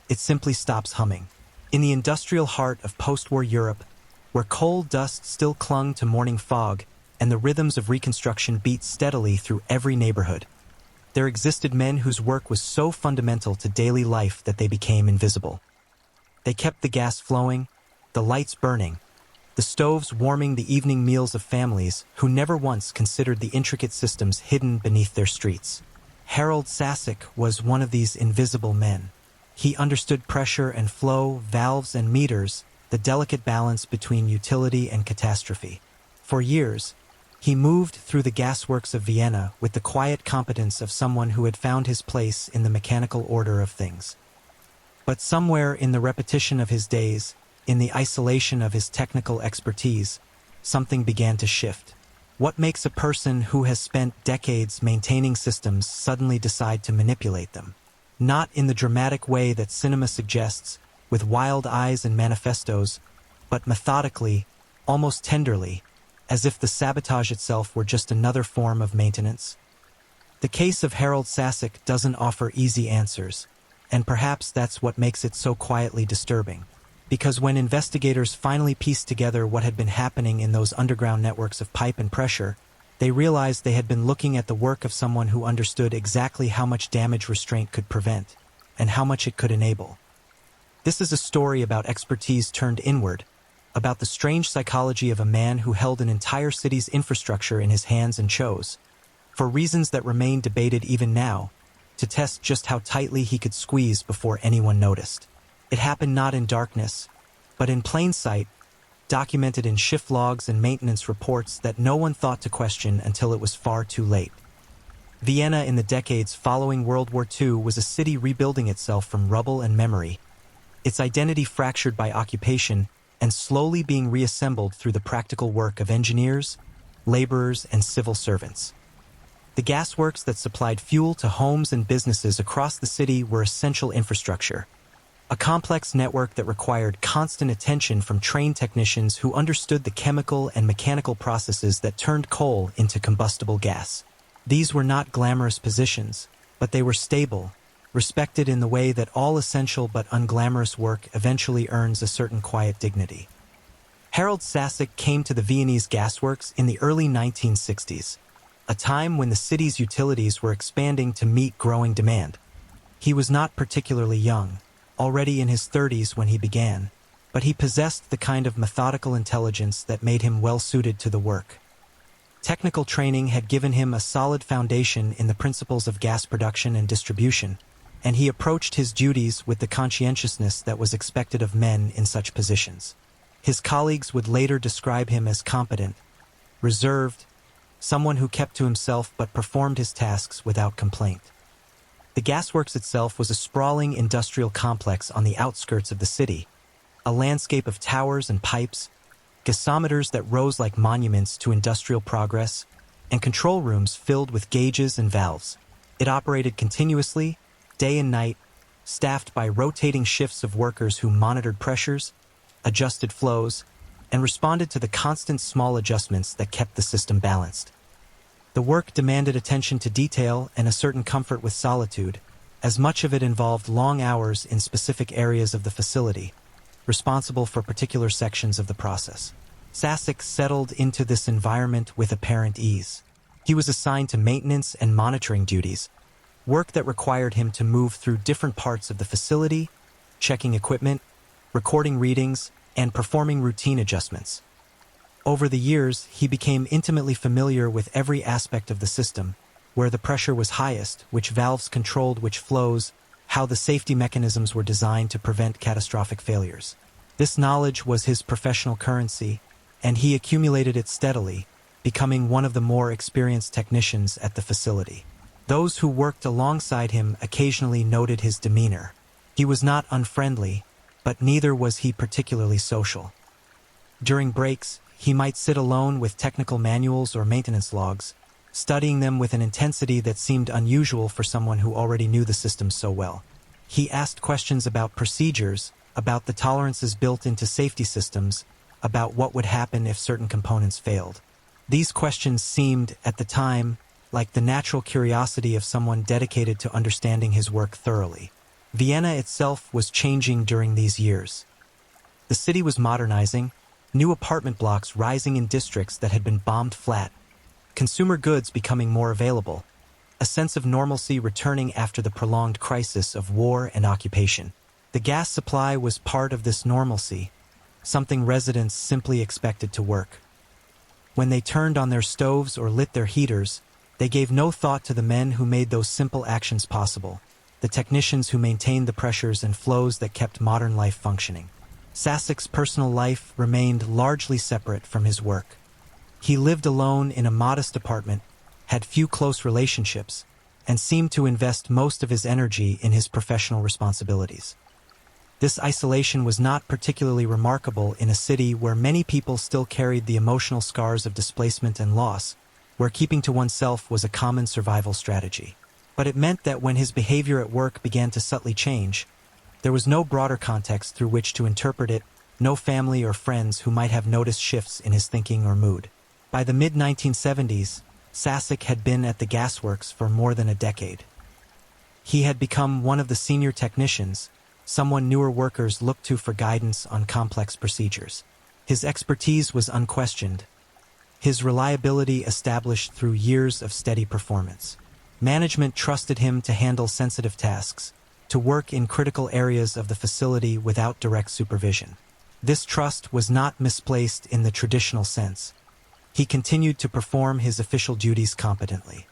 It simply stops humming. In the industrial heart of post-war Europe, where coal dust still clung to morning fog and the rhythms of reconstruction beat steadily through every neighborhood, there existed men whose work was so fundamental to daily life that they became invisible. They kept the gas flowing, the lights burning, the stoves warming the evening meals of families who never once considered the intricate systems hidden beneath their streets. Harold Sasek was one of these invisible men. He understood pressure and flow, valves and meters, the delicate balance between utility and catastrophe. For years, he moved through the gasworks of Vienna with the quiet competence of someone who had found his place in the mechanical order of things. But somewhere in the repetition of his days, in the isolation of his technical expertise, something began to shift. What makes a person who has spent decades maintaining systems suddenly decide to manipulate them? Not in the dramatic way that cinema suggests, with wild eyes and manifestos, but methodically, almost tenderly, as if the sabotage itself were just another form of maintenance. The case of Harold Sasek doesn't offer easy answers, and perhaps that's what makes it so quietly disturbing. Because when investigators finally pieced together what had been happening in those underground networks of pipe and pressure, they realized they had been looking at the work of someone who understood exactly how much damage restraint could prevent, and how much it could enable. This is a story about expertise turned inward, about the strange psychology of a man who held an entire city's infrastructure in his hands and chose, for reasons that remain debated even now, to test just how tightly he could squeeze before anyone noticed. It happened not in darkness, but in plain sight, documented in shift logs and maintenance reports that no one thought to question until it was far too late. Vienna in the decades following World War II was a city rebuilding itself from rubble and memory, its identity fractured by occupation and slowly being reassembled through the practical work of engineers, laborers, and civil servants. The gasworks that supplied fuel to homes and businesses across the city were essential infrastructure, a complex network that required constant attention from trained technicians who understood the chemical and mechanical processes that turned coal into combustible gas. These were not glamorous positions, but they were stable, respected in the way that all essential but unglamorous work eventually earns a certain quiet dignity. Harold Sasek came to the Viennese gasworks in the early 1960s, a time when the city's utilities were expanding to meet growing demand. He was not particularly young, already in his 30s when he began, but he possessed the kind of methodical intelligence that made him well-suited to the work. Technical training had given him a solid foundation in the principles of gas production and distribution, and he approached his duties with the conscientiousness that was expected of men in such positions. His colleagues would later describe him as competent, reserved, someone who kept to himself but performed his tasks without complaint. The gasworks itself was a sprawling industrial complex on the outskirts of the city, a landscape of towers and pipes, gasometers that rose like monuments to industrial progress, and control rooms filled with gauges and valves. It operated continuously, day and night, staffed by rotating shifts of workers who monitored pressures, adjusted flows, and responded to the constant small adjustments that kept the system balanced. The work demanded attention to detail and a certain comfort with solitude, as much of it involved long hours in specific areas of the facility, responsible for particular sections of the process. Sasek settled into this environment with apparent ease. He was assigned to maintenance and monitoring duties, work that required him to move through different parts of the facility, checking equipment, recording readings, and performing routine adjustments. Over the years, he became intimately familiar with every aspect of the system, where the pressure was highest, which valves controlled which flows, how the safety mechanisms were designed to prevent catastrophic failures. This knowledge was his professional currency, and he accumulated it steadily, becoming one of the more experienced technicians at the facility. Those who worked alongside him occasionally noted his demeanor. He was not unfriendly, but neither was he particularly social. During breaks, he might sit alone with technical manuals or maintenance logs, studying them with an intensity that seemed unusual for someone who already knew the system so well. He asked questions about procedures, about the tolerances built into safety systems, about what would happen if certain components failed. These questions seemed, at the time, like the natural curiosity of someone dedicated to understanding his work thoroughly. Vienna itself was changing during these years. The city was modernizing, new apartment blocks rising in districts that had been bombed flat, consumer goods becoming more available, a sense of normalcy returning after the prolonged crisis of war and occupation. The gas supply was part of this normalcy, something residents simply expected to work. When they turned on their stoves or lit their heaters, they gave no thought to the men who made those simple actions possible, the technicians who maintained the pressures and flows that kept modern life functioning. Sasek's personal life remained largely separate from his work. He lived alone in a modest apartment, had few close relationships, and seemed to invest most of his energy in his professional responsibilities. This isolation was not particularly remarkable in a city where many people still carried the emotional scars of displacement and loss, where keeping to oneself was a common survival strategy. But it meant that when his behavior at work began to subtly change, there was no broader context through which to interpret it, no family or friends who might have noticed shifts in his thinking or mood. By the mid-1970s, Sasek had been at the gasworks for more than a decade. He had become one of the senior technicians, someone newer workers looked to for guidance on complex procedures. His expertise was unquestioned, his reliability established through years of steady performance. Management trusted him to handle sensitive tasks, to work in critical areas of the facility without direct supervision. This trust was not misplaced in the traditional sense. He continued to perform his official duties competently.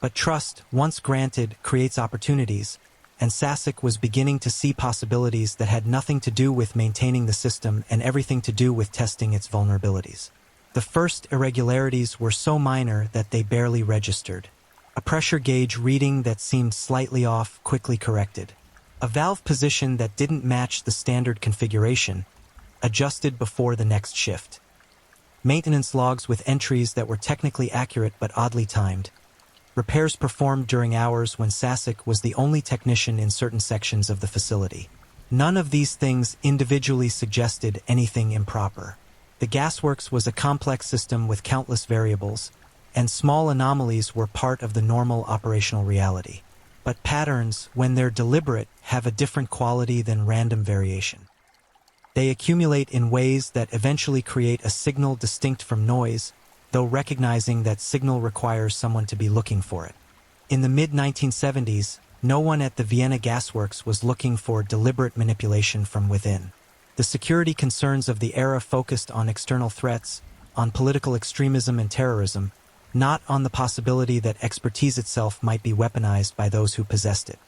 But trust, once granted, creates opportunities, and Sasek was beginning to see possibilities that had nothing to do with maintaining the system and everything to do with testing its vulnerabilities. The first irregularities were so minor that they barely registered. A pressure gauge reading that seemed slightly off, quickly corrected. A valve position that didn't match the standard configuration, adjusted before the next shift. Maintenance logs with entries that were technically accurate but oddly timed. Repairs performed during hours when Sasek was the only technician in certain sections of the facility. None of these things individually suggested anything improper. The gasworks was a complex system with countless variables, and small anomalies were part of the normal operational reality. But patterns, when they're deliberate, have a different quality than random variation. They accumulate in ways that eventually create a signal distinct from noise, though recognizing that signal requires someone to be looking for it. In the mid-1970s, no one at the Vienna gasworks was looking for deliberate manipulation from within. The security concerns of the era focused on external threats, on political extremism and terrorism, not on the possibility that expertise itself might be weaponized by those who possessed it.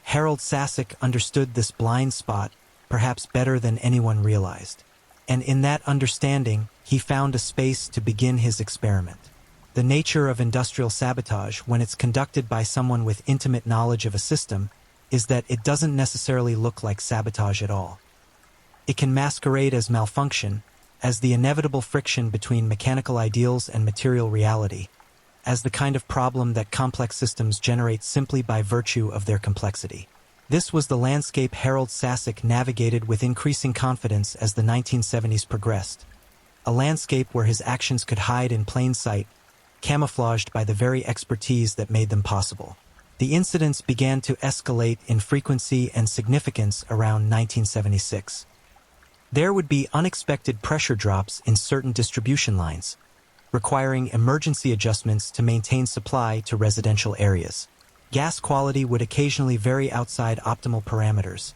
Harold Sasek understood this blind spot, perhaps better than anyone realized. And in that understanding, he found a space to begin his experiment. The nature of industrial sabotage, when it's conducted by someone with intimate knowledge of a system, is that it doesn't necessarily look like sabotage at all. It can masquerade as malfunction, as the inevitable friction between mechanical ideals and material reality, as the kind of problem that complex systems generate simply by virtue of their complexity. This was the landscape Harold Sasek navigated with increasing confidence as the 1970s progressed. A landscape where his actions could hide in plain sight, camouflaged by the very expertise that made them possible. The incidents began to escalate in frequency and significance around 1976. There would be unexpected pressure drops in certain distribution lines, requiring emergency adjustments to maintain supply to residential areas. Gas quality would occasionally vary outside optimal parameters,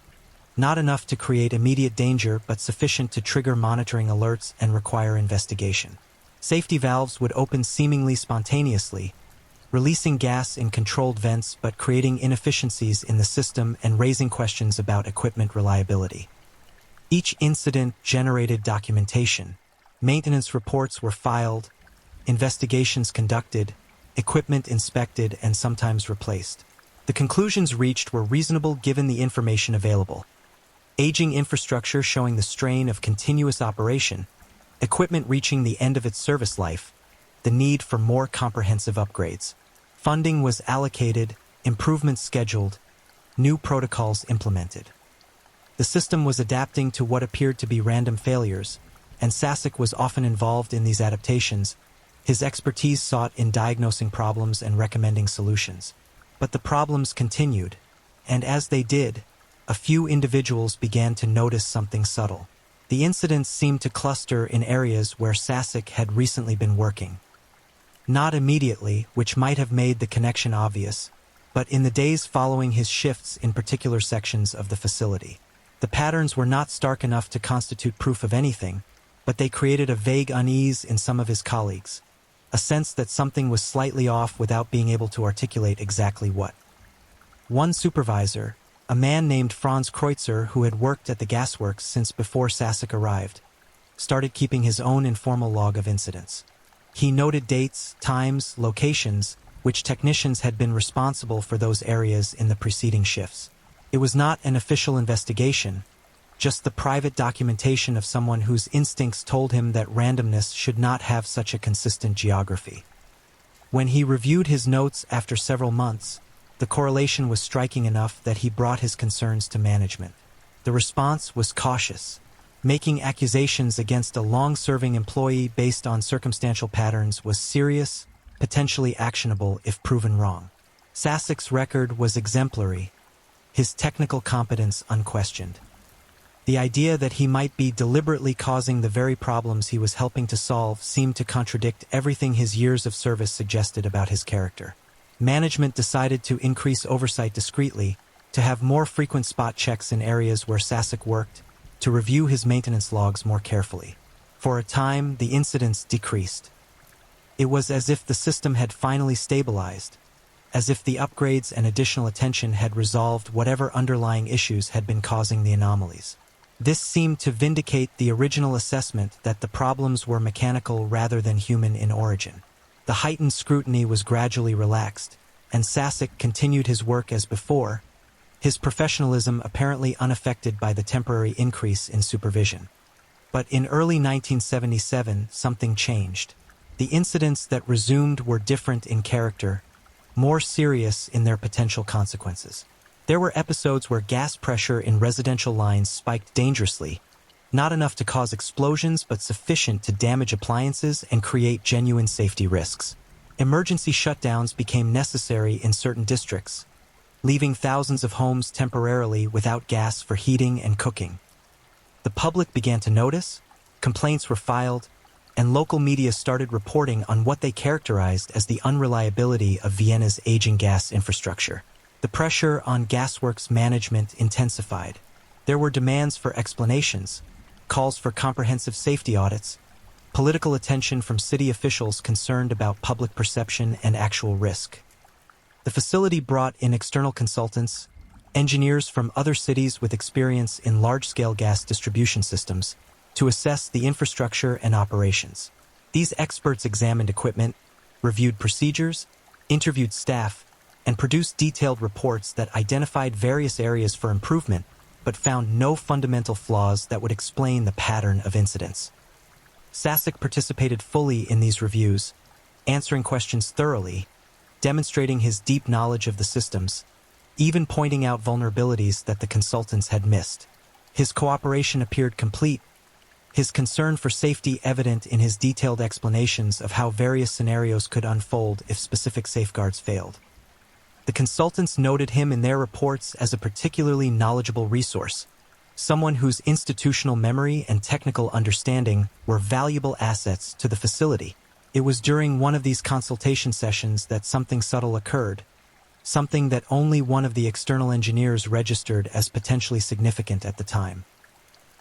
not enough to create immediate danger but sufficient to trigger monitoring alerts and require investigation. Safety valves would open seemingly spontaneously, releasing gas in controlled vents but creating inefficiencies in the system and raising questions about equipment reliability. Each incident generated documentation. Maintenance reports were filed, investigations conducted, equipment inspected and sometimes replaced. The conclusions reached were reasonable given the information available. Aging infrastructure showing the strain of continuous operation, equipment reaching the end of its service life, the need for more comprehensive upgrades. Funding was allocated, improvements scheduled, new protocols implemented. The system was adapting to what appeared to be random failures, and Sasek was often involved in these adaptations, his expertise sought in diagnosing problems and recommending solutions. But the problems continued, and as they did, a few individuals began to notice something subtle. The incidents seemed to cluster in areas where Sasek had recently been working. Not immediately, which might have made the connection obvious, but in the days following his shifts in particular sections of the facility. The patterns were not stark enough to constitute proof of anything, but they created a vague unease in some of his colleagues, a sense that something was slightly off without being able to articulate exactly what. One supervisor, a man named Franz Kreutzer who had worked at the gasworks since before Sasek arrived, started keeping his own informal log of incidents. He noted dates, times, locations, which technicians had been responsible for those areas in the preceding shifts. It was not an official investigation, just the private documentation of someone whose instincts told him that randomness should not have such a consistent geography. When he reviewed his notes after several months, the correlation was striking enough that he brought his concerns to management. The response was cautious. Making accusations against a long-serving employee based on circumstantial patterns was serious, potentially actionable if proven wrong. Sasek's record was exemplary, his technical competence unquestioned. The idea that he might be deliberately causing the very problems he was helping to solve seemed to contradict everything his years of service suggested about his character. Management decided to increase oversight discreetly, to have more frequent spot checks in areas where Sasek worked, to review his maintenance logs more carefully. For a time, the incidents decreased. It was as if the system had finally stabilized, as if the upgrades and additional attention had resolved whatever underlying issues had been causing the anomalies. This seemed to vindicate the original assessment that the problems were mechanical rather than human in origin. The heightened scrutiny was gradually relaxed, and Sasek continued his work as before, his professionalism apparently unaffected by the temporary increase in supervision. But in early 1977, something changed. The incidents that resumed were different in character, more serious in their potential consequences. There were episodes where gas pressure in residential lines spiked dangerously, not enough to cause explosions but sufficient to damage appliances and create genuine safety risks. Emergency shutdowns became necessary in certain districts, leaving thousands of homes temporarily without gas for heating and cooking. The public began to notice, complaints were filed, and local media started reporting on what they characterized as the unreliability of Vienna's aging gas infrastructure. The pressure on gasworks management intensified. There were demands for explanations, calls for comprehensive safety audits, political attention from city officials concerned about public perception and actual risk. The facility brought in external consultants, engineers from other cities with experience in large-scale gas distribution systems, to assess the infrastructure and operations. These experts examined equipment, reviewed procedures, interviewed staff, and produced detailed reports that identified various areas for improvement, but found no fundamental flaws that would explain the pattern of incidents. Sasek participated fully in these reviews, answering questions thoroughly, demonstrating his deep knowledge of the systems, even pointing out vulnerabilities that the consultants had missed. His cooperation appeared complete, his concern for safety evident in his detailed explanations of how various scenarios could unfold if specific safeguards failed. The consultants noted him in their reports as a particularly knowledgeable resource, someone whose institutional memory and technical understanding were valuable assets to the facility. It was during one of these consultation sessions that something subtle occurred, something that only one of the external engineers registered as potentially significant at the time.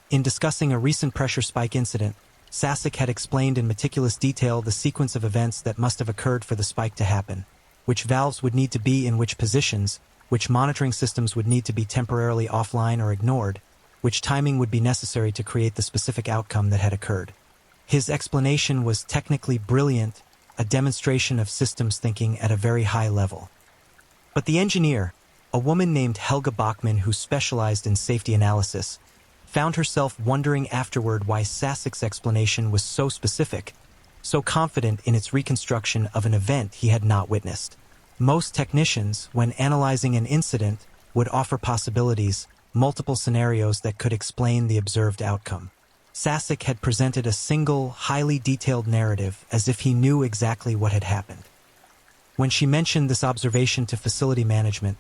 In discussing a recent pressure spike incident, Sasek had explained in meticulous detail the sequence of events that must have occurred for the spike to happen, which valves would need to be in which positions, which monitoring systems would need to be temporarily offline or ignored, which timing would be necessary to create the specific outcome that had occurred. His explanation was technically brilliant, a demonstration of systems thinking at a very high level. But the engineer, a woman named Helga Bachmann who specialized in safety analysis, found herself wondering afterward why Sasek's explanation was so specific, so confident in its reconstruction of an event he had not witnessed. Most technicians, when analyzing an incident, would offer possibilities, multiple scenarios that could explain the observed outcome. Sasek had presented a single, highly detailed narrative as if he knew exactly what had happened. When she mentioned this observation to facility management,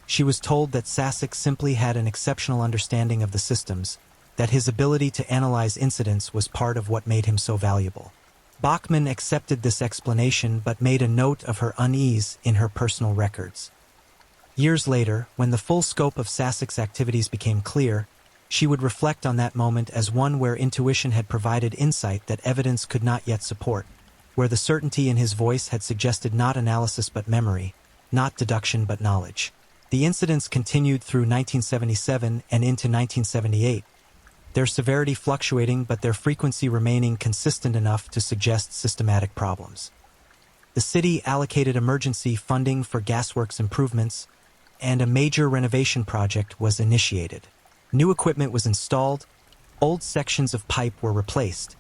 she was told that Sasek simply had an exceptional understanding of the systems, that his ability to analyze incidents was part of what made him so valuable. Bachmann accepted this explanation but made a note of her unease in her personal records. Years later, when the full scope of Sasek's activities became clear, she would reflect on that moment as one where intuition had provided insight that evidence could not yet support, where the certainty in his voice had suggested not analysis but memory, not deduction but knowledge. The incidents continued through 1977 and into 1978, their severity fluctuating but their frequency remaining consistent enough to suggest systematic problems. The city allocated emergency funding for gasworks improvements, and a major renovation project was initiated. New equipment was installed, old sections of pipe were replaced,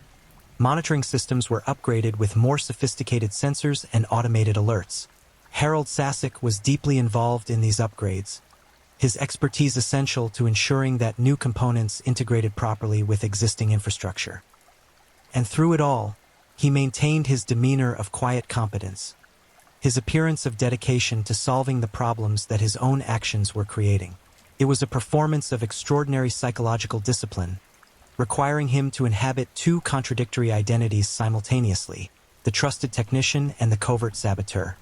monitoring systems were upgraded with more sophisticated sensors and automated alerts. Harold Sasek was deeply involved in these upgrades, his expertise essential to ensuring that new components integrated properly with existing infrastructure. And through it all, he maintained his demeanor of quiet competence, his appearance of dedication to solving the problems that his own actions were creating. It was a performance of extraordinary psychological discipline, requiring him to inhabit two contradictory identities simultaneously, the trusted technician and the covert saboteur.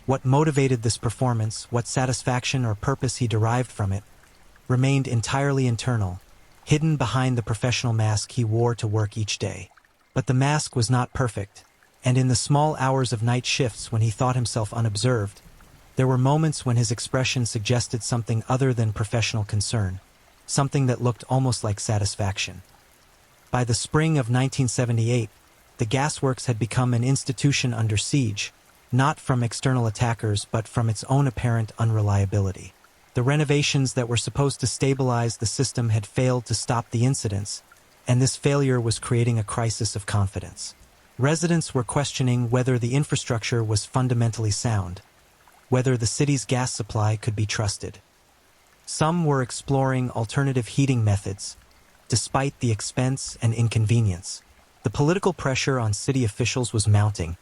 What motivated this performance, what satisfaction or purpose he derived from it, remained entirely internal, hidden behind the professional mask he wore to work each day. But the mask was not perfect, and in the small hours of night shifts when he thought himself unobserved, there were moments when his expression suggested something other than professional concern, something that looked almost like satisfaction. By the spring of 1978, the gasworks had become an institution under siege, not from external attackers but from its own apparent unreliability. The renovations that were supposed to stabilize the system had failed to stop the incidents, and this failure was creating a crisis of confidence. Residents were questioning whether the infrastructure was fundamentally sound, whether the city's gas supply could be trusted. Some were exploring alternative heating methods, despite the expense and inconvenience. The political pressure on city officials was mounting,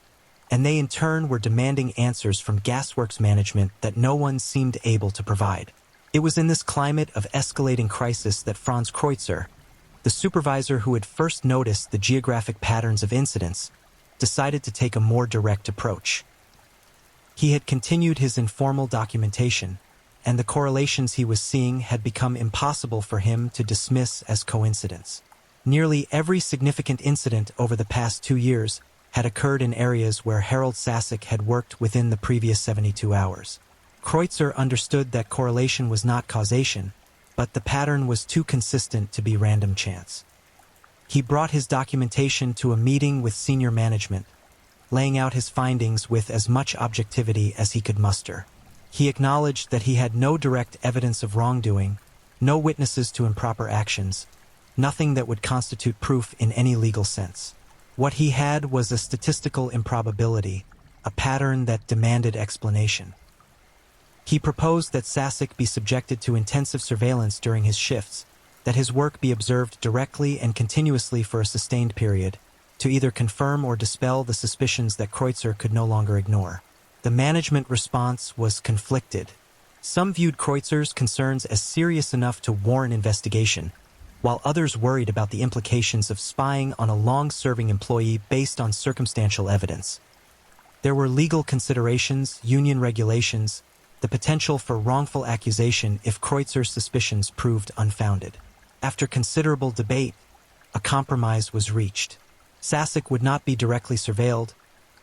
and they in turn were demanding answers from gasworks management that no one seemed able to provide. It was in this climate of escalating crisis that Franz Kreutzer, the supervisor who had first noticed the geographic patterns of incidents, decided to take a more direct approach. He had continued his informal documentation, and the correlations he was seeing had become impossible for him to dismiss as coincidence. Nearly every significant incident over the past 2 years had occurred in areas where Harold Sasek had worked within the previous 72 hours. Kreutzer understood that correlation was not causation, but the pattern was too consistent to be random chance. He brought his documentation to a meeting with senior management, laying out his findings with as much objectivity as he could muster. He acknowledged that he had no direct evidence of wrongdoing, no witnesses to improper actions, nothing that would constitute proof in any legal sense. What he had was a statistical improbability, a pattern that demanded explanation. He proposed that Sasek be subjected to intensive surveillance during his shifts, that his work be observed directly and continuously for a sustained period, to either confirm or dispel the suspicions that Kreutzer could no longer ignore. The management response was conflicted. Some viewed Kreutzer's concerns as serious enough to warrant investigation, while others worried about the implications of spying on a long-serving employee based on circumstantial evidence. There were legal considerations, union regulations, the potential for wrongful accusation if Kreutzer's suspicions proved unfounded. After considerable debate, a compromise was reached. Sasek would not be directly surveilled,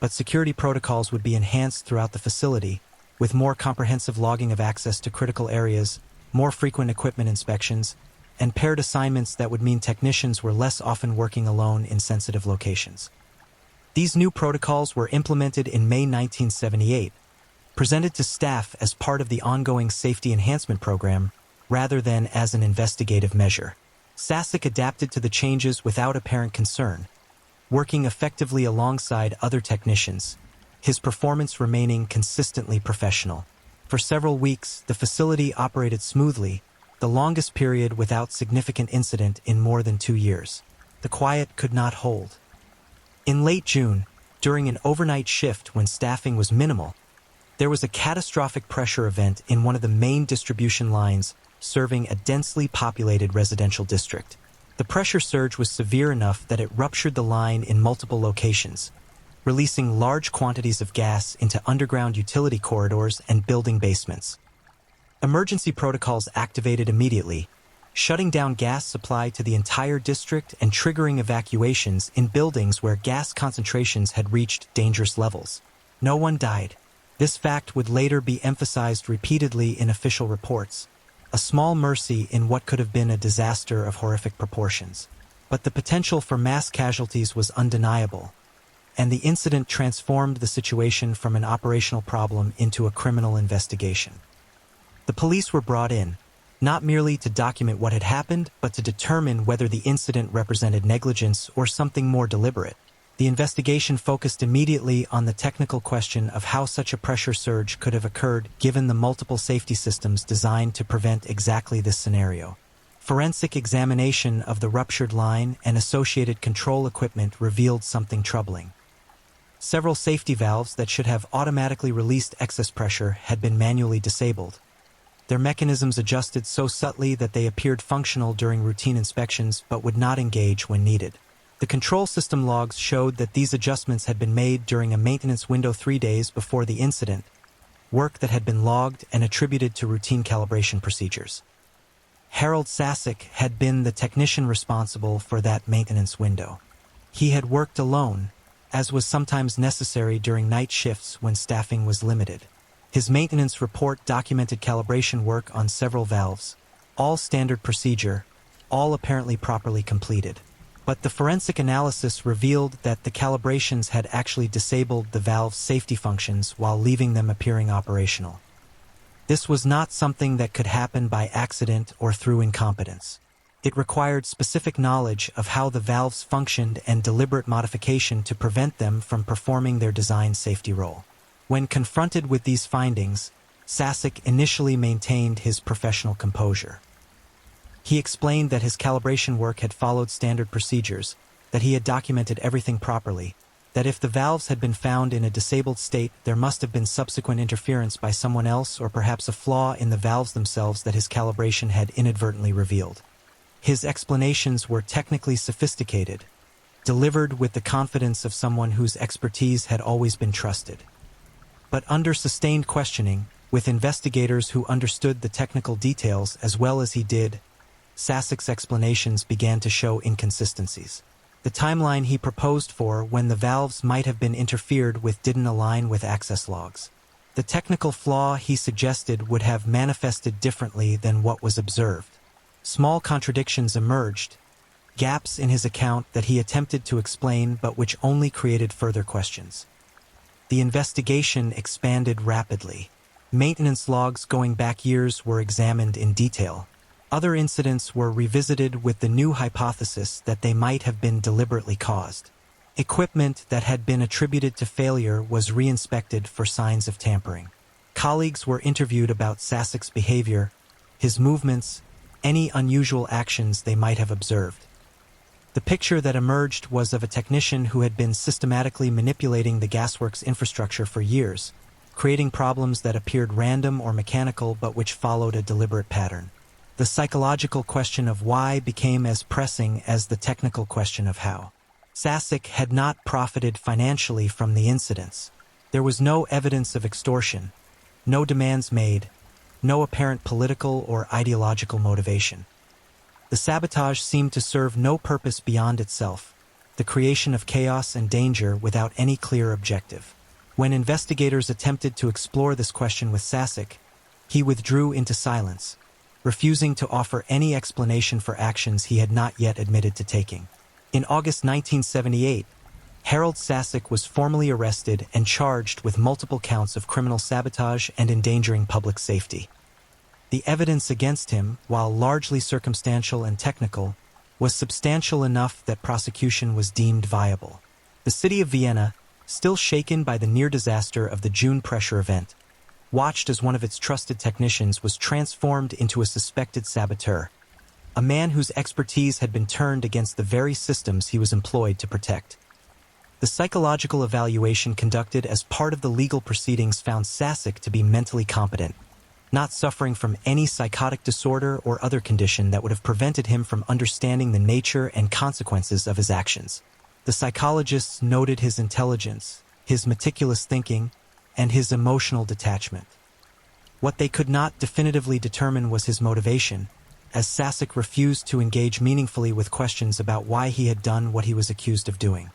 but security protocols would be enhanced throughout the facility, with more comprehensive logging of access to critical areas, more frequent equipment inspections, and paired assignments that would mean technicians were less often working alone in sensitive locations. These new protocols were implemented in May 1978, presented to staff as part of the ongoing safety enhancement program rather than as an investigative measure. Sasek adapted to the changes without apparent concern, working effectively alongside other technicians, his performance remaining consistently professional. For several weeks, the facility operated smoothly, the longest period without significant incident in more than 2 years. The quiet could not hold. In late June, during an overnight shift when staffing was minimal, there was a catastrophic pressure event in one of the main distribution lines serving a densely populated residential district. The pressure surge was severe enough that it ruptured the line in multiple locations, releasing large quantities of gas into underground utility corridors and building basements. Emergency protocols activated immediately, shutting down gas supply to the entire district and triggering evacuations in buildings where gas concentrations had reached dangerous levels. No one died. This fact would later be emphasized repeatedly in official reports, a small mercy in what could have been a disaster of horrific proportions. But the potential for mass casualties was undeniable, and the incident transformed the situation from an operational problem into a criminal investigation. The police were brought in, not merely to document what had happened, but to determine whether the incident represented negligence or something more deliberate. The investigation focused immediately on the technical question of how such a pressure surge could have occurred given the multiple safety systems designed to prevent exactly this scenario. Forensic examination of the ruptured line and associated control equipment revealed something troubling. Several safety valves that should have automatically released excess pressure had been manually disabled. Their mechanisms adjusted so subtly that they appeared functional during routine inspections but would not engage when needed. The control system logs showed that these adjustments had been made during a maintenance window 3 days before the incident, work that had been logged and attributed to routine calibration procedures. Harold Sasek had been the technician responsible for that maintenance window. He had worked alone, as was sometimes necessary during night shifts when staffing was limited. His maintenance report documented calibration work on several valves, all standard procedure, all apparently properly completed. But the forensic analysis revealed that the calibrations had actually disabled the valve's safety functions while leaving them appearing operational. This was not something that could happen by accident or through incompetence. It required specific knowledge of how the valves functioned and deliberate modification to prevent them from performing their design safety role. When confronted with these findings, Sasek initially maintained his professional composure. He explained that his calibration work had followed standard procedures, that he had documented everything properly, that if the valves had been found in a disabled state, there must have been subsequent interference by someone else or perhaps a flaw in the valves themselves that his calibration had inadvertently revealed. His explanations were technically sophisticated, delivered with the confidence of someone whose expertise had always been trusted. But under sustained questioning, with investigators who understood the technical details as well as he did, Sasek's explanations began to show inconsistencies. The timeline he proposed for when the valves might have been interfered with didn't align with access logs. The technical flaw he suggested would have manifested differently than what was observed. Small contradictions emerged, gaps in his account that he attempted to explain but which only created further questions. The investigation expanded rapidly. Maintenance logs going back years were examined in detail. Other incidents were revisited with the new hypothesis that they might have been deliberately caused. Equipment that had been attributed to failure was reinspected for signs of tampering. Colleagues were interviewed about Sasek's behavior, his movements, any unusual actions they might have observed. The picture that emerged was of a technician who had been systematically manipulating the gasworks infrastructure for years, creating problems that appeared random or mechanical but which followed a deliberate pattern. The psychological question of why became as pressing as the technical question of how. Sasek had not profited financially from the incidents. There was no evidence of extortion, no demands made, no apparent political or ideological motivation. The sabotage seemed to serve no purpose beyond itself, the creation of chaos and danger without any clear objective. When investigators attempted to explore this question with Sasek, he withdrew into silence, refusing to offer any explanation for actions he had not yet admitted to taking. In August 1978, Harold Sasek was formally arrested and charged with multiple counts of criminal sabotage and endangering public safety. The evidence against him, while largely circumstantial and technical, was substantial enough that prosecution was deemed viable. The city of Vienna, still shaken by the near disaster of the June pressure event, watched as one of its trusted technicians was transformed into a suspected saboteur, a man whose expertise had been turned against the very systems he was employed to protect. The psychological evaluation conducted as part of the legal proceedings found Sasek to be mentally competent, not suffering from any psychotic disorder or other condition that would have prevented him from understanding the nature and consequences of his actions. The psychologists noted his intelligence, his meticulous thinking, and his emotional detachment. What they could not definitively determine was his motivation, as Sasek refused to engage meaningfully with questions about why he had done what he was accused of doing.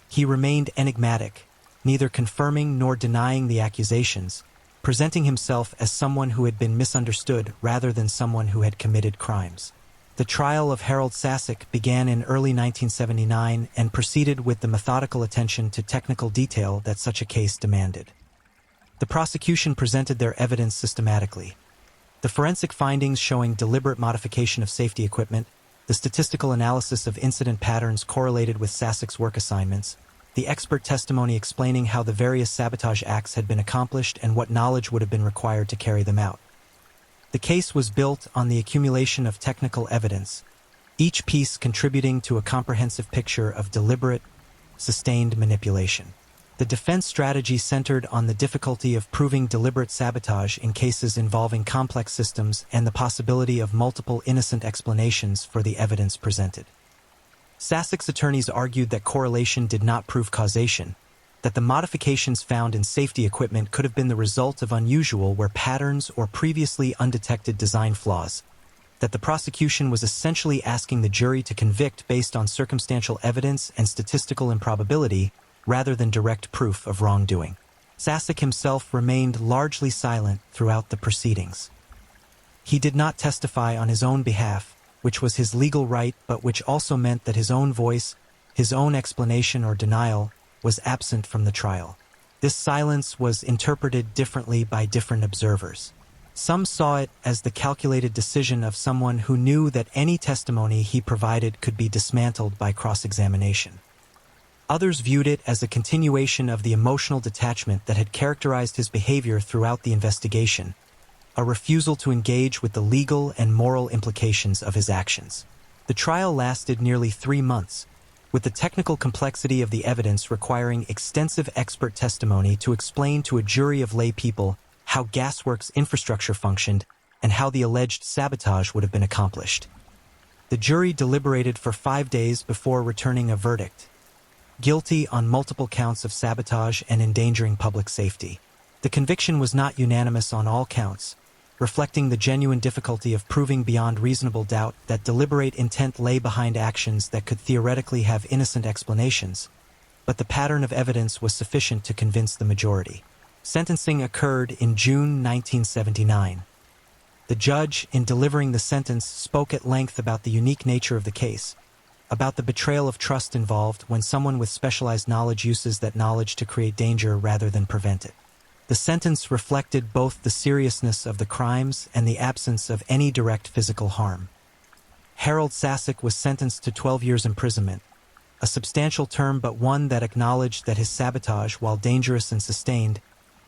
He remained enigmatic, neither confirming nor denying the accusations, presenting himself as someone who had been misunderstood rather than someone who had committed crimes. The trial of Harold Sasek began in early 1979 and proceeded with the methodical attention to technical detail that such a case demanded. The prosecution presented their evidence systematically. The forensic findings showing deliberate modification of safety equipment, the statistical analysis of incident patterns correlated with Sassek's work assignments, the expert testimony explaining how the various sabotage acts had been accomplished and what knowledge would have been required to carry them out. The case was built on the accumulation of technical evidence, each piece contributing to a comprehensive picture of deliberate, sustained manipulation. The defense strategy centered on the difficulty of proving deliberate sabotage in cases involving complex systems and the possibility of multiple innocent explanations for the evidence presented. Sassek's attorneys argued that correlation did not prove causation, that the modifications found in safety equipment could have been the result of unusual or patterns or previously undetected design flaws, that the prosecution was essentially asking the jury to convict based on circumstantial evidence and statistical improbability rather than direct proof of wrongdoing. Sassek himself remained largely silent throughout the proceedings. He did not testify on his own behalf, which was his legal right, but which also meant that his own voice, his own explanation or denial, was absent from the trial. This silence was interpreted differently by different observers. Some saw it as the calculated decision of someone who knew that any testimony he provided could be dismantled by cross-examination. Others viewed it as a continuation of the emotional detachment that had characterized his behavior throughout the investigation, a refusal to engage with the legal and moral implications of his actions. The trial lasted nearly 3 months, with the technical complexity of the evidence requiring extensive expert testimony to explain to a jury of lay people how Gasworks' infrastructure functioned and how the alleged sabotage would have been accomplished. The jury deliberated for 5 days before returning a verdict: guilty on multiple counts of sabotage and endangering public safety. The conviction was not unanimous on all counts, reflecting the genuine difficulty of proving beyond reasonable doubt that deliberate intent lay behind actions that could theoretically have innocent explanations, but the pattern of evidence was sufficient to convince the majority. Sentencing occurred in June 1979. The judge, in delivering the sentence, spoke at length about the unique nature of the case, about the betrayal of trust involved when someone with specialized knowledge uses that knowledge to create danger rather than prevent it. The sentence reflected both the seriousness of the crimes and the absence of any direct physical harm. Harold Sassek was sentenced to 12 years imprisonment, a substantial term but one that acknowledged that his sabotage, while dangerous and sustained,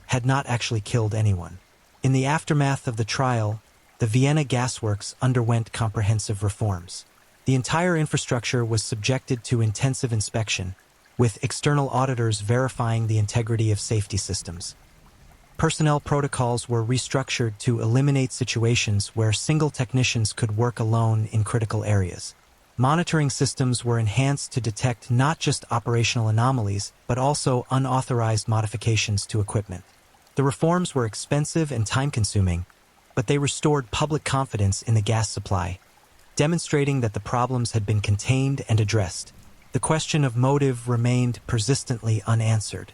had not actually killed anyone. In the aftermath of the trial, the Vienna Gasworks underwent comprehensive reforms. The entire infrastructure was subjected to intensive inspection, with external auditors verifying the integrity of safety systems. Personnel protocols were restructured to eliminate situations where single technicians could work alone in critical areas. Monitoring systems were enhanced to detect not just operational anomalies, but also unauthorized modifications to equipment. The reforms were expensive and time-consuming, but they restored public confidence in the gas supply, demonstrating that the problems had been contained and addressed. The question of motive remained persistently unanswered.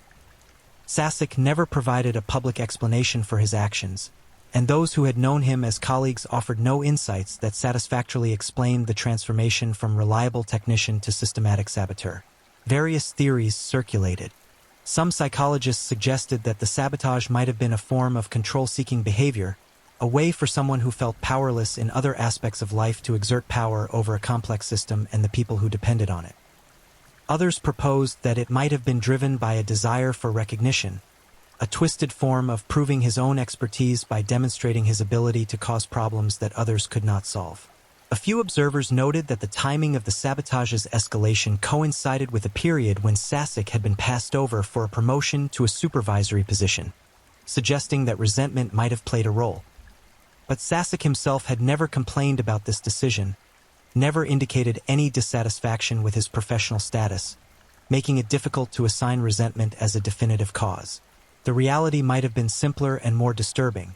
Sassek never provided a public explanation for his actions, and those who had known him as colleagues offered no insights that satisfactorily explained the transformation from reliable technician to systematic saboteur. Various theories circulated. Some psychologists suggested that the sabotage might have been a form of control-seeking behavior, a way for someone who felt powerless in other aspects of life to exert power over a complex system and the people who depended on it. Others proposed that it might have been driven by a desire for recognition, a twisted form of proving his own expertise by demonstrating his ability to cause problems that others could not solve. A few observers noted that the timing of the sabotage's escalation coincided with a period when Sassek had been passed over for a promotion to a supervisory position, suggesting that resentment might have played a role. But Sassek himself had never complained about this decision, never indicated any dissatisfaction with his professional status, making it difficult to assign resentment as a definitive cause. The reality might have been simpler and more disturbing,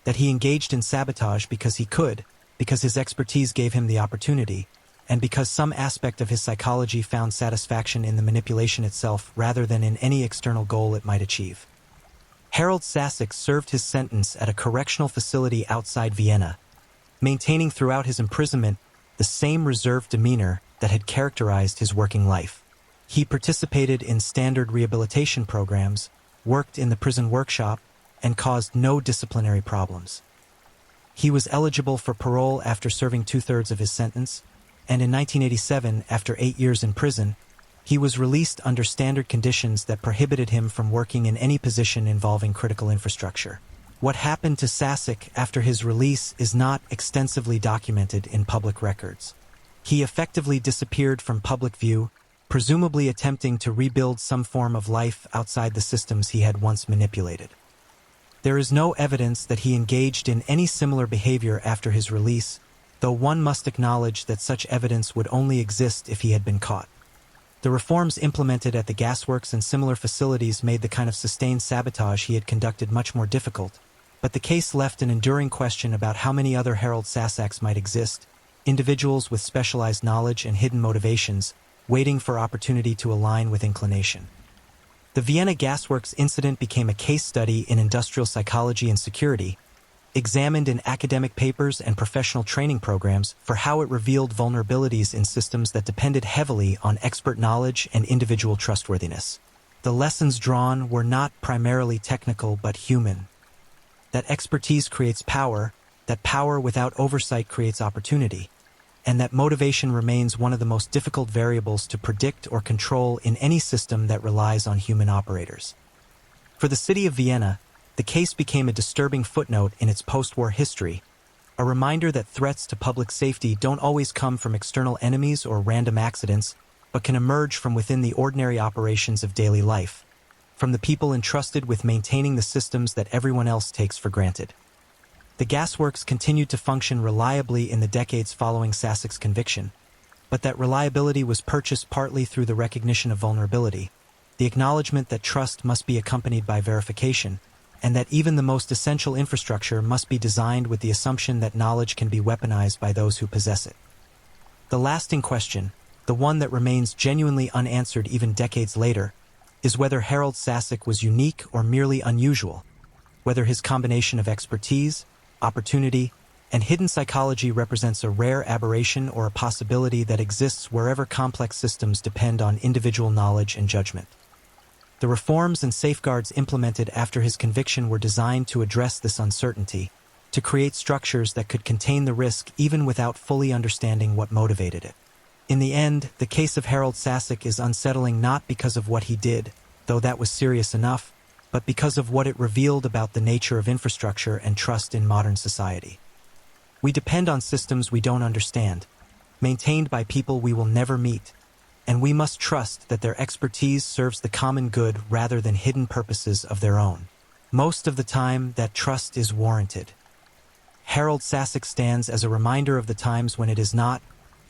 that he engaged in sabotage because he could, because his expertise gave him the opportunity, and because some aspect of his psychology found satisfaction in the manipulation itself rather than in any external goal it might achieve. Harold Sassek served his sentence at a correctional facility outside Vienna, maintaining throughout his imprisonment the same reserved demeanor that had characterized his working life. He participated in standard rehabilitation programs, worked in the prison workshop, and caused no disciplinary problems. He was eligible for parole after serving two-thirds of his sentence, and in 1987, after 8 years in prison, he was released under standard conditions that prohibited him from working in any position involving critical infrastructure. What happened to Sasek after his release is not extensively documented in public records. He effectively disappeared from public view, presumably attempting to rebuild some form of life outside the systems he had once manipulated. There is no evidence that he engaged in any similar behavior after his release, though one must acknowledge that such evidence would only exist if he had been caught. The reforms implemented at the gasworks and similar facilities made the kind of sustained sabotage he had conducted much more difficult, but the case left an enduring question about how many other Harold Sasaks might exist, individuals with specialized knowledge and hidden motivations, waiting for opportunity to align with inclination. The Vienna Gasworks incident became a case study in industrial psychology and security, examined in academic papers and professional training programs for how it revealed vulnerabilities in systems that depended heavily on expert knowledge and individual trustworthiness. The lessons drawn were not primarily technical but human. That expertise creates power, that power without oversight creates opportunity, and that motivation remains one of the most difficult variables to predict or control in any system that relies on human operators. For the city of Vienna, the case became a disturbing footnote in its post-war history, a reminder that threats to public safety don't always come from external enemies or random accidents, but can emerge from within the ordinary operations of daily life, from the people entrusted with maintaining the systems that everyone else takes for granted. The gasworks continued to function reliably in the decades following Sasek's conviction, but that reliability was purchased partly through the recognition of vulnerability, the acknowledgement that trust must be accompanied by verification, and that even the most essential infrastructure must be designed with the assumption that knowledge can be weaponized by those who possess it. The lasting question, the one that remains genuinely unanswered even decades later, is whether Harold Sasek was unique or merely unusual, whether his combination of expertise, opportunity, and hidden psychology represents a rare aberration or a possibility that exists wherever complex systems depend on individual knowledge and judgment. The reforms and safeguards implemented after his conviction were designed to address this uncertainty, to create structures that could contain the risk even without fully understanding what motivated it. In the end, the case of Harold Sasek is unsettling not because of what he did, though that was serious enough, but because of what it revealed about the nature of infrastructure and trust in modern society. We depend on systems we don't understand, maintained by people we will never meet, and we must trust that their expertise serves the common good rather than hidden purposes of their own. Most of the time, that trust is warranted. Harold Sasek stands as a reminder of the times when it is not,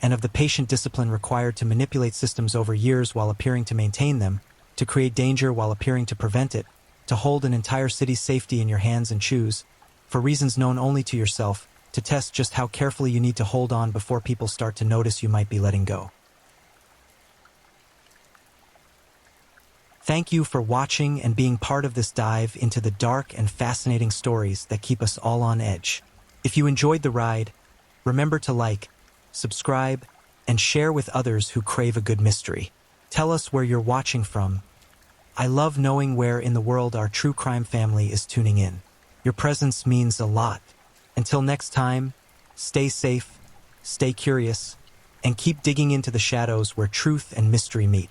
and of the patient discipline required to manipulate systems over years while appearing to maintain them, to create danger while appearing to prevent it, to hold an entire city's safety in your hands and choose, for reasons known only to yourself, to test just how carefully you need to hold on before people start to notice you might be letting go. Thank you for watching and being part of this dive into the dark and fascinating stories that keep us all on edge. If you enjoyed the ride, remember to like, subscribe, and share with others who crave a good mystery. Tell us where you're watching from. I love knowing where in the world our true crime family is tuning in. Your presence means a lot. Until next time, stay safe, stay curious, and keep digging into the shadows where truth and mystery meet.